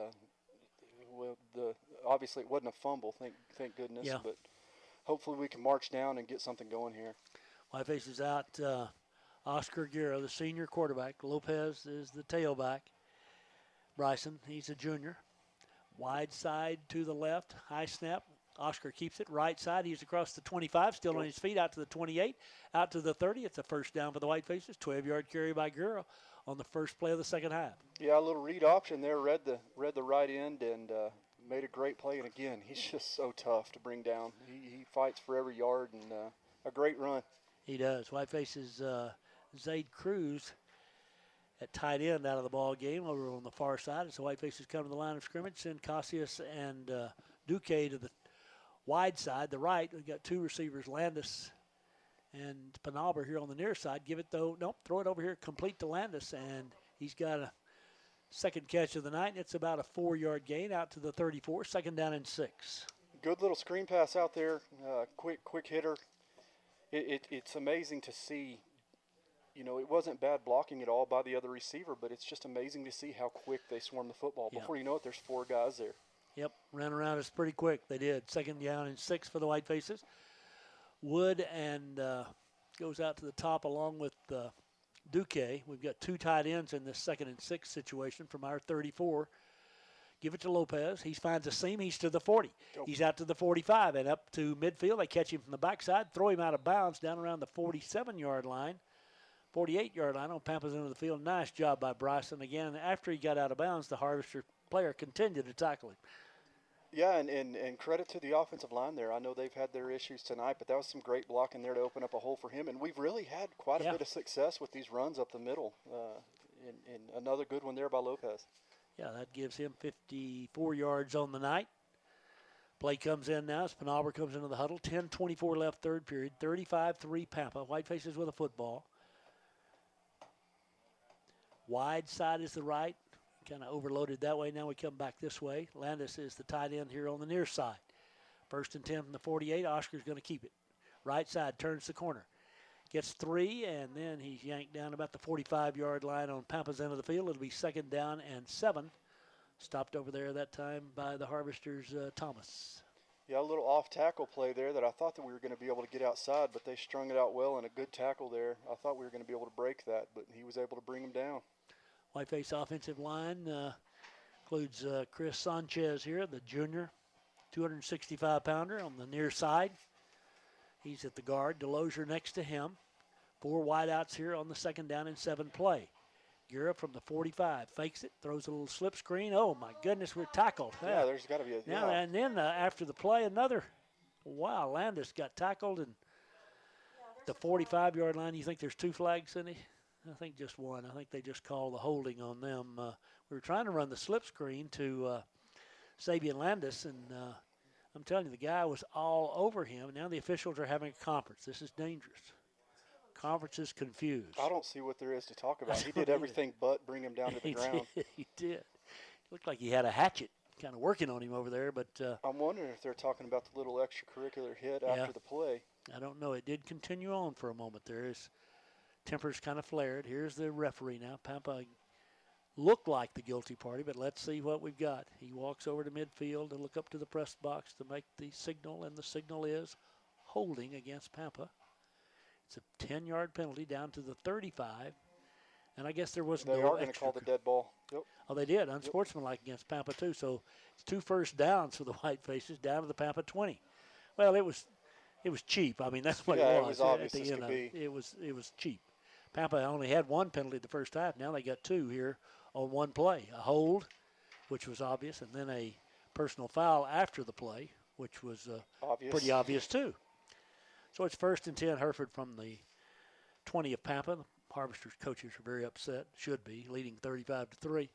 obviously it wasn't a fumble, thank goodness. Yeah. But hopefully we can march down and get something going here. Whitefaces out Oscar Guerra, the senior quarterback. Lopez is the tailback. Bryson, he's a junior. Wide side to the left, high snap. Oscar keeps it right side. He's across the 25, still on his feet, out to the 28, out to the 30. It's a first down for the Whitefaces. 12-yard carry by Guerra on the first play of the second half. Yeah, a little read option there. Read the right end and made a great play. And again, he's just so tough to bring down. He fights for every yard and a great run. He does. Whitefaces Zaid Cruz at tight end out of the ball game over on the far side. As the Whitefaces come to the line of scrimmage, send Cassius and Duque to the wide side, the right. We've got two receivers, Landis and Pampa here on the near side. Give it, though. Nope, throw it over here, complete to Landis, and he's got a second catch of the night, and it's about a 4-yard gain out to the 34, second down and 6. Good little screen pass out there, quick hitter. It's amazing to see. It wasn't bad blocking at all by the other receiver, but it's just amazing to see how quick they swarm the football. Before you know it, there's 4 guys there. Yep, ran around us pretty quick. They did. Second down and 6 for the Whitefaces. Wood and goes out to the top along with Duque. We've got 2 tight ends in this second and 6 situation from our 34. Give it to Lopez. He finds a seam. He's to the 40. He's out to the 45 and up to midfield. They catch him from the backside, throw him out of bounds down around the 47-yard line. 48-yard line on Pampa's end of the field. Nice job by Bryson. Again, after he got out of bounds, the Harvester player continued to tackle him. Yeah, and credit to the offensive line there. I know they've had their issues tonight, but that was some great blocking there to open up a hole for him. And we've really had quite a bit of success with these runs up the middle. And another good one there by Lopez. Yeah, that gives him 54 yards on the night. Play comes in now as Pampa comes into the huddle. 10:24 left third period. 35-3 Pampa. Whitefaces with a football. Wide side is the right. Kind of overloaded that way. Now we come back this way. Landis is the tight end here on the near side. 1st and 10 from the 48. Oscar's going to keep it. Right side turns the corner. Gets 3, and then he's yanked down about the 45-yard line on Pampa's end of the field. It'll be second down and 7. Stopped over there that time by the Harvesters' Thomas. Yeah, a little off-tackle play there that I thought that we were going to be able to get outside, but they strung it out well and a good tackle there. I thought we were going to be able to break that, but he was able to bring him down. Whiteface offensive line Includes Chris Sanchez here, the junior, 265-pounder on the near side. He's at the guard. Delosier next to him. 4 wideouts here on the second down and 7 play. Gura from the 45 fakes it, throws a little slip screen. Oh my goodness, we're tackled. Yeah, there's got to be a. Now and then after the play, another. Wow, Landis got tackled and the 45-yard line. You think there's 2 flags, Cindy? I think just one. I think they just called the holding on them. We were trying to run the slip screen to Sabian Landis, and I'm telling you, the guy was all over him. Now the officials are having a conference. This is dangerous. Conference is confused. I don't see what there is to talk about. He did everything but bring him down to the ground. He did. It looked like he had a hatchet kind of working on him over there. But I'm wondering if they're talking about the little extracurricular hit after the play. I don't know. It did continue on for a moment. His tempers kind of flared. Here's the referee now. Pampa looked like the guilty party, but let's see what we've got. He walks over to midfield to look up to the press box to make the signal, and the signal is holding against Pampa. It's a 10-yard penalty down to the 35, and I guess there was no extra. They are going to call the dead ball. Yep. Oh, they did. Unsportsmanlike against Pampa, too. So it's 2 first downs for the Whitefaces down to the Pampa 20. Well, it was cheap. I mean, that's what it was. Yeah, it was obvious at the end of it. It was cheap. Pampa only had 1 penalty the first half. Now they got 2 here on 1 play. A hold, which was obvious, and then a personal foul after the play, which was pretty obvious, too. So it's 1st and 10, Hereford from the 20 of Pampa. The Harvesters coaches are very upset, should be, leading 35-3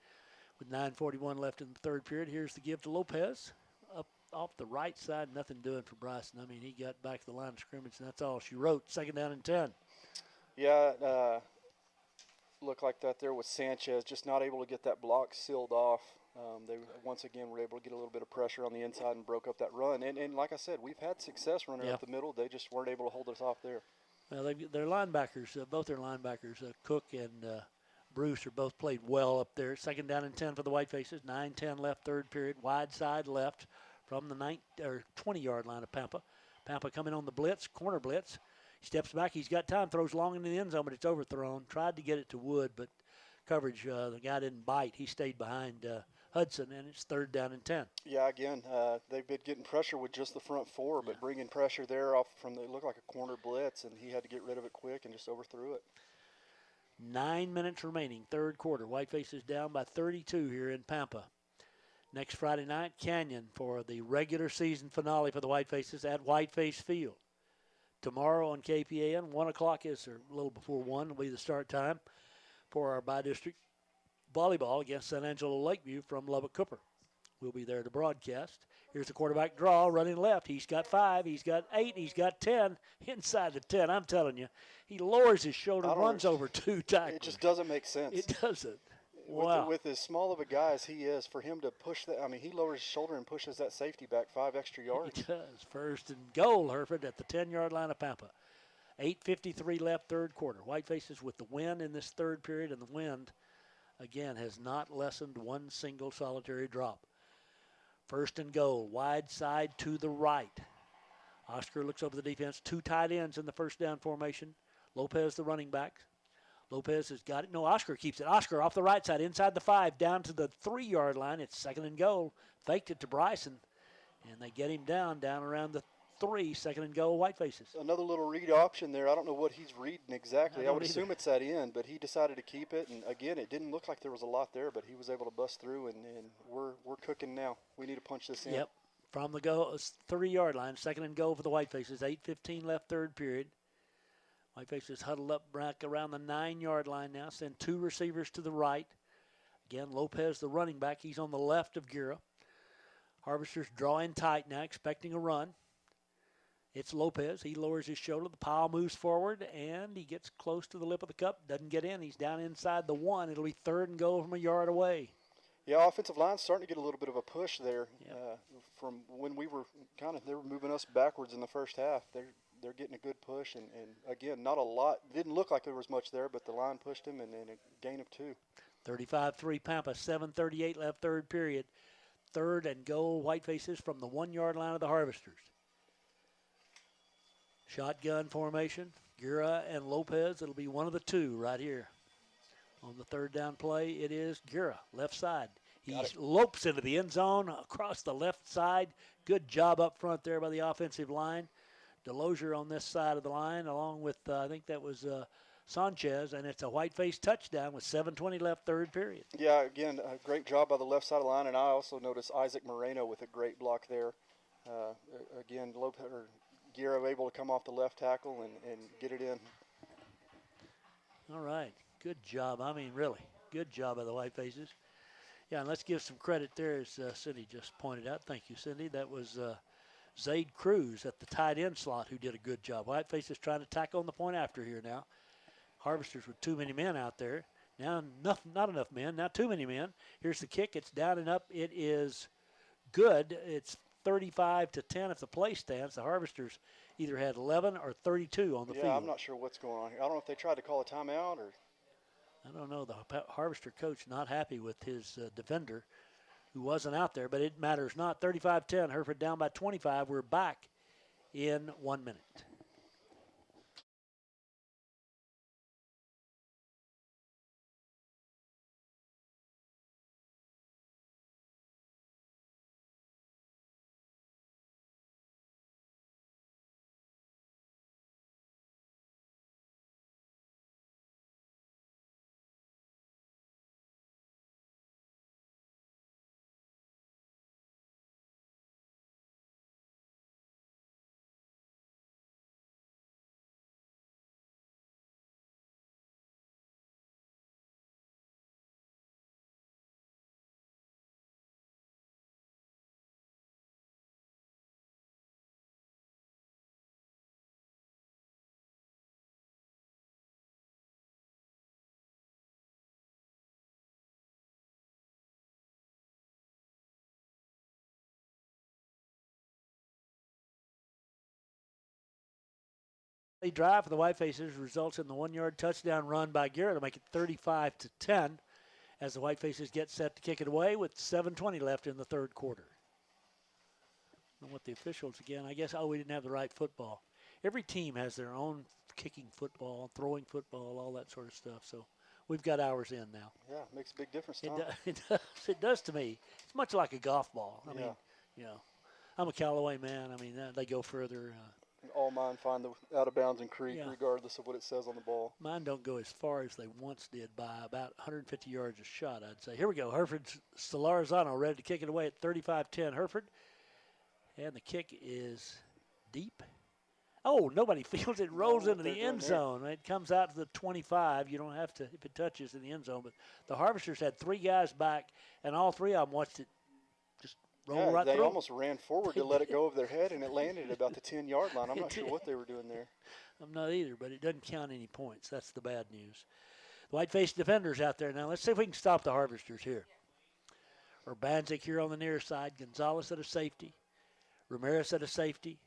with 9:41 left in the third period. Here's the give to Lopez. Up off the right side, nothing doing for Bryson. I mean, he got back to the line of scrimmage, and that's all she wrote. 2nd down and 10. Yeah, looked like that there was Sanchez, just not able to get that block sealed off. They once again were able to get a little bit of pressure on the inside and broke up that run. And like I said, we've had success running up the middle. They just weren't able to hold us off there. Well, their linebackers, both their linebackers, Cook and Bruce, are both played well up there. 2nd down and 10 for the Whitefaces. 9:10 left, third period. Wide side left from the 20-yard line of Pampa. Pampa coming on the blitz, corner blitz. He steps back. He's got time, throws long into the end zone, but it's overthrown. Tried to get it to Wood, but coverage, the guy didn't bite. He stayed behind Hudson, and it's 3rd down and 10. Yeah, again, they've been getting pressure with just the front 4, but bringing pressure there off from it looked like a corner blitz, and he had to get rid of it quick and just overthrew it. 9 minutes remaining, third quarter. Whitefaces down by 32 here in Pampa. Next Friday night, Canyon for the regular season finale for the Whitefaces at Whiteface Field. Tomorrow on KPAN, 1 o'clock is, or a little before 1, will be the start time for our bi-district volleyball against San Angelo Lakeview from Lubbock Cooper. We'll be there to broadcast. Here's the quarterback draw, running left. He's got 5, he's got 8, he's got 10. Inside the 10, I'm telling you. He lowers his shoulder, runs over 2 tacklers. It just doesn't make sense. It doesn't. Wow. With as small of a guy as he is, for him to push that, I mean, he lowers his shoulder and pushes that safety back 5 extra yards. He does. 1st and goal, Hereford, at the 10-yard line of Pampa. 8:53 left, third quarter. Whitefaces with the win in this third period, and the wind, again, has not lessened one single solitary drop. 1st and goal, wide side to the right. Oscar looks over the defense. 2 tight ends in the first down formation. Lopez, the running back. Lopez has got it. No, Oscar keeps it. Oscar off the right side, inside the 5, down to the 3-yard line. It's 2nd and goal. Faked it to Bryson, and they get him down around the 3, 2nd and goal, Whitefaces. Another little read option there. I don't know what he's reading exactly. I would assume it's that end, but he decided to keep it. And, again, it didn't look like there was a lot there, but he was able to bust through, and we're cooking now. We need to punch this in. Yep. From the goal, 3-yard line, 2nd and goal for the Whitefaces. 8:15 left, third period. Whitefaces huddled up back around the 9-yard line now. Send 2 receivers to the right. Again, Lopez, the running back. He's on the left of Gura. Harvesters drawing tight now, expecting a run. It's Lopez. He lowers his shoulder. The pile moves forward, and he gets close to the lip of the cup. Doesn't get in.'s down inside the 1. It'll be 3rd and goal from a yard away. Yeah, offensive line's starting to get a little bit of a push there. From when we were they were moving us backwards in the first half. They're getting a good push, and again, not a lot. Didn't look like there was much there, but the line pushed him, and a gain of 2. 35-3 Pampa, 7:38 left, third period. 3rd and goal, Whitefaces from the 1-yard line of the Harvesters. Shotgun formation, Gura and Lopez. It'll be one of the 2 right here. On the 3rd down play, it is Gura, left side. He lopes into the end zone across the left side. Good job up front there by the offensive line. Delosier on this side of the line, along with, I think that was Sanchez, and it's a Whiteface touchdown with 7:20 left, third period. Yeah, again, a great job by the left side of the line, and I also noticed Isaac Moreno with a great block there. Again, Guerra able to come off the left tackle and get it in. All right, good job. I mean, really, good job by the Whitefaces. Yeah, and let's give some credit there, as Cindy just pointed out. Thank you, Cindy. That was Zaid Cruz at the tight end slot who did a good job. Whitefaces trying to tack on the point after here now. Harvesters with too many men out there. Now not enough men. Now too many men. Here's the kick. It's down and up. It is good. It's 35-10 if the play stands. The Harvesters either had 11 or 32 on the field. Yeah, I'm not sure what's going on here. I don't know if they tried to call a timeout or. I don't know. The Harvester coach not happy with his defender who wasn't out there, but it matters not. 35-10. Hereford down by 25. We're back in 1 minute. Drive for the Whitefaces results in the 1-yard touchdown run by Garrett to make it 35-10 as the Whitefaces get set to kick it away with 7:20 left in the third quarter. And what the officials again, I guess, we didn't have the right football. Every team has their own kicking football, throwing football, all that sort of stuff. So we've got ours in now. Yeah, it makes a big difference, Tom. It does to me. It's much like a golf ball. I mean, you know, I'm a Callaway man. I mean, they go further. All mine find the out of bounds and creek, regardless of what it says on the ball. Mine don't go as far as they once did by about 150 yards a shot, I'd say. Here we go. Hereford's Stalarzano ready to kick it away at 35-10. Hereford. And the kick is deep. Oh, nobody feels it. Rolls into the end zone. It comes out to the 25. You don't have to if it touches in the end zone. But the Harvesters had 3 guys back, and all 3 of them watched it just roll right through. They almost ran forward to let it go over their head, and it landed at about the 10-yard line. I'm not sure what they were doing there. I'm not either, but it doesn't count any points. That's the bad news. The Whiteface defenders out there now. Let's see if we can stop the Harvesters here. Urbanzik here on the near side. Gonzalez at a safety. Ramirez at a safety.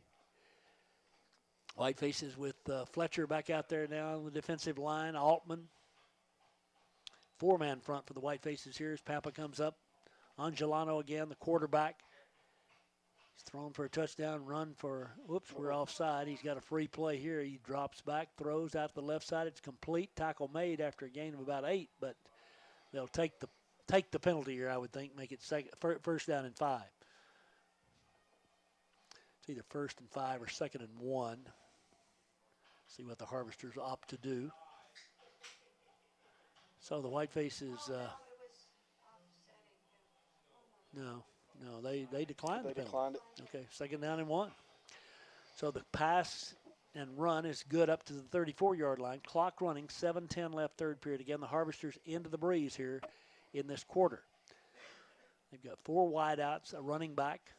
Whitefaces with Fletcher back out there now on the defensive line. Altman. 4-man front for the Whitefaces here as Pampa comes up. Angelano again, the quarterback. He's thrown for a touchdown, run for, whoops, we're offside. He's got a free play here. He drops back, throws out to the left side. It's complete. Tackle made after a gain of about 8, but they'll take the penalty here, I would think, make it first down and 5. It's either 1st and 5 or 2nd and 1. See what the Harvesters opt to do. So the Whitefaces, no, they declined the penalty. Declined it. Okay, 2nd down and 1. So the pass and run is good up to the 34-yard line. Clock running, 7:10 left, third period. Again, the Harvesters into the breeze here in this quarter. They've got 4 wideouts, a running back.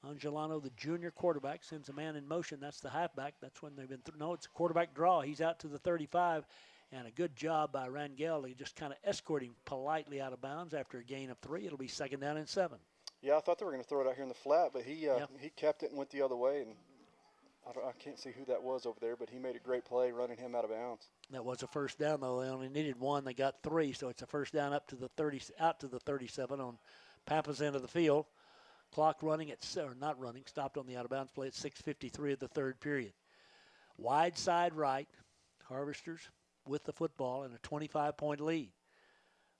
Angelano, the junior quarterback, sends a man in motion. That's the halfback. That's when they've been no, it's a quarterback draw. He's out to the 35, and a good job by Rangel to just kind of escort him politely out of bounds after a gain of 3. It'll be 2nd down and 7. Yeah, I thought they were going to throw it out here in the flat, but he kept it and went the other way, and I can't see who that was over there, but he made a great play running him out of bounds. That was a first down, though. They only needed 1. They got 3, so it's a first down up to the 30, out to the 37 on Pampa's end of the field. Clock running not running, stopped on the out-of-bounds play at 6:53 of the third period. Wide side right, Harvesters with the football and a 25-point lead.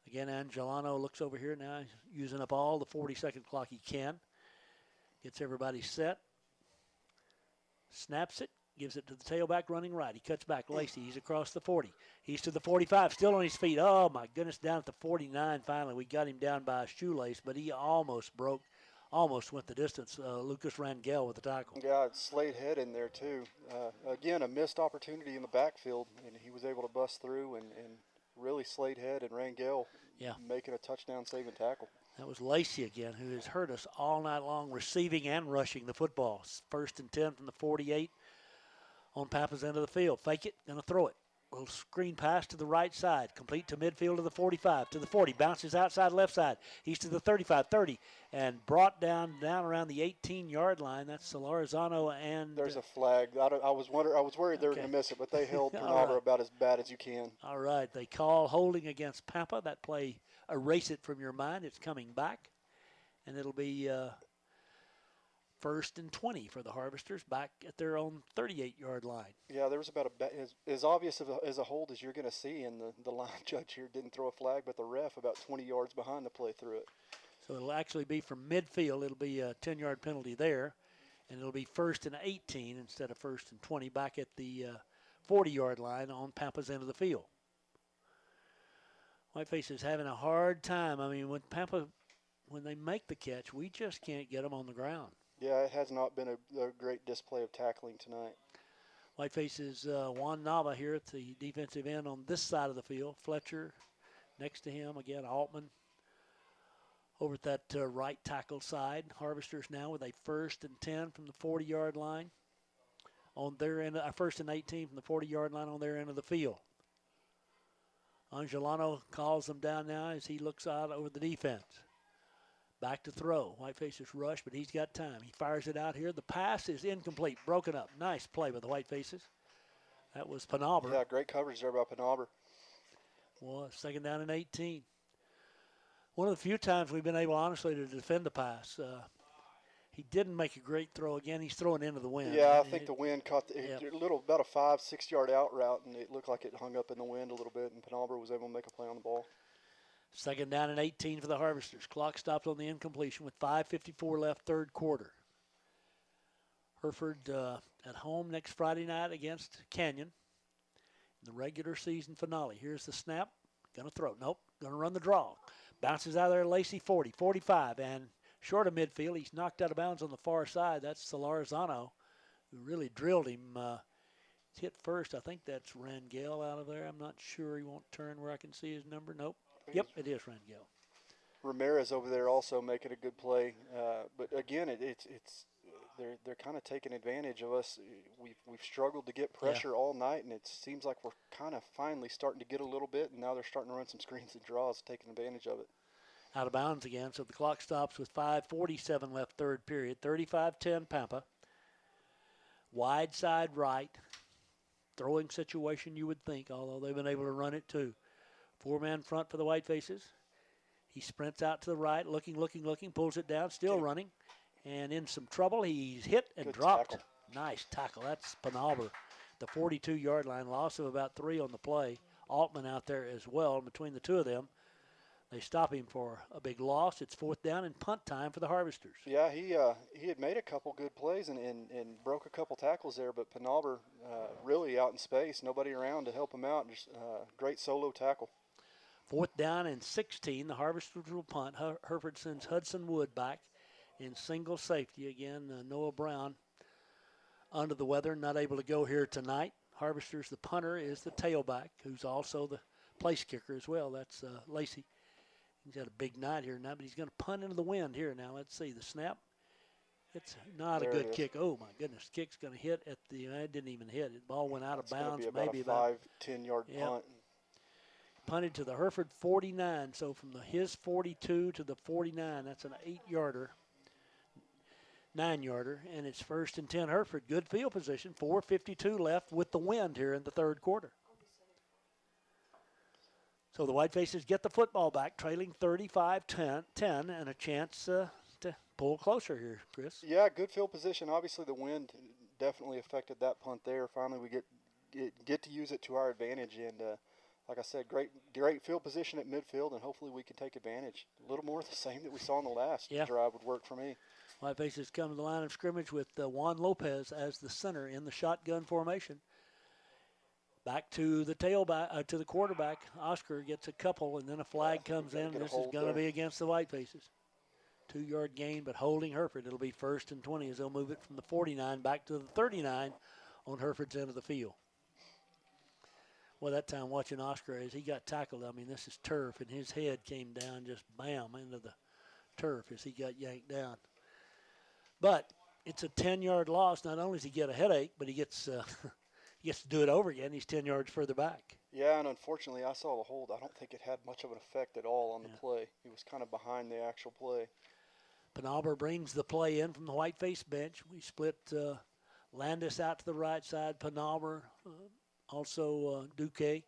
Again, Angelano looks over here now, using up all the 40-second clock he can. Gets everybody set. Snaps it. Gives it to the tailback running right. He cuts back. Lacey, he's across the 40. He's to the 45, still on his feet. Oh, my goodness, down at the 49 finally. We got him down by a shoelace, but he almost went the distance. Lucas Rangel with the tackle. Yeah, Slade Head in there, too. Again, a missed opportunity in the backfield, and he was able to bust through, and really Slade Head and Rangel making a touchdown-saving tackle. That was Lacey again, who has hurt us all night long, receiving and rushing the football. 1st and 10 from the 48 on Pampa's end of the field. Fake it, going to throw it. Little screen pass to the right side. Complete to midfield to the 45, to the 40. Bounces outside left side. He's to the 35, 30, and brought down around the 18-yard line. That's Solarzano and... There's a flag. I was worried they were going to miss it, but they held Pampa about as bad as you can. All right. They call holding against Pampa. That play, erase it from your mind. It's coming back, and it'll be... 1st and 20 for the Harvesters back at their own 38-yard line. Yeah, there was about as obvious as a hold as you're going to see, and the line judge here didn't throw a flag, but the ref about 20 yards behind the play threw it. So it'll actually be from midfield. It'll be a 10-yard penalty there, and it'll be 1st and 18 instead of 1st and 20 back at the 40-yard line on Pampa's end of the field. Whitefaces having a hard time. I mean, when they make the catch, we just can't get them on the ground. Yeah, it has not been a great display of tackling tonight. Whitefaces Juan Nava here at the defensive end on this side of the field. Fletcher next to him. Again, Altman over at that right tackle side. Harvesters now with a 1st and 10 from the 40-yard line. On their end, 1st and 18 from the 40-yard line on their end of the field. Angelano calls them down now as he looks out over the defense. Back to throw. Whitefaces rush, but he's got time. He fires it out here. The pass is incomplete, broken up. Nice play by the Whitefaces. That was Panaber. Yeah, great coverage there by Panaber. Well, 2nd down and 18. One of the few times we've been able, honestly, to defend the pass. He didn't make a great throw. Again, he's throwing into the wind. Yeah, I think the wind caught about a 5-6 yard out route, and it looked like it hung up in the wind a little bit, and Panaber was able to make a play on the ball. 2nd down and 18 for the Harvesters. Clock stopped on the incompletion with 5:54 left, 3rd quarter. Hereford at home next Friday night against Canyon in the regular season finale. Here's the snap. Going to throw. Nope. Going to run the draw. Bounces out of there, Lacey, 40, 45, and short of midfield. He's knocked out of bounds on the far side. That's Solarzano, who really drilled him. He's hit first. I think that's Rangel out of there. I'm not sure. He won't turn where I can see his number. Nope. Yep, it is Rangel. Ramirez over there also making a good play, but again, they're kind of taking advantage of us. We've struggled to get pressure all night, and it seems like we're kind of finally starting to get a little bit, and now they're starting to run some screens and draws, taking advantage of it. Out of bounds again, so the clock stops with 5:47 left, 3rd period. 35-10 Pampa. Wide side right. Throwing situation you would think, although they've been able to run it too. 4-man front for the Whitefaces. He sprints out to the right, looking, pulls it down, still running. And in some trouble, he's hit and dropped. Tackle. Nice tackle. That's Panaber. The 42-yard line, loss of about 3 on the play. Altman out there as well. Between the two of them, they stop him for a big loss. It's 4th down and punt time for the Harvesters. Yeah, he had made a couple good plays and broke a couple tackles there, but Panaber really out in space, nobody around to help him out. Just great solo tackle. 4th down and 16. The Harvesters will punt. Hereford sends Hudson Wood back in single safety. Again, Noah Brown under the weather, not able to go here tonight. Harvesters, the punter, is the tailback, who's also the place kicker as well. That's Lacey. He's had a big night here now, but he's going to punt into the wind here now. Let's see the snap. It's not a good kick. Oh, my goodness. Kick's going to hit at the – it didn't even hit. The ball went out of bounds. Maybe about a 5-10-yard punt. Punted to the Hereford 49. So from his 42 to the 49, that's an 8-yarder, 9-yarder, and it's 1st and 10 Hereford. Good field position. 4:52 left with the wind here in the 3rd quarter. So the Whitefaces get the football back, trailing 35-10, and a chance to pull closer here, Chris. Yeah, good field position. Obviously, the wind definitely affected that punt there. Finally, we get to use it to our advantage, and like I said, great field position at midfield, and hopefully we can take advantage. A little more of the same that we saw in the last drive would work for me. Whitefaces come to the line of scrimmage with Juan Lopez as the center in the shotgun formation. Back to the tailback, to the quarterback. Oscar gets a couple, and then a flag comes in. This is going to be against the Whitefaces. 2-yard gain, but holding Hereford. It'll be 1st and 20 as they'll move it from the 49 back to the 39 on Hereford's end of the field. Well, that time watching Oscar as he got tackled, I mean, this is turf, and his head came down just bam into the turf as he got yanked down. But it's a 10-yard loss. Not only does he get a headache, but he gets he gets to do it over again. He's 10 yards further back. Yeah, and unfortunately, I saw the hold. I don't think it had much of an effect at all on the play. He was kind of behind the actual play. Pampa brings the play in from the Whiteface bench. We split Landis out to the right side, Pampa, also Duque.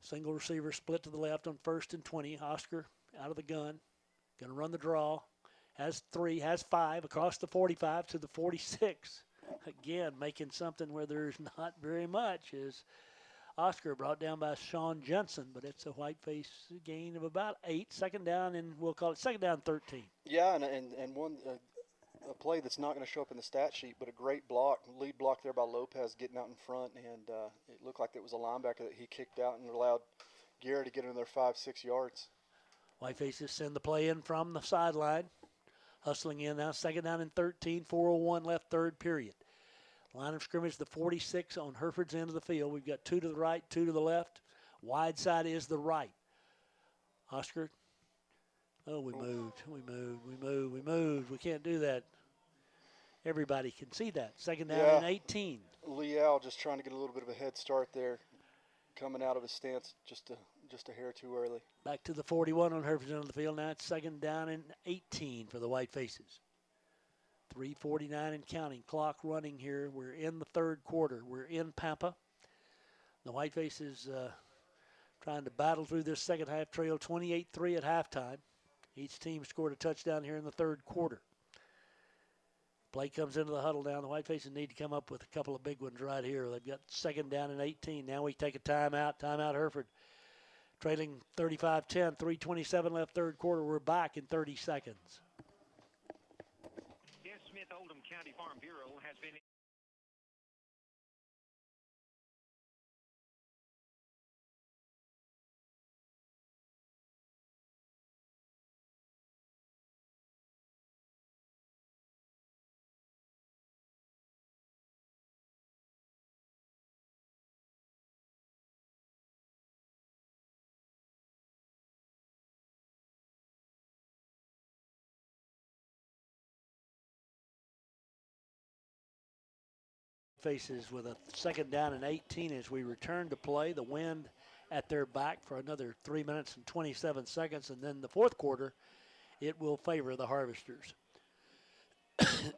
Single receiver split to the left on 1st and 20. Oscar out of the gun. Going to run the draw. Has 3, has 5 across the 45 to the 46. Again, making something where there's not very much is Oscar brought down by Sean Jensen, but it's a Whiteface gain of about 8. 2nd down, and we'll call it 2nd down 13. Yeah, and one a play that's not going to show up in the stat sheet, but a great lead block there by Lopez getting out in front, and it looked like it was a linebacker that he kicked out and allowed Guerra to get another 5-6 yards. Whitefaces send the play in from the sideline. Hustling in now, 2nd down and 13, 4:01 left, 3rd period. Line of scrimmage, the 46 on Hereford's end of the field. We've got 2 to the right, 2 to the left. Wide side is the right. Oscar. Oh, we moved. We can't do that. Everybody can see that. 2nd down and 18. Leal just trying to get a little bit of a head start there, coming out of his stance just a hair too early. Back to the 41 on Hereford's end of the field. Now it's 2nd down and 18 for the Whitefaces. 3:49 and counting. Clock running here. We're in the 3rd quarter. We're in Pampa. The Whitefaces trying to battle through this second half trail, 28-3 at halftime. Each team scored a touchdown here in the 3rd quarter. Play comes into the huddle now. The Whitefaces need to come up with a couple of big ones right here. They've got 2nd down and 18. Now we take a timeout. Timeout Hereford. Trailing 35-10, 3:27 left, 3rd quarter. We're back in 30 seconds. Yes, Smith Oldham County Farm Bureau has been Faces with a 2nd down and 18 as we return to play. The wind at their back for another 3 minutes and 27 seconds, and then the 4th quarter, it will favor the Harvesters.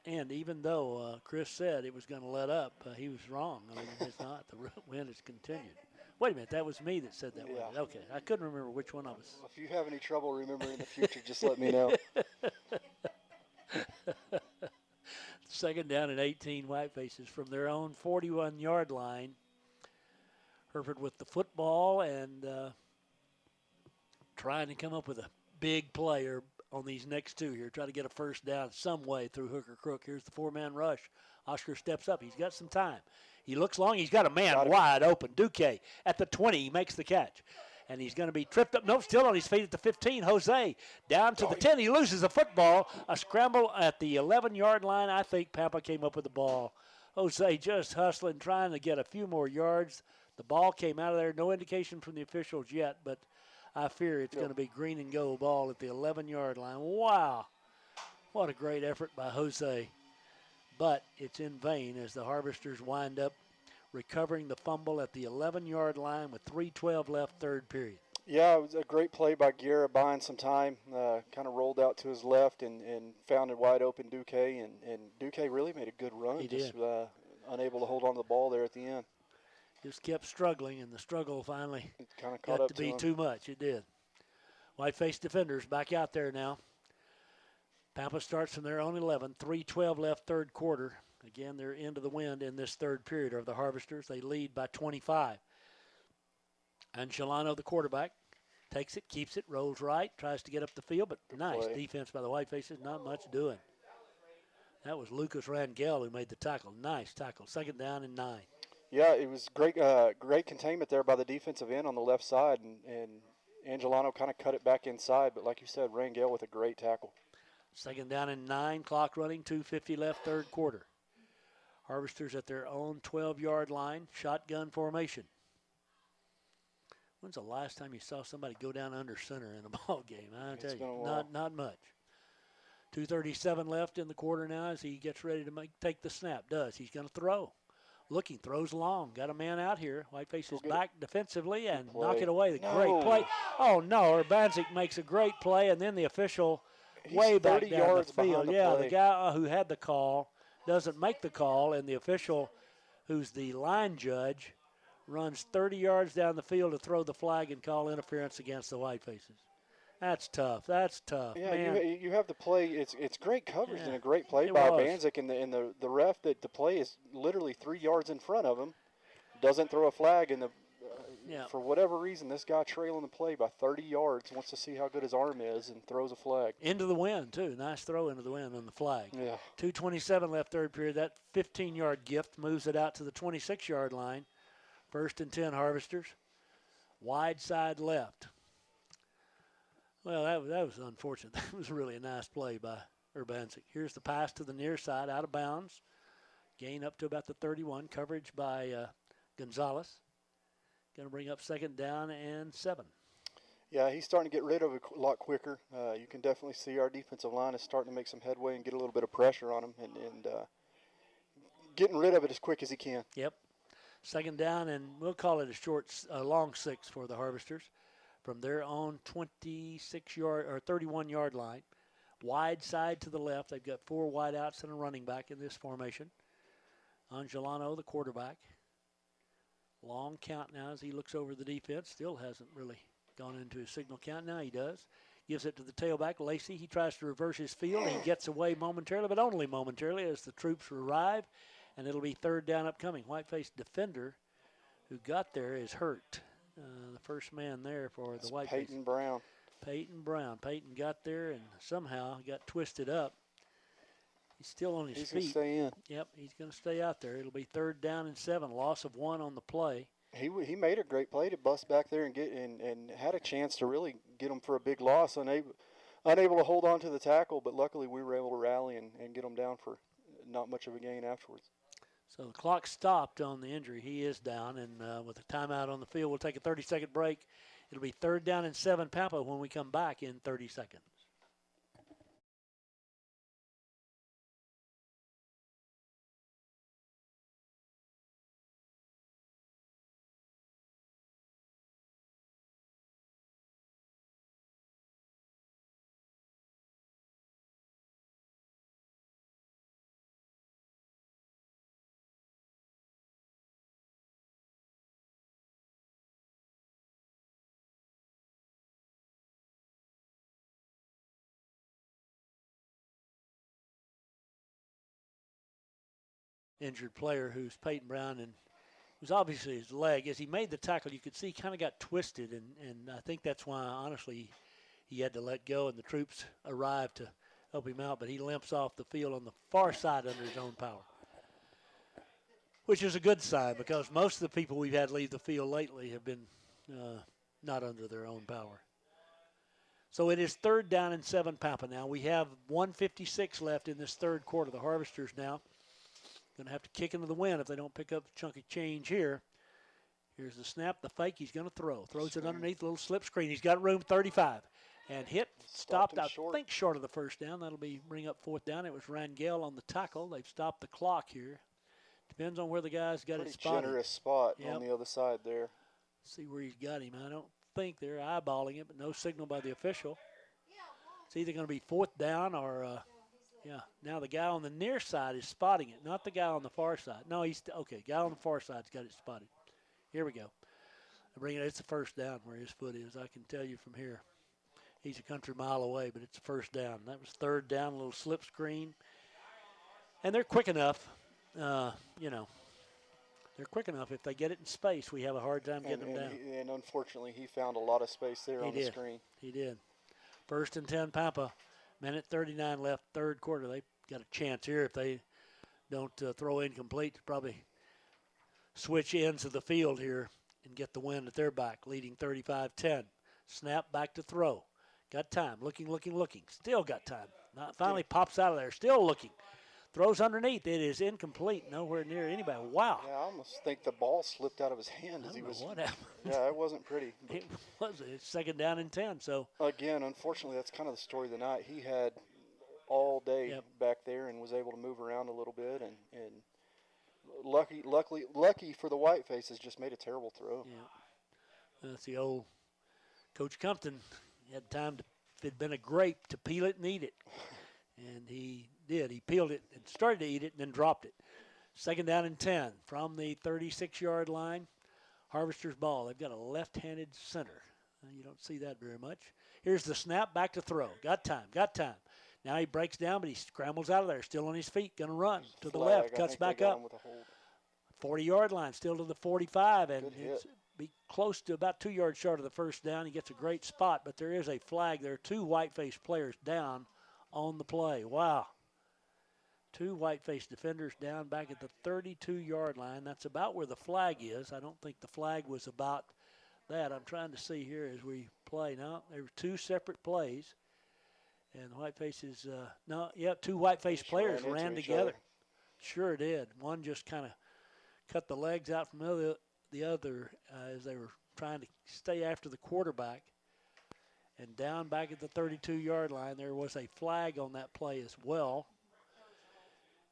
And even though Chris said it was going to let up, he was wrong. I mean, it's not. The wind has continued. Wait a minute, that was me that said that. Yeah. Okay, I couldn't remember which one I was. If you have any trouble remembering in the future, just let me know. 2nd down and 18, Whitefaces from their own 41-yard line. Hereford with the football and trying to come up with a big player on these next 2 here. Try to get a 1st down some way through hook or crook. Here's the 4-man rush. Oscar steps up. He's got some time. He looks long. He's got a man wide open. Duque at the 20. He makes the catch. And he's going to be tripped up. Nope, still on his feet at the 15. Jose down to the 10. He loses the football. A scramble at the 11-yard line. I think Pampa came up with the ball. Jose just hustling, trying to get a few more yards. The ball came out of there. No indication from the officials yet, but I fear it's going to be green and gold ball at the 11-yard line. Wow. What a great effort by Jose. But it's in vain as the Harvesters wind up recovering the fumble at the 11-yard line with 3:12 left, 3rd period. Yeah, it was a great play by Guerra, buying some time, kind of rolled out to his left and found a wide open Duque, and Duque really made a good run. He did. Just unable to hold on to the ball there at the end. Just kept struggling, and the struggle finally kind of got to be too much. It did. Whiteface defenders back out there now. Pampa starts from their own 11, 3:12 left, 3rd quarter. Again, they're into the wind in this 3rd period of the Harvesters. They lead by 25. Angelano, the quarterback, takes it, keeps it, rolls right, tries to get up the field, but nice defense by the Whitefaces, not much doing. That was Lucas Rangel who made the tackle. Nice tackle. 2nd down and 9. Yeah, it was great great containment there by the defensive end on the left side, and Angelano kind of cut it back inside, but like you said, Rangel with a great tackle. 2nd down and 9, clock running, 2:50 left, third quarter. Harvesters at their own 12-yard line, shotgun formation. When's the last time you saw somebody go down under center in a ball game? I tell you, not much. 2:37 left in the quarter now as he gets ready to take the snap. He's going to throw. Looking, throws long. Got a man out here. Whiteface is back defensively and knock it away. Great play. Oh, no. Urbanzik makes a great play, and then the official way back down the field. The guy who had the call doesn't make the call, and the official, who's the line judge, runs 30 yards down the field to throw the flag and call interference against the Whitefaces. That's tough. Yeah, man. you have the play. It's great coverage and a great play by Banzik, and the ref that the play is literally 3 yards in front of him, doesn't throw a flag, and for whatever reason this guy trailing the play by 30 yards wants to see how good his arm is and throws a flag. Into the wind too. Nice throw into the wind on the flag. Yeah. 2:27 left third period. That 15-yard gift moves it out to the 26-yard line. 1st and 10 Harvesters. Wide side left. Well, that was unfortunate. That was really a nice play by Urbanzik. Here's the pass to the near side, out of bounds. Gain up to about the 31. Coverage by Gonzalez. Going to bring up 2nd down and 7. Yeah, he's starting to get rid of it a lot quicker. You can definitely see our defensive line is starting to make some headway and get a little bit of pressure on him and getting rid of it as quick as he can. Yep. 2nd down, and we'll call it a long 6 for the Harvesters. From their own 26-yard or 31-yard line. Wide side to the left. They've got 4 wideouts and a running back in this formation. Angelano, the quarterback. Long count now as he looks over the defense. Still hasn't really gone into his signal count. Now he does. Gives it to the tailback, Lacey. He tries to reverse his field. He gets away momentarily, but only momentarily as the troops arrive. And it'll be 3rd down upcoming. Whiteface defender who got there is hurt. The first man there for the Whitefaces. Peyton Brown. Peyton got there and somehow got twisted up. He's still on his feet. He's going to stay in. Yep, he's going to stay out there. It'll be 3rd down and 7. Loss of 1 on the play. He made a great play to bust back there and had a chance to really get him for a big loss. Unable to hold on to the tackle, but luckily we were able to rally and get him down for not much of a gain afterwards. So the clock stopped on the injury. He is down, and with a timeout on the field, we'll take a 30-second break. It'll be 3rd down and 7 Pampa when we come back in 30 seconds. Injured player who's Peyton Brown, and was obviously his leg. As he made the tackle, you could see he kind of got twisted, and I think that's why, honestly, he had to let go, and the troops arrived to help him out, but he limps off the field on the far side under his own power, which is a good sign because most of the people we've had leave the field lately have been not under their own power. So it is 3rd down and 7 Pampa now. We have 1:56 left in this third quarter. The Harvesters now going to have to kick into the wind if they don't pick up a chunk of change here. Here's the snap, the fake. He's going to throw. Throws it underneath, a little slip screen. He's got room, 35. And stopped I think, short of the first down. That'll bring up 4th down. It was Rangel on the tackle. They've stopped the clock here. Depends on where the guy's got it spotted. Generous spot on the other side there. See where he's got him. I don't think they're eyeballing it, but no signal by the official. It's either going to be 4th down or now the guy on the near side is spotting it, not the guy on the far side. No, guy on the far side's got it spotted. Here we go. It's a 1st down where his foot is. I can tell you from here. He's a country mile away, but it's a 1st down. That was 3rd down, a little slip screen. And they're quick enough, They're quick enough. If they get it in space, we have a hard time getting them down. And unfortunately, he found a lot of space there on the screen. He did. 1st and 10, Pampa. Minute 39 left, third quarter. They got a chance here if they don't throw incomplete. Probably switch ends of the field here and get the win at their back, leading 35-10. Snap back to throw. Got time. Looking. Still got time. Finally pops out of there. Still looking. Throws underneath. It is incomplete. Nowhere near anybody. Wow. Yeah, I almost think the ball slipped out of his hand as he was. What happened? Yeah, it wasn't pretty. It was. It's 2nd down and 10. So again, unfortunately, that's kind of the story of the night. He had all day back there and was able to move around a little bit, and lucky for the Whitefaces, just made a terrible throw. Yeah, that's the old Coach Compton. He had time to, if it had been a grape, to peel it and eat it. And he did. He peeled it and started to eat it and then dropped it. 2nd down and 10 from the 36-yard line. Harvester's ball. They've got a left-handed center. You don't see that very much. Here's the snap, back to throw. Got time. Now he breaks down, but he scrambles out of there, still on his feet, going to run to the left, cuts back up. 40-yard line, still to the 45, and it's be close to about 2 yards short of the first down. He gets a great spot, but there is a flag. There are 2 Whiteface players down on the play. Wow. 2 Whiteface defenders down back at the 32-yard line. That's about where the flag is. I don't think the flag was about that. I'm trying to see here as we play. Now, there were 2 separate plays. And the Whitefaces, 2 Whiteface players ran together. Sure did. One just kind of cut the legs out from the other as they were trying to stay after the quarterback. And down back at the 32-yard line, there was a flag on that play as well.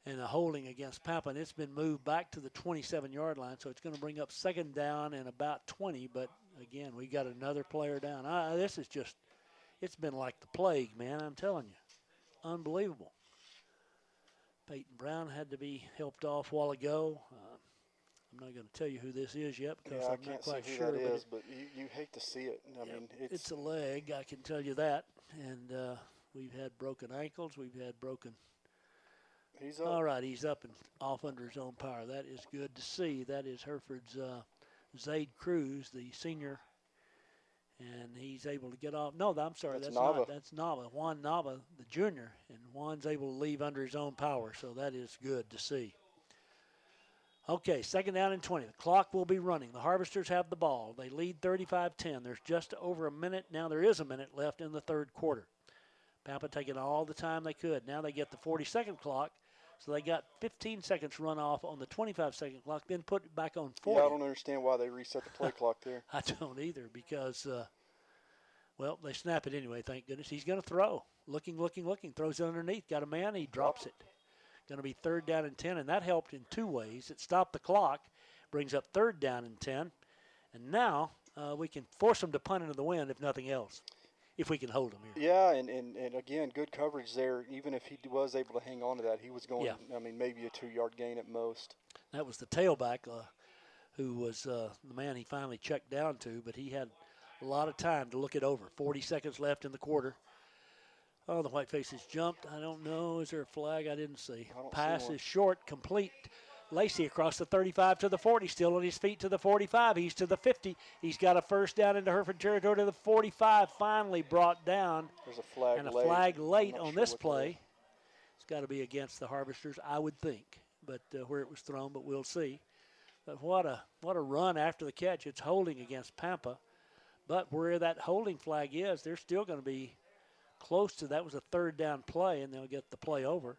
And a holding against Pampa. And it's been moved back to the 27-yard line, so it's going to bring up 2nd down and about 20. But, again, we got another player down. This is just, it's been like the plague, man, I'm telling you. Unbelievable. Peyton Brown had to be helped off a while ago. I'm not going to tell you who this is yet because I'm not quite sure. That is, but you hate to see it. I mean, it's a leg, I can tell you that. And we've had broken ankles. We've had broken. He's up. All right, he's up and off under his own power. That is good to see. That is Hereford's Zaid Cruz, the senior. And he's able to get off. No, I'm sorry, that's not. That's Nava. Juan Nava, the junior. And Juan's able to leave under his own power, so that is good to see. Okay, 2nd down and 20. The clock will be running. The Harvesters have the ball. They lead 35-10. There's just over a minute. Now there is a minute left in the third quarter. Pampa taking all the time they could. Now they get the 40-second clock, so they got 15 seconds run off on the 25-second clock, then put it back on 40. Yeah, I don't understand why they reset the play clock there. I don't either because, they snap it anyway, thank goodness. He's going to throw. Looking. Throws it underneath. Got a man. He drops it. Going to be 3rd down and 10, and that helped in 2 ways. It stopped the clock, brings up 3rd down and 10, and now we can force them to punt into the wind if nothing else, if we can hold them here. Yeah, and again, good coverage there. Even if he was able to hang on to that, he was going, maybe a 2-yard gain at most. That was the tailback who was the man he finally checked down to, but he had a lot of time to look it over. 40 seconds left in the quarter. Oh, the Whitefaces jumped. I don't know. Is there a flag? I didn't see. Pass is short, complete. Lacey across the 35 to the 40, still on his feet to the 45. He's to the 50. He's got a 1st down into Hereford territory to the 45. Finally brought down. There's a flag and a flag late on this play. It's got to be against the Harvesters, I would think, but where it was thrown, but we'll see. But what a run after the catch. It's holding against Pampa. But where that holding flag is, they're still going to be close to that. Was a 3rd down play, and they'll get the play over.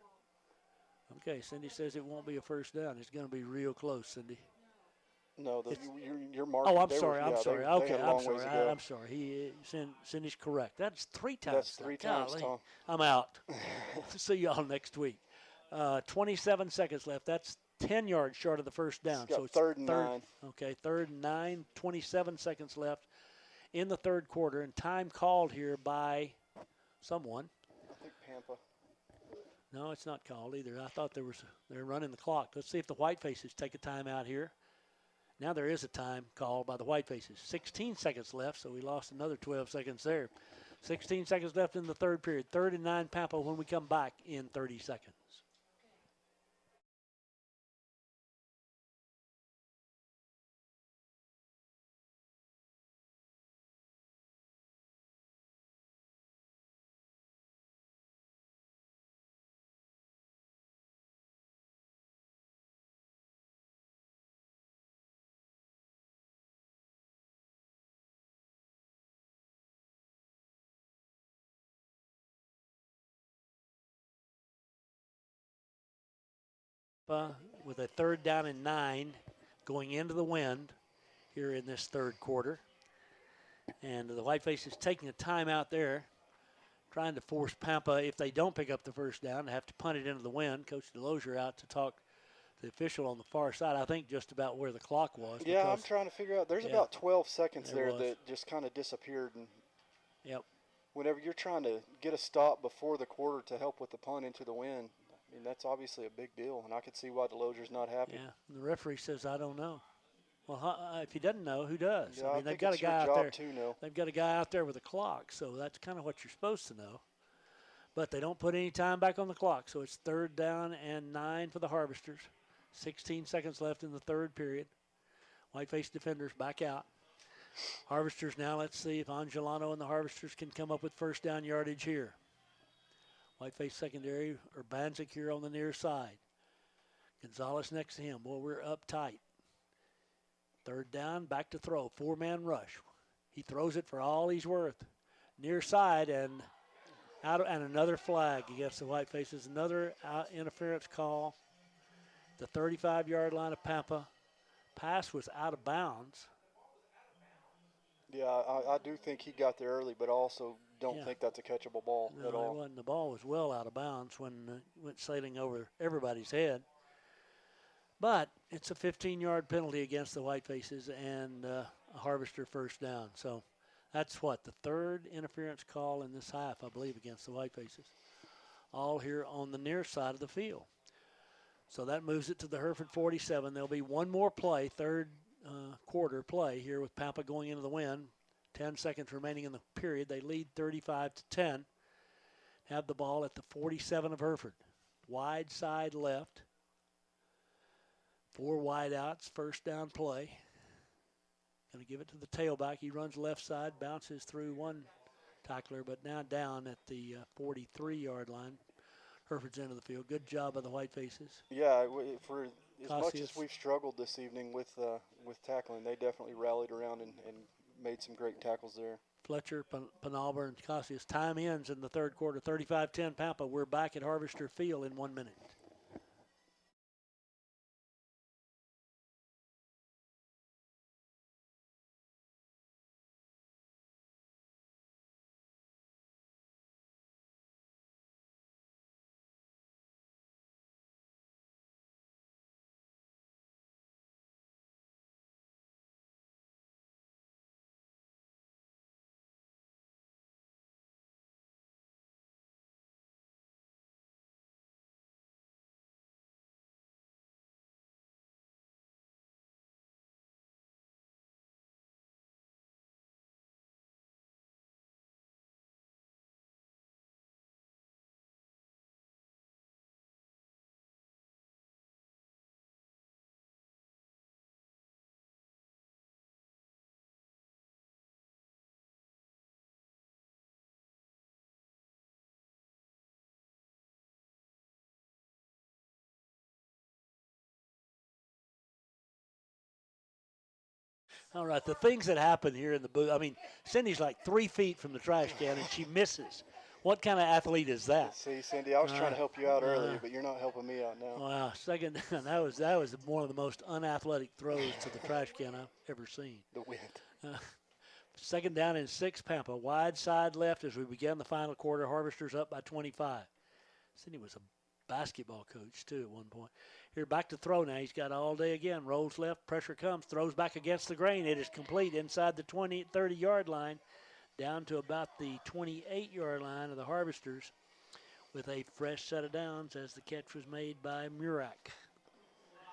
Okay, Cindy says it won't be a 1st down. It's going to be real close, Cindy. No, you're marking. Oh, I'm sorry. I'm sorry. I'm sorry. Cindy's correct. That's 3 times. That's 3 times, Tom. I'm out. See y'all next week. 27 seconds left. That's 10 yards short of the 1st down. So it's 3rd and 9. Okay, 3rd and 9. 27 seconds left in the third quarter, and time called here by someone. I think Pampa. No, it's not called either. I thought they're running the clock. Let's see if the Whitefaces take a timeout here. Now there is a time called by the Whitefaces. 16 seconds left, so we lost another 12 seconds there. 16 seconds left in the third period. 3rd and 9 Pampa when we come back in 30 seconds. With a 3rd down and 9 going into the wind here in this 3rd quarter. And the Whitefaces taking a timeout there, trying to force Pampa, if they don't pick up the 1st down, to have to punt it into the wind. Coach Delosier out to talk to the official on the far side, I think just about where the clock was. Yeah, I'm trying to figure out. There's about 12 seconds there that just kind of disappeared. And yep. Whenever you're trying to get a stop before the quarter to help with the punt into the wind, I mean, that's obviously a big deal, and I could see why Delosier's not happy. Yeah, the referee says, I don't know. Well, if he doesn't know, who does? Yeah, I mean, they've got a guy out there. They've got a guy out there with a clock, so that's kind of what you're supposed to know. But they don't put any time back on the clock, so it's 3rd down and 9 for the Harvesters. 16 seconds left in the 3rd period. Whiteface defenders back out. Harvesters now, let's see if Angelano and the Harvesters can come up with 1st down yardage here. Whiteface secondary, Urbanzik here on the near side. Gonzalez next to him. Boy, we're up tight. 3rd down, back to throw. 4-man rush. He throws it for all he's worth. Near side and another flag against the Whitefaces. Another interference call. The 35-yard line of Pampa. Pass was out of bounds. Yeah, I do think he got there early, but I also don't think that's a catchable ball at all. No, it wasn't. The ball was well out of bounds when it went sailing over everybody's head. But it's a 15-yard penalty against the Whitefaces and a Harvester 1st down. So that's the 3rd interference call in this half, I believe, against the Whitefaces. All here on the near side of the field. So that moves it to the Hereford 47. There'll be one more play, 3rd quarter play here with Pampa going into the wind. 10 seconds remaining in the period. They lead 35-10. Have the ball at the 47 of Hereford. Wide side left. 4 wide outs, 1st down play. Going to give it to the tailback. He runs left side, bounces through one tackler, but now down at the 43-yard line. Hereford's into the field. Good job by the Whitefaces. Yeah, for as much as we've struggled this evening with tackling, they definitely rallied around and made some great tackles there. Fletcher, Penalber, and Cassius. Time ends in the 3rd quarter. 35-10 Pampa. We're back at Harvester Field in 1 minute. All right, the things that happen here in the booth. I mean, Cindy's like 3 feet from the trash can, and she misses. What kind of athlete is that? See, Cindy, I was trying to help you out earlier, but you're not helping me out now. Wow, second down. That was one of the most unathletic throws to the trash can I've ever seen. The wind. 2nd down and 6, Pampa. Wide side left as we begin the final quarter. Harvesters up by 25. Cindy was a basketball coach, too, at one point. Here, back to throw now. He's got all day again. Rolls left, pressure comes, throws back against the grain. It is complete inside the 30-yard line, down to about the 28-yard line of the Harvesters with a fresh set of downs as the catch was made by Murak.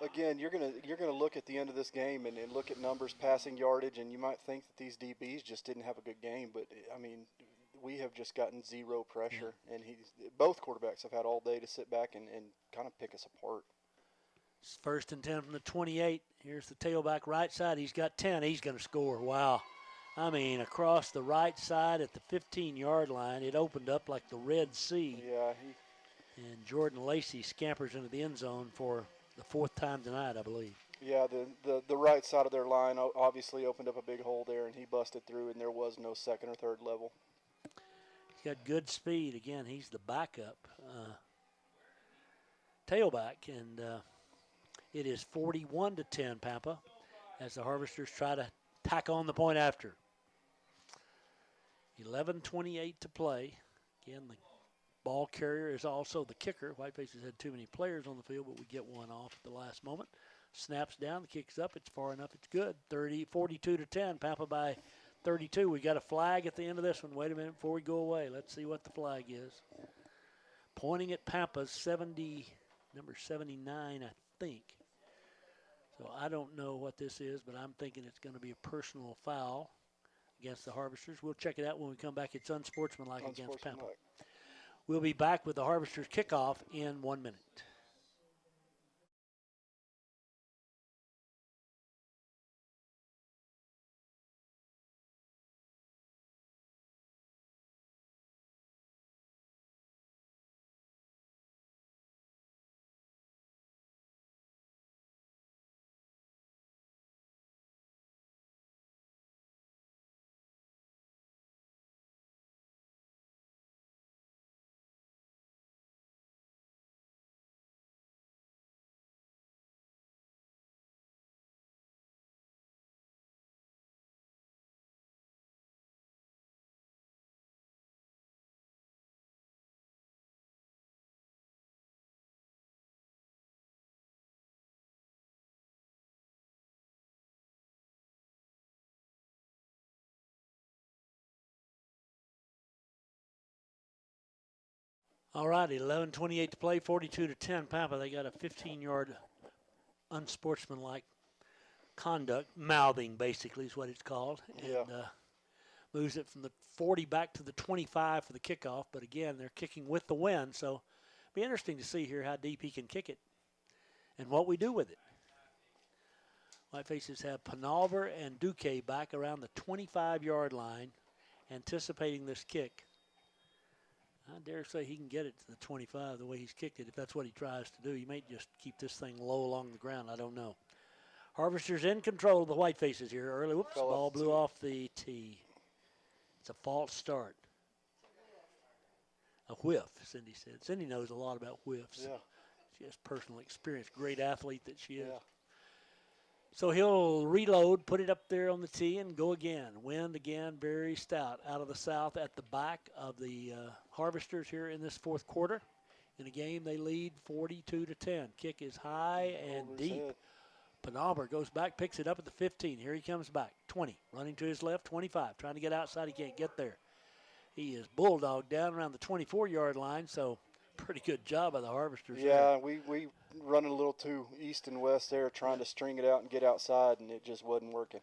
Again, you're gonna look at the end of this game and look at numbers, passing yardage, and you might think that these DBs just didn't have a good game, but, I mean, we have just gotten zero pressure, and both quarterbacks have had all day to sit back and kind of pick us apart. It's 1st and 10 from the 28. Here's the tailback right side. He's got 10. He's going to score. Wow. I mean, across the right side at the 15-yard line, it opened up like the Red Sea. Yeah. And Jordan Lacey scampers into the end zone for the 4th time tonight, I believe. Yeah, the right side of their line obviously opened up a big hole there, and he busted through, and there was no 2nd or 3rd level. He's got good speed. Again, he's the backup tailback, and It is 41-10 Pampa as the Harvesters try to tack on the point after. 11:28 to play. Again, the ball carrier is also the kicker. Whitefaces had too many players on the field, but we get one off at the last moment. Snaps down, the kick's up, it's far enough, it's good. 42-10, Pampa by 32. We got a flag at the end of this one. Wait a minute before we go away. Let's see what the flag is. Pointing at Pampa's number 79, I think. So I don't know what this is, but I'm thinking it's going to be a personal foul against the Harvesters. We'll check it out when we come back. It's unsportsmanlike against Pampa. We'll be back with the Harvesters kickoff in 1 minute. All right, 11:28 to play, 42-10 Pampa. They got a 15-yard unsportsmanlike conduct, mouthing basically is what it's called, and moves it from the 40 back to the 25 for the kickoff. But again, they're kicking with the wind, so it'll be interesting to see here how deep he can kick it and what we do with it. Whitefaces have Penalver and Duque back around the 25-yard line, anticipating this kick. I dare say he can get it to the 25 the way he's kicked it. If that's what he tries to do, he may just keep this thing low along the ground. I don't know. Harvesters in control of the Whitefaces here early. Whoops, ball blew off the tee. It's a false start. A whiff, Cindy said. Cindy knows a lot about whiffs. Yeah. She has personal experience. Great athlete that she is. Yeah. So he'll reload, put it up there on the tee, and go again. Wind again, very stout out of the south at the back of the Harvesters here in this fourth quarter. In a game, they lead 42-10. Kick is high and deep. Penalver goes back, picks it up at the 15. Here he comes back. 20, running to his left, 25. Trying to get outside, he can't get there. He is bulldogged down around the 24-yard line, so pretty good job by the Harvesters. Yeah, we running a little too east and west there, trying to string it out and get outside, and it just wasn't working.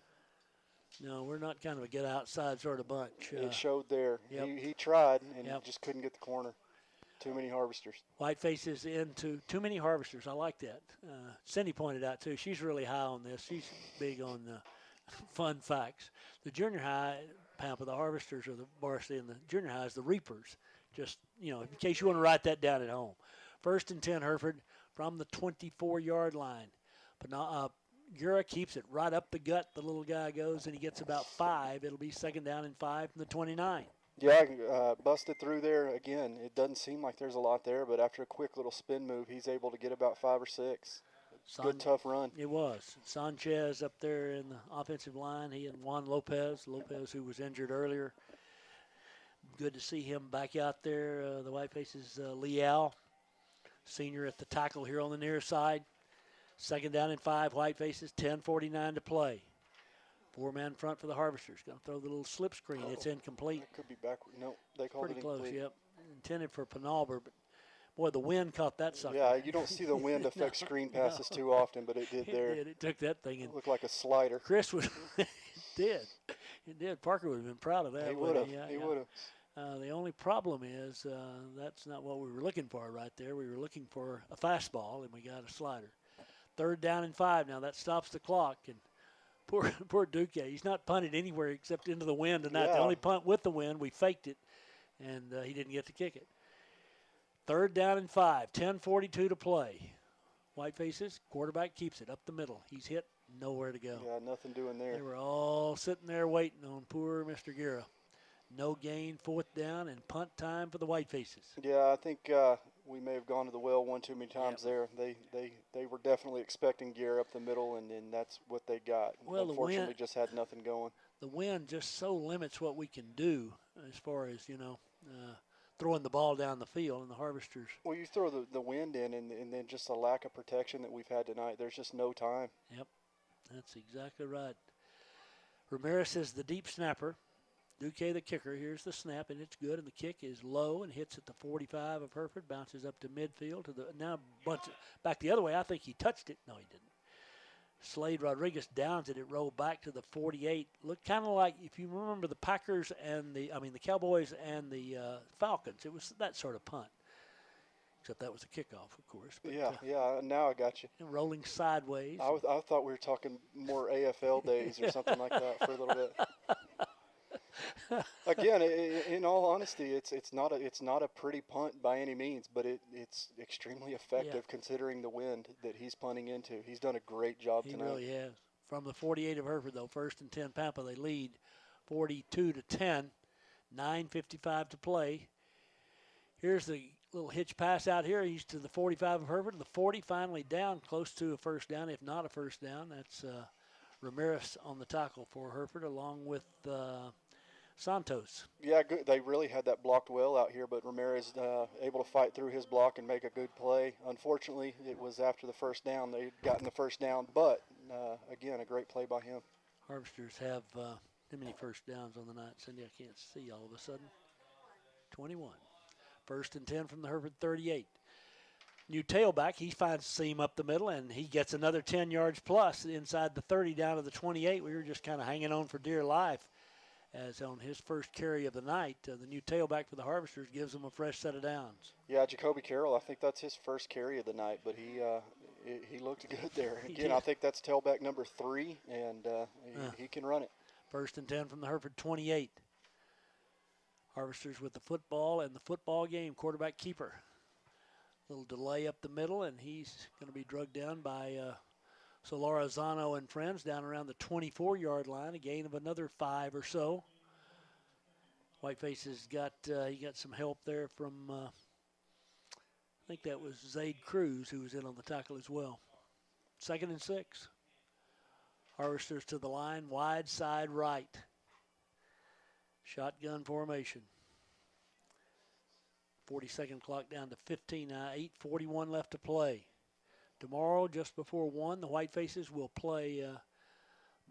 No, we're not kind of a get outside sort of bunch. It showed there. Yep. He tried, and just couldn't get the corner. Too many Harvesters. Whitefaces into too many Harvesters. I like that. Cindy pointed out, too, she's really high on this. She's big on fun facts. The junior high, Pampa, the Harvesters are the varsity, and the junior high is the Reapers. Just, in case you want to write that down at home. 1st and 10, Hereford from the 24-yard line. Gura keeps it right up the gut. The little guy goes, and he gets about 5. It'll be 2nd down and 5 from the 29. Yeah, busted through there again. It doesn't seem like there's a lot there, but after a quick little spin move, he's able to get about 5 or 6. Good, tough run. It was. Sanchez up there in the offensive line. He and Juan Lopez, who was injured earlier. Good to see him back out there. The Whitefaces, Leal, senior at the tackle here on the near side. 2nd down and 5, Whitefaces, 10:49 to play. 4-man front for the Harvesters. Going to throw the little slip screen. It's incomplete. It could be backward. No, they called pretty it close, incomplete. yep. Intended for Penalver, but boy, the wind caught that sucker. Yeah, you don't see the wind affect screen passes too often, but it did there. It took that thing and looked like a slider. Chris was it did. Parker would have been proud of that. He would have. He would have. The only problem is that's not what we were looking for right there. We were looking for a fastball, and we got a slider. 3rd down and 5. Now that stops the clock, and poor Duque. He's not punted anywhere except into the wind tonight. Yeah. The only punt with the wind, we faked it, and he didn't get to kick it. 3rd down and 5. 10:42 to play. Whitefaces, quarterback keeps it up the middle. He's hit, nowhere to go. Yeah, nothing doing there. They were all sitting there waiting on poor Mr. Guerra. No gain, 4th down, and punt time for the Whitefaces. Yeah, I think we may have gone to the well one too many times there. They were definitely expecting gear up the middle, and that's what they got. Well, unfortunately, just had nothing going. The wind just so limits what we can do as far as throwing the ball down the field, and the Harvesters. Well, you throw the wind in, and then just a lack of protection that we've had tonight. There's just no time. Yep, that's exactly right. Ramirez is the deep snapper. Duque the kicker. Here's the snap, and it's good, and the kick is low and hits at the 45 of Hereford, bounces up to midfield now back the other way. I think he touched it. No, he didn't. Slade Rodriguez downs it. It rolled back to the 48. Looked kind of like, if you remember the Packers and the Cowboys and the Falcons, it was that sort of punt. Except that was a kickoff, of course. But, yeah. Now I got you. Rolling sideways. I thought we were talking more AFL days or something like that for a little bit. Again, in all honesty, it's not a pretty punt by any means, but it's extremely effective considering the wind that he's punting into. He's done a great job tonight. He really has. From the 48 of Hereford, though, 1st and 10 Pampa, they lead 42-10, 9:55 to play. Here's the little hitch pass out here. He's to the 45 of Hereford. The 40 finally down, close to a first down, if not a first down. That's Ramirez on the tackle for Hereford, along with Santos. Yeah, good. They really had that blocked well out here, but Ramirez able to fight through his block and make a good play. Unfortunately, it was after the first down. They'd gotten the first down, but again, a great play by him. Harvesters have how many first downs on the night, Cindy? I can't see all of a sudden. 21. 1st and 10 from the Hereford 38. New tailback, he finds a seam up the middle, and he gets another 10 yards plus inside the 30 down to the 28. We were just kind of hanging on for dear life. As on his first carry of the night, the new tailback for the Harvesters gives them a fresh set of downs. Yeah, Jacoby Carroll, I think that's his first carry of the night, but he looked good there. Again, I think that's tailback number 3, and he can run it. 1st and 10 from the Hereford 28. Harvesters with the football and the football game, quarterback keeper. Little delay up the middle, and he's going to be drugged down by Solorzano and friends down around the 24-yard line, a gain of another 5 or so. Whitefaces got some help there from, I think that was Zaid Cruz who was in on the tackle as well. 2nd and 6. Harvesters to the line, wide side right. Shotgun formation. 40-second clock down to 15 now, 8:41 left to play. Tomorrow, just before 1, the Whitefaces will play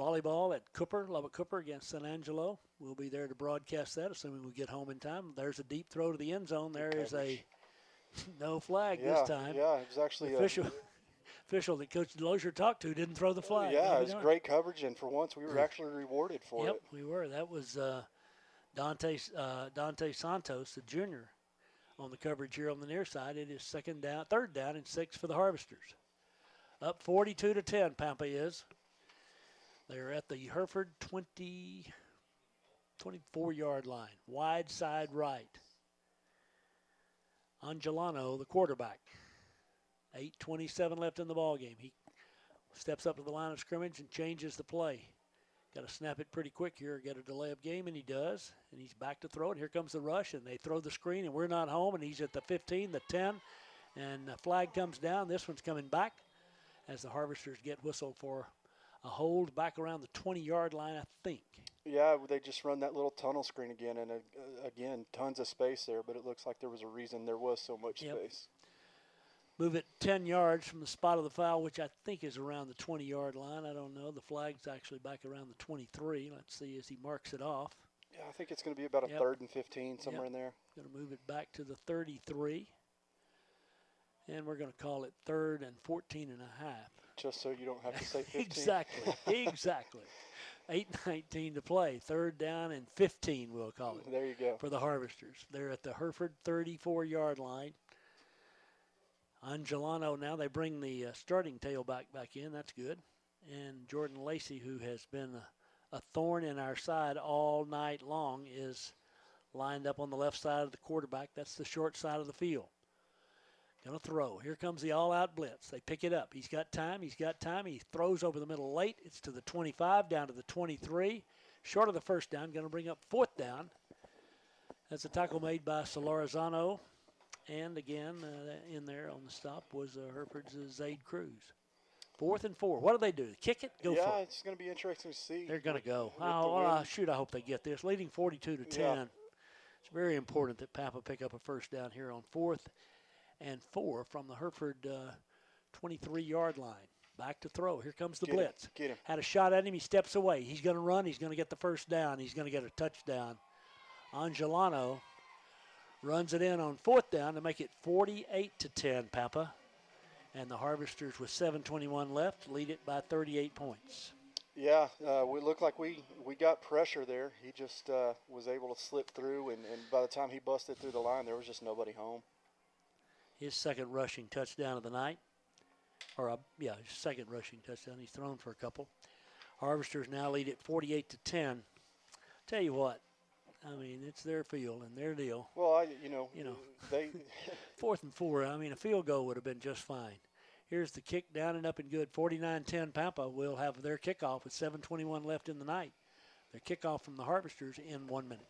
volleyball at Lubbock Cooper against San Angelo. We'll be there to broadcast that, assuming we get home in time. There's a deep throw to the end zone. There is a no flag this time. Yeah, it was actually the official that Coach Delozier talked to didn't throw the flag. Yeah, it was great coverage, and for once we were actually rewarded for it. Yep, we were. That was Dante Santos, the junior, on the coverage here on the near side. It is 3rd down and 6 for the Harvesters. Up 42-10, Pampa is. They're at the Hereford 24-yard line, wide side right. Angelano, the quarterback. 8:27 left in the ball game. He steps up to the line of scrimmage and changes the play. Got to snap it pretty quick here, get a delay of game, and he does. And he's back to throw, and here comes the rush, and they throw the screen, and we're not home, and he's at the 15, the 10, and the flag comes down. This one's coming back as the Harvesters get whistled for a hold back around the 20-yard line, I think. Yeah, they just run that little tunnel screen again, and again, tons of space there, but it looks like there was a reason there was so much space. Move it 10 yards from the spot of the foul, which I think is around the 20-yard line. I don't know. The flag's actually back around the 23. Let's see as he marks it off. Yeah, I think it's going to be about a 3rd and 15, somewhere in there. Going to move it back to the 33. And we're going to call it 3rd and 14 and a half. Just so you don't have to say 15. Exactly. 8:19 to play. 3rd down and 15, we'll call it. There you go. For the Harvesters. They're at the Hereford 34-yard line. Angelano now, they bring the starting tailback back in. That's good. And Jordan Lacey, who has been a thorn in our side all night long, is lined up on the left side of the quarterback. That's the short side of the field. Going to throw. Here comes the all-out blitz. They pick it up. He's got time. He throws over the middle late. It's to the 25, down to the 23. Short of the first down. Going to bring up 4th down. That's a tackle made by Solorzano. And again, in there on the stop was Hereford's Zaid Cruz. 4th and 4. What do they do? Kick it? Go for Yeah, it. it's going to be interesting to see. They're going to go. The Shoot, I hope they get this. Leading 42 to 10. Yeah. It's very important that Pampa pick up a first down here on 4th and 4 from the Hereford 23-yard line. Back to throw. Here comes the blitz. Get him. Had a shot at him. He steps away. He's going to run. He's going to get the first down. He's going to get a touchdown. Angelano runs it in on 4th down to make it 48 to 10, Pampa. And the Harvesters with 7:21 left lead it by 38 points. Yeah, we look like we got pressure there. He just was able to slip through, and by the time he busted through the line, there was just nobody home. His second rushing touchdown of the night. His second rushing touchdown. He's thrown for a couple. Harvesters now lead it 48 to 10. Tell you what, I mean, it's their field and their deal. Well, they 4th and 4. I mean, a field goal would have been just fine. Here's the kick down and up and good. 49-10 Pampa will have their kickoff with 7:21 left in the night. Their kickoff from the Harvesters in 1 minute.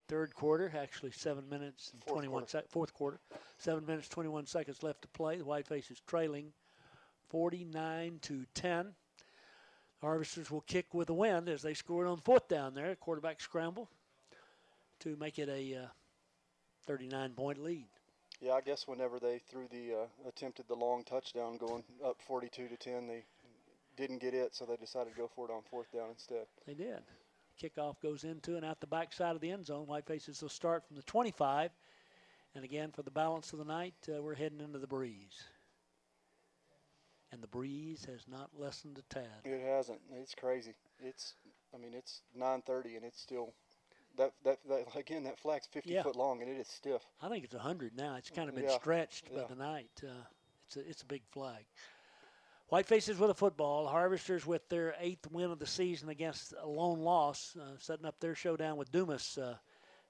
Third quarter, actually 7 minutes and 21 seconds. Fourth quarter, 7 minutes, 21 seconds left to play. The Whitefaces trailing 49 to 10. Harvesters will kick with a wind as they scored on 4th down there. Quarterback scramble to make it a 39-point lead. Yeah, I guess whenever they threw attempted the long touchdown going up 42 to 10, they didn't get it, so they decided to go for it on 4th down instead. They did. Kickoff goes into and out the backside of the end zone. Whitefaces will start from the 25. And again, for the balance of the night, we're heading into the breeze. And the breeze has not lessened a tad. It hasn't. It's crazy. It's 9:30 and it's still that flag's 50 foot long and it is stiff. I think it's 100 now. It's kind of been stretched by the night. It's a big flag. Whitefaces with a football. Harvesters with their 8th win of the season against a lone loss, setting up their showdown with Dumas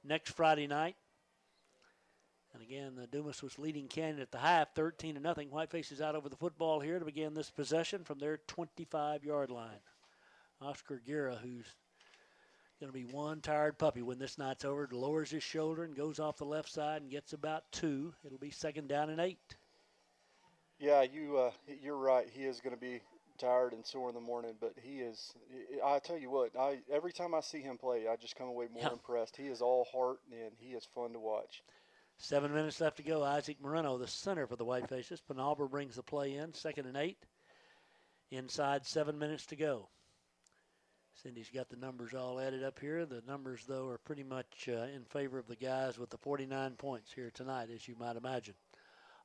next Friday night. And again, Dumas was leading Canyon at the half, 13-0. Whitefaces out over the football here to begin this possession from their 25-yard line. Oscar Guerra, who's going to be one tired puppy when this night's over, lowers his shoulder and goes off the left side and gets about 2. It'll be 2nd down and 8. Yeah, you're right. He is going to be tired and sore in the morning, but he is. I tell you what, every time I see him play, I just come away more impressed. He is all heart and he is fun to watch. 7 minutes left to go. Isaac Moreno, the center for the Whitefaces. Penalba brings the play in, 2nd and 8. Inside 7 minutes to go. Cindy's got the numbers all added up here. The numbers, though, are pretty much in favor of the guys with the 49 points here tonight, as you might imagine.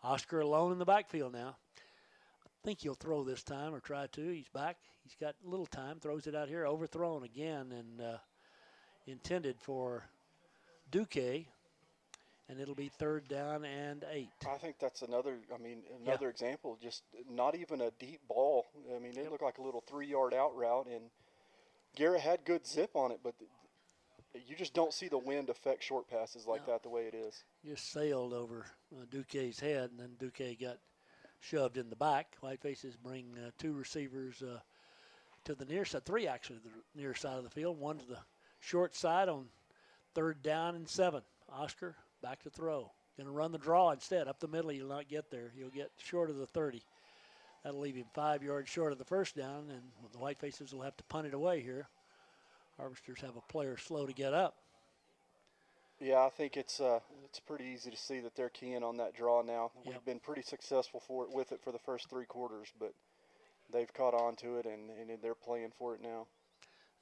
Oscar alone in the backfield now. I think he'll throw this time or try to. He's back. He's got a little time. Throws it out here. Overthrown again and intended for Duque. And it'll be 3rd down and 8. I think that's another example. Just not even a deep ball. I mean, it looked like a little 3-yard out route. And Garrett had good zip on it, but you just don't see the wind affect short passes like that the way it is. Just sailed over Duque's head, and then Duque got shoved in the back. Whitefaces bring 2 receivers to the near side, 3 actually, the near side of the field, 1 to the short side on 3rd down and 7. Oscar back to throw. Going to run the draw instead. Up the middle, he'll not get there. He'll get short of the 30. That'll leave him 5 yards short of the first down, and the Whitefaces will have to punt it away here. Harvesters have a player slow to get up. Yeah, I think it's pretty easy to see that they're keying on that draw now. Yep. We've been pretty successful with it for the first 3 quarters, but they've caught on to it, and they're playing for it now.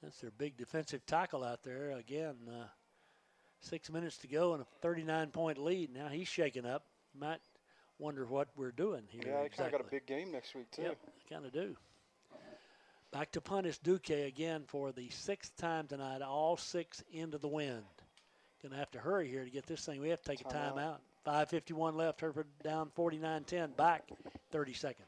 That's their big defensive tackle out there. Again, 6 minutes to go and a 39-point lead. Now he's shaking up. You might wonder what we're doing here. Yeah, they exactly. kind of got a big game next week, too. Yep, kind of do. Back to punt is Duque again for the 6th time tonight, all 6 into the wind. Going to have to hurry here to get this thing. We have to take a timeout. 5:51 left. Hereford down 49-10. Back 30 seconds.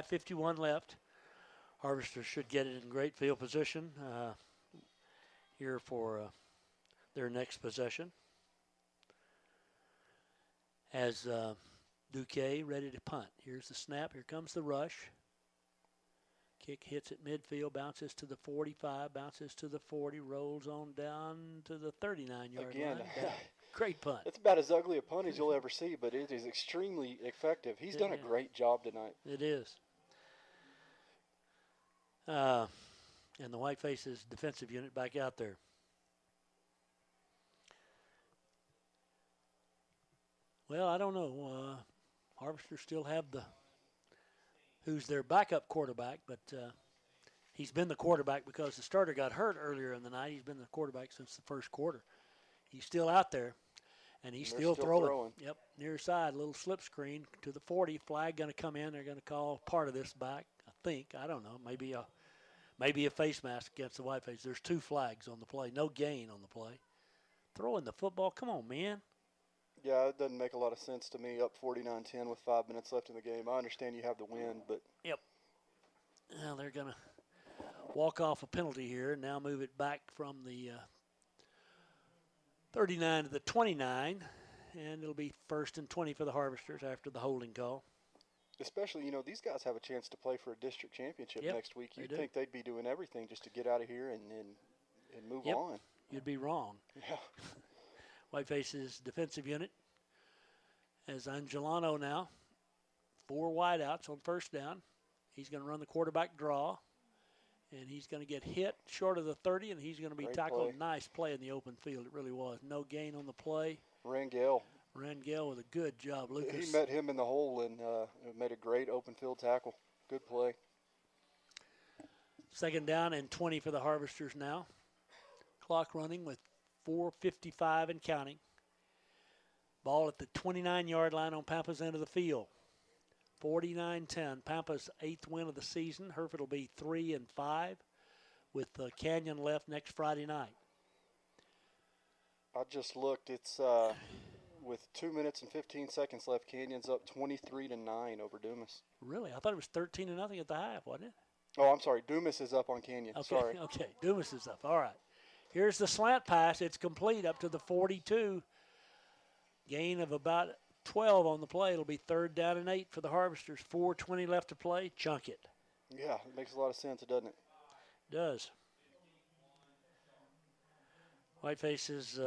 .51 left. Harvesters should get it in great field position here for their next possession. As Duque ready to punt. Here's the snap. Here comes the rush. Kick hits at midfield, bounces to the 45, bounces to the 40, rolls on down to the 39-yard line. Great punt. It's about as ugly a punt as you'll ever see, but it is extremely effective. He's done a great job tonight. It is. And the Whitefaces defensive unit back out there. Well, I don't know. Harvesters still have who's their backup quarterback, but he's been the quarterback because the starter got hurt earlier in the night. He's been the quarterback since the first quarter. He's still out there, and he's still throwing. Yep, near side, little slip screen to the 40. Flag going to come in. They're going to call part of this back, I think. I don't know. Maybe a face mask against the Whiteface. There's 2 flags on the play. No gain on the play. Throwing the football. Come on, man. Yeah, it doesn't make a lot of sense to me, up 49-10 with 5 minutes left in the game. I understand you have the win, but... Yep. Now they're going to walk off a penalty here and now move it back from the 39 to the 29, and it'll be 1st and 20 for the Harvesters after the holding call. Especially, these guys have a chance to play for a district championship next week. You'd think they'd be doing everything just to get out of here and move on. You'd be wrong. Yeah. Whitefaces defensive unit as Angelano now. 4 wideouts on first down. He's going to run the quarterback draw, and he's going to get hit short of the 30, and he's going to be tackled. Nice play in the open field. It really was. No gain on the play. Rangel with a good job, Lucas. He met him in the hole and made a great open field tackle. Good play. 2nd down and 20 for the Harvesters now. Clock running with 4:55 and counting. Ball at the 29-yard line on Pampa's end of the field. 49-10. Pampa's 8th win of the season. Hereford will be 3-5 with Canyon left next Friday night. I just looked. It's with 2 minutes and 15 seconds left. Canyon's up 23-9 over Dumas. Really? I thought it was 13-0 at the half, wasn't it? Oh, I'm sorry. Dumas is up on Canyon. Okay, sorry. Okay, Dumas is up. All right. Here's the slant pass. It's complete up to the 42. Gain of about 12 on the play. It'll be 3rd down and 8 for the Harvesters. 4:20 left to play. Chunk it. Yeah, it makes a lot of sense, doesn't it? It does. Whitefaces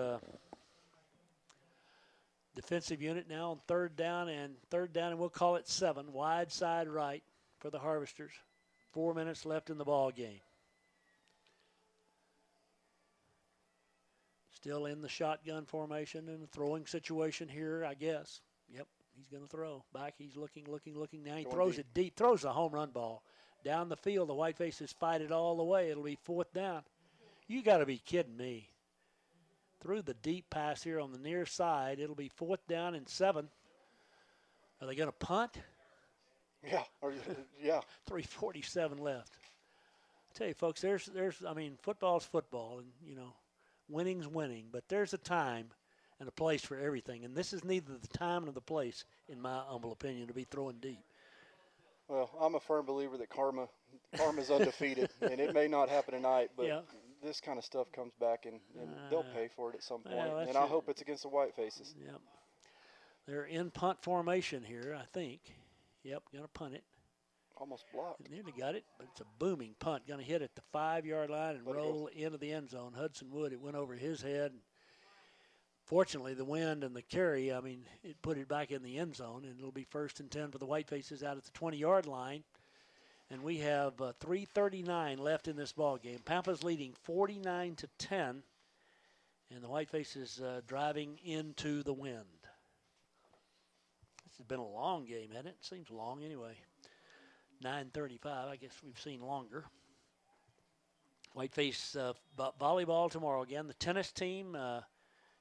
defensive unit now on 3rd down, and we'll call it 7. Wide side right for the Harvesters. 4 minutes left in the ball game. Still in the shotgun formation and the throwing situation here, I guess. Yep, he's going to throw. Back, he's looking. Now he throws it deep, throws a home run ball. Down the field, the Whitefaces fight it all the way. It'll be 4th down. You got to be kidding me. Threw the deep pass here on the near side. It'll be 4th down and 7. Are they going to punt? Yeah, yeah. 3:47 left. I tell you, folks, football's football, and, winning's winning, but there's a time and a place for everything, and this is neither the time nor the place, in my humble opinion, to be throwing deep. Well, I'm a firm believer that karma's undefeated, and it may not happen tonight, but this kind of stuff comes back, and they'll pay for it at some point, and I hope it's against the Whitefaces. Yep. They're in punt formation here, I think. Yep, going to punt it. Almost blocked. Nearly got it, but it's a booming punt. Going to hit at the 5-yard line and roll into the end zone. Hudson Wood, it went over his head. Fortunately, the wind and the carry, it put it back in the end zone, and it'll be 1st and 10 for the Whitefaces out at the 20-yard line. And we have 3:39 left in this ball game. Pampa's leading 49-10, and the Whitefaces driving into the wind. This has been a long game, hasn't it? Seems long anyway. 9:35. I guess we've seen longer. Whiteface volleyball tomorrow again. The tennis team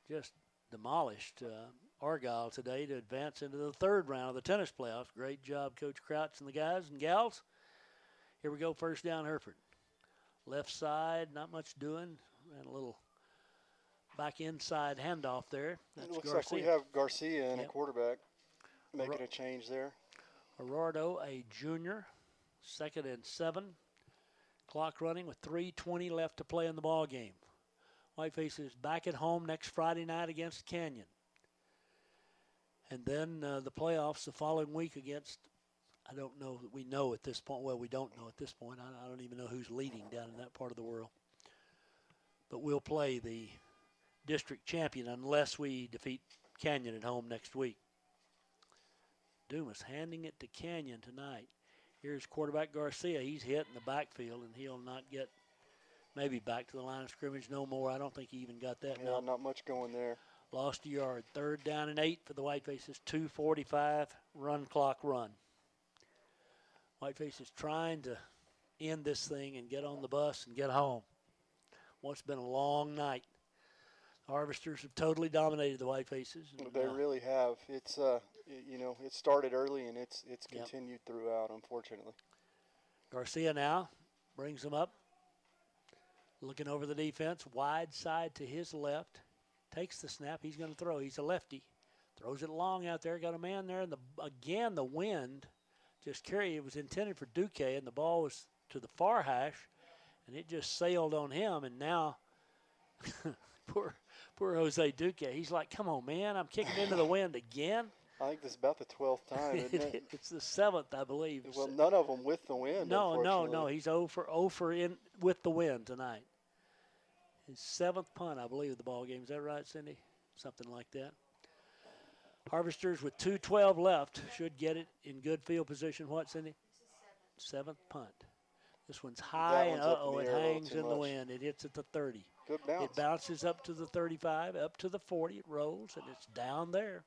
just demolished Argyle today to advance into the 3rd round of the tennis playoffs. Great job, Coach Crouch and the guys and gals. Here we go, first down, Hereford. Left side, not much doing. Ran a little back inside handoff there. That's It looks Garcia. like we have Garcia and Yep. a quarterback making a change there. Gerardo, a junior, 2nd and 7. Clock running with 3:20 left to play in the ball game. Whitefaces back at home next Friday night against Canyon. And then the playoffs the following week against, I don't know that we know at this point. Well, we don't know at this point. I don't even know who's leading down in that part of the world. But we'll play the district champion unless we defeat Canyon at home next week. Dumas handing it to Canyon tonight. Here's quarterback Garcia. He's hit in the backfield, and he'll not get maybe back to the line of scrimmage no more. I don't think he even got that. Yeah, No. not much going there. Lost a yard. 3rd down and 8 for the Whitefaces. 2:45 run clock run. Whitefaces trying to end this thing and get on the bus and get home. Well, it's been a long night. Harvesters have totally dominated the Whitefaces. They really have. It's it started early and it's continued throughout, unfortunately. Garcia now brings them up. Looking over the defense, wide side to his left. Takes the snap. He's going to throw. He's a lefty. Throws it long out there. Got a man there. And again, the wind just carried. It was intended for Duque, and the ball was to the far hash, and it just sailed on him. And now, poor Jose Duque. He's like, come on, man. I'm kicking into the wind again. I think this is about the 12th time, isn't it? It's the 7th, I believe. Well, none of them with the wind. No. He's 0 for in with the wind tonight. His 7th punt, I believe, of the ball game. Is that right, Cindy? Something like that. Harvesters with 2:12 left should get it in good field position. What, Cindy? 7th punt. This one's high, and it hangs in the wind. It hits at the 30. Good bounce. It bounces up to the 35, up to the 40. It rolls, and it's down there.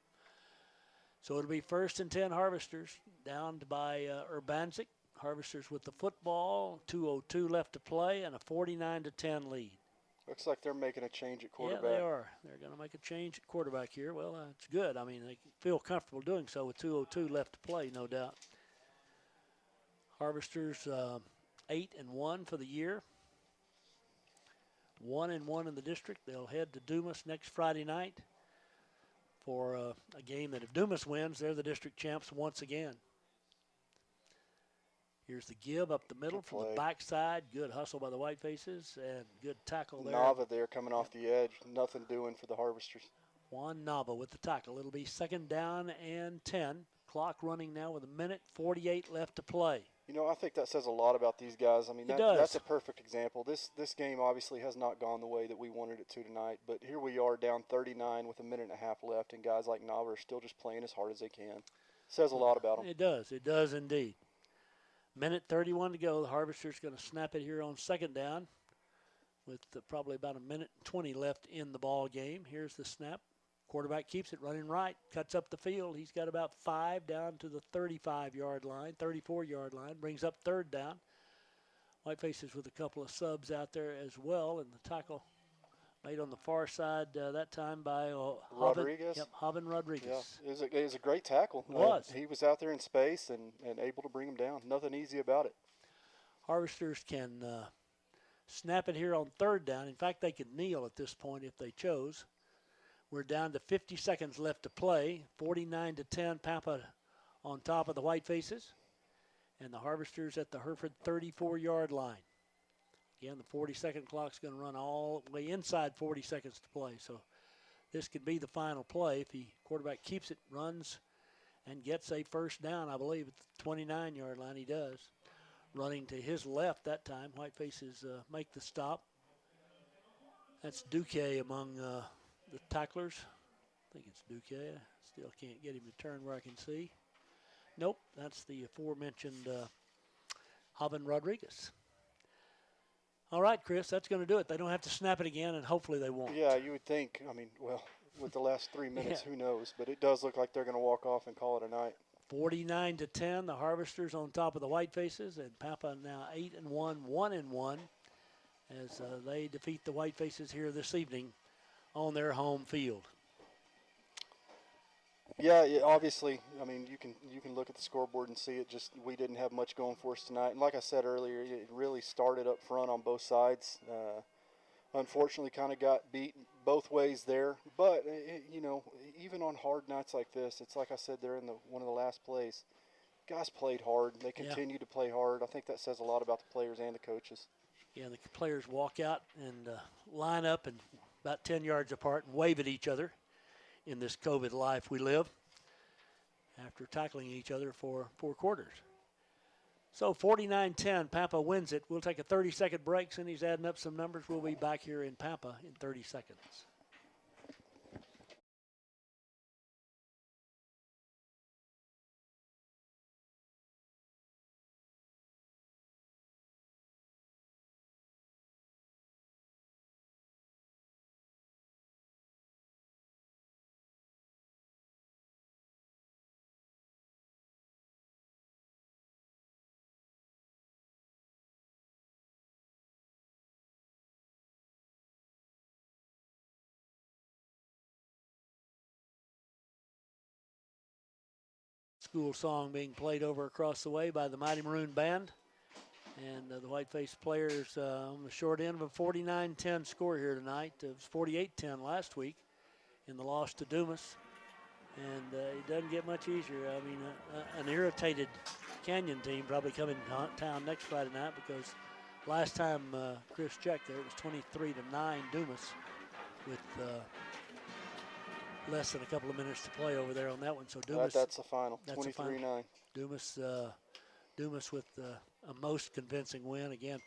So it'll be 1st and 10 Harvesters, down by Urbanzik. Harvesters with the football, 2:02 left to play, and a 49-10 lead. Looks like they're making a change at quarterback. Yeah, they are. They're going to make a change at quarterback here. Well, it's good. I mean, they feel comfortable doing so with 2:02 left to play, no doubt. Harvesters 8-1 for the year. 1-1 in the district. They'll head to Dumas next Friday night for a game that if Dumas wins, they're the district champs once again. Here's the give up the middle from the backside. Good hustle by the Whitefaces and good tackle there. Nava there coming off the edge. Nothing doing for the Harvesters. Juan Nava with the tackle. It'll be 2nd down and 10. Clock running now with 1:48 left to play. You know, I think that says a lot about these guys. I mean, that's a perfect example. This game obviously has not gone the way that we wanted it to tonight, but here we are down 39 with 1.5 minutes left, and guys like Nava are still just playing as hard as they can. Says a lot about them. It does. It does indeed. 1:31 to go. The Harvester's going to snap it here on 2nd down with probably about 1:20 left in the ball game. Here's the snap. Quarterback keeps it running right, cuts up the field. He's got about 5 down to the 35-yard line, 34-yard line, brings up 3rd down. Whitefaces with a couple of subs out there as well, and the tackle made on the far side that time by Rodriguez. Hoven Rodriguez. Yeah, it was a great tackle. It was. He was out there in space and able to bring him down. Nothing easy about it. Harvesters can snap it here on 3rd down. In fact, they could kneel at this point if they chose. We're down to 50 seconds left to play. 49-10, Pampa on top of the Whitefaces. And the Harvesters at the Hereford 34-yard line. Again, the 40-second clock's going to run all the way inside 40 seconds to play. So this could be the final play if the quarterback keeps it, runs, and gets a first down, I believe, at the 29-yard line. He does. Running to his left that time. Whitefaces make the stop. That's Duque among the tacklers. I think it's Duque. I still can't get him to turn where I can see. Nope, that's the aforementioned Javan Rodriguez. All right, Chris, that's going to do it. They don't have to snap it again, and hopefully they won't. Yeah, you would think. I mean, well, with the last 3 minutes, Yeah. who knows? But it does look like they're going to walk off and call it a night. 49-10, the Harvesters on top of the Whitefaces, and Pampa now 8-1, 1-1, as they defeat the Whitefaces here this evening on their home field. Yeah, obviously, I mean, you can look at the scoreboard and see it. Just we didn't have much going for us tonight, and like I said earlier, it really started up front on both sides. Unfortunately, kind of got beat both ways there. But even on hard nights like this, it's like I said there in one of the last plays. Guys played hard. They continue to play hard. I think that says a lot about the players and the coaches. Yeah, the players walk out and line up and about 10 yards apart and wave at each other in this COVID life we live after tackling each other for 4 quarters. So 49-10, Pampa wins it. We'll take a 30-second break. Cindy's adding up some numbers. We'll be back here in Pampa in 30 seconds. School song being played over across the way by the Mighty Maroon Band. And the Whiteface players on the short end of a 49-10 score here tonight. It was 48-10 last week in the loss to Dumas. And it doesn't get much easier. I mean, an irritated Canyon team probably coming to town next Friday night, because last time Chris checked there, it was 23-9 Dumas with less than a couple of minutes to play over there on that one. So Dumas, that's the final, 23-9. Dumas with a most convincing win. Again,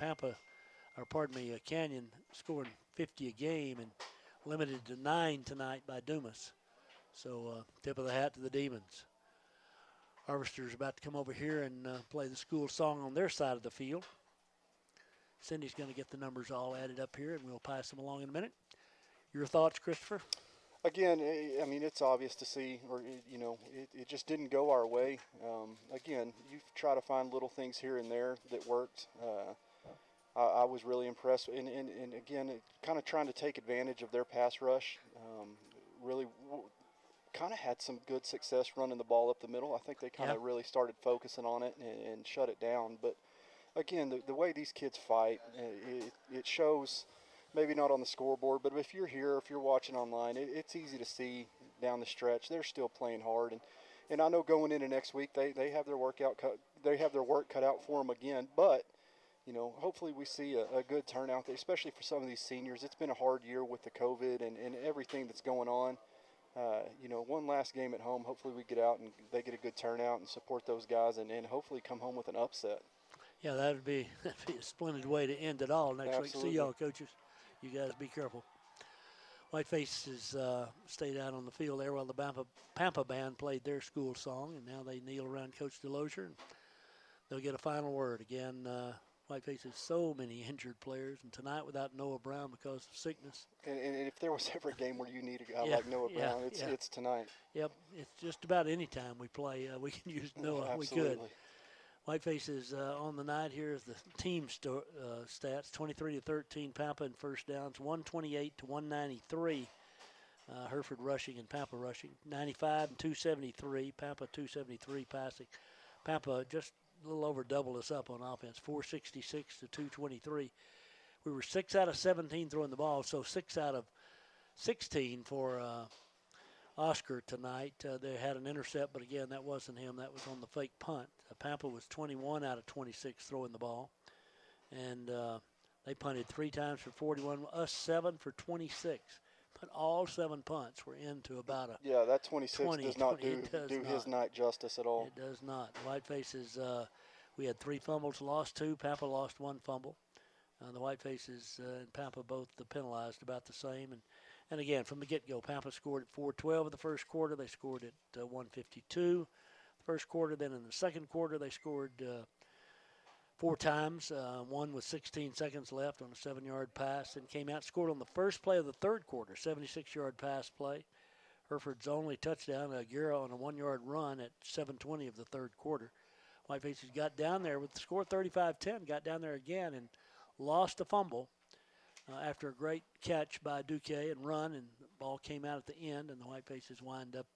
Canyon scoring 50 a game and limited to 9 tonight by Dumas. So tip of the hat to the Demons. Harvester's about to come over here and play the school song on their side of the field. Cindy's going to get the numbers all added up here, and we'll pass them along in a minute. Your thoughts, Christopher? Again, I mean, it's obvious to see, or, it just didn't go our way. Again, you try to find little things here and there that worked. I was really impressed. And again, kind of trying to take advantage of their pass rush. Really kind of had some good success running the ball up the middle. I think they kind of really started focusing on it and shut it down. But, again, the way these kids fight, it shows. Maybe not on the scoreboard, but if you're here, if you're watching online, it's easy to see down the stretch. They're still playing hard, and I know going into next week they have their work cut out for them again. But hopefully we see a good turnout there, especially for some of these seniors. It's been a hard year with the COVID and everything that's going on. One last game at home. Hopefully we get out and they get a good turnout and support those guys, and hopefully come home with an upset. Yeah, that'd be a splendid way to end it all next week. See y'all, coaches. You guys be careful. Whitefaces stayed out on the field there while the Pampa band played their school song, and now they kneel around Coach DeLosier, and they'll get a final word. Again, Whitefaces, so many injured players, and tonight without Noah Brown because of sickness. And if there was ever a game where you need a guy like Noah Brown, it's tonight. Yep, it's just about any time we play, we can use Noah. Absolutely. We could. Whitefaces on the night. Here is the team stats: 23-13 Pampa in first downs, 128 to 193. Hereford rushing and Pampa rushing, 95 and 273. Pampa 273 passing. Pampa just a little over doubled us up on offense, 466 to 223. We were 6 out of 17 throwing the ball, so 6 out of 16 for Oscar tonight. They had an intercept, but again, that wasn't him. That was on the fake punt. Pampa was 21 out of 26 throwing the ball. And they punted 3 times for 41. Us 7 for 26. but all 7 punts were into about a Yeah, that 26 20, does not 20, it does do his not. night justice at all. It does not. The Whitefaces, we had 3 fumbles, lost 2. Pampa lost 1 fumble. The Whitefaces and Pampa both penalized about the same. And again, from the get-go, Pampa scored at 4:12 in the first quarter. They scored at 1:52 the first quarter. Then in the second quarter, they scored 4 times, one with 16 seconds left on a 7-yard pass, and came out and scored on the first play of the third quarter, 76-yard pass play. Hereford's only touchdown, Aguirre on a 1-yard run at 7:20 of the third quarter. Whitefaces got down there with the score 35-10, got down there again and lost a fumble after a great catch by Duque and run, and the ball came out at the end, and the Whitefaces wind up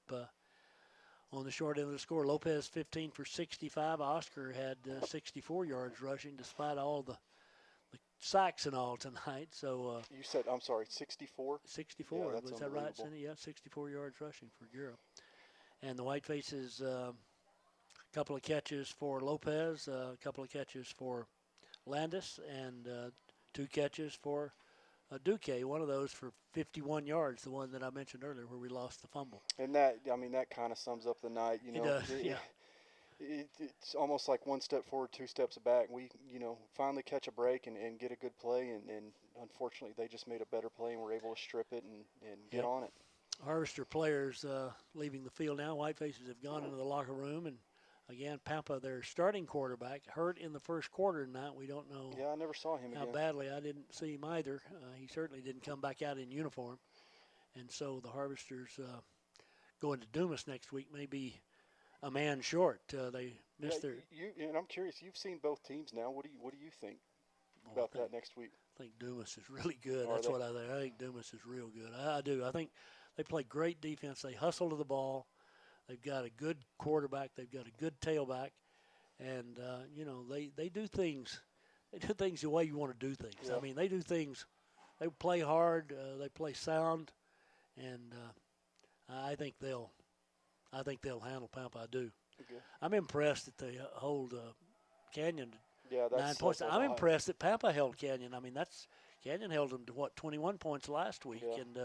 on the short end of the score. Lopez 15 for 65. Oscar had 64 yards rushing despite all the sacks and all tonight. So you said, I'm sorry, 64? 64. Yeah, that's was that right, unbelievable. Cindy? Yeah, 64 yards rushing for Giro. And the Whitefaces, a couple of catches for Lopez, a couple of catches for Landis, and 2 catches for Duque, one of those for 51 yards, the one that I mentioned earlier where we lost the fumble. And that kind of sums up the night. You know, it does, yeah. It's almost like 1 step forward, 2 steps back. We, finally catch a break and get a good play, and unfortunately they just made a better play and were able to strip it and get on it. Harvester players leaving the field now. Whitefaces have gone into the locker room, and again, Pampa, their starting quarterback, hurt in the first quarter tonight. We don't know. Yeah, I never saw him how again. badly. I didn't see him either. He certainly didn't come back out in uniform. And so the Harvesters going to Dumas next week may be a man short. They missed their. And I'm curious. You've seen both teams now. What do you think about that next week? I think Dumas is really good. Are That's they? what I think. I think Dumas is real good. I do. I think they play great defense. They hustle to the ball. They've got a good quarterback. They've got a good tailback, and they do things. They do things the way you want to do things. Yeah. I mean, they do things. They play hard. They play sound, and I think they'll handle Pampa. I do. Okay. I'm impressed that they hold Canyon to 9 points. That's I'm impressed that Pampa held Canyon. I mean, Canyon held them to 21 points last week, and.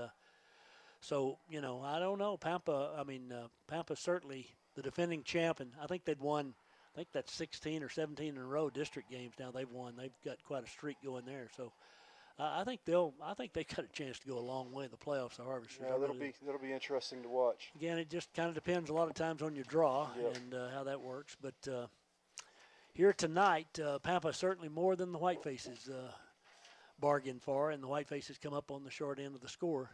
So, I don't know. Pampa's certainly the defending champ, and I think they'd won, that's 16 or 17 in a row district games now they've won. They've got quite a streak going there. So, I think they've got a chance to go a long way in the playoffs, the Harvesters. Yeah, that'll be interesting to watch. Again, it just kind of depends a lot of times on your draw and how that works. But here tonight, Pampa certainly more than the Whitefaces bargained for, and the Whitefaces come up on the short end of the score.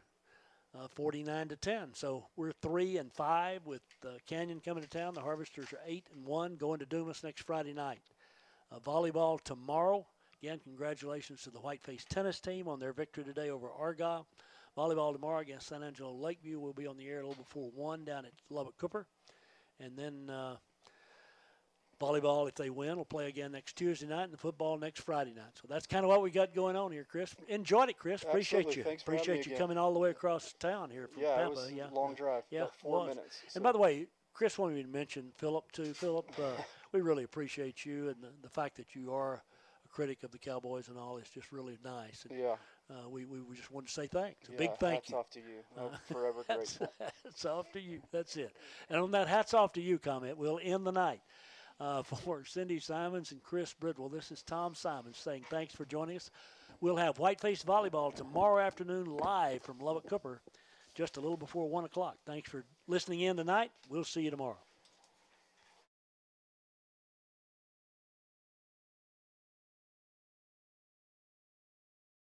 49-10. So we're 3-5 with Canyon coming to town. The Harvesters are 8-1 going to Dumas next Friday night. Volleyball tomorrow. Again, congratulations to the Whiteface tennis team on their victory today over Argyle. Volleyball tomorrow against San Angelo Lakeview. Will be on the air a little before 1 down at Lubbock Cooper. And then volleyball, if they win, will play again next Tuesday night, and the football next Friday night. So that's kind of what we got going on here, Chris. Enjoyed it, Chris. Absolutely. Appreciate you. Thanks for Appreciate having me you again. coming all the way across town here from Pampa. It was a long drive, about 4 minutes. So. And by the way, Chris wanted me to mention Philip, too. Philip, we really appreciate you, and the fact that you are a critic of the Cowboys and all is just really nice. And, we just wanted to say thanks. A big thank you. Hats off to you. I'm forever grateful. Hats off to you. That's it. And on that hats off to you comment, we'll end the night. For Cindy Simons and Chris Bridwell, this is Tom Simons saying thanks for joining us. We'll have Whiteface Volleyball tomorrow afternoon live from Lubbock Cooper just a little before 1 o'clock. Thanks for listening in tonight. We'll see you tomorrow.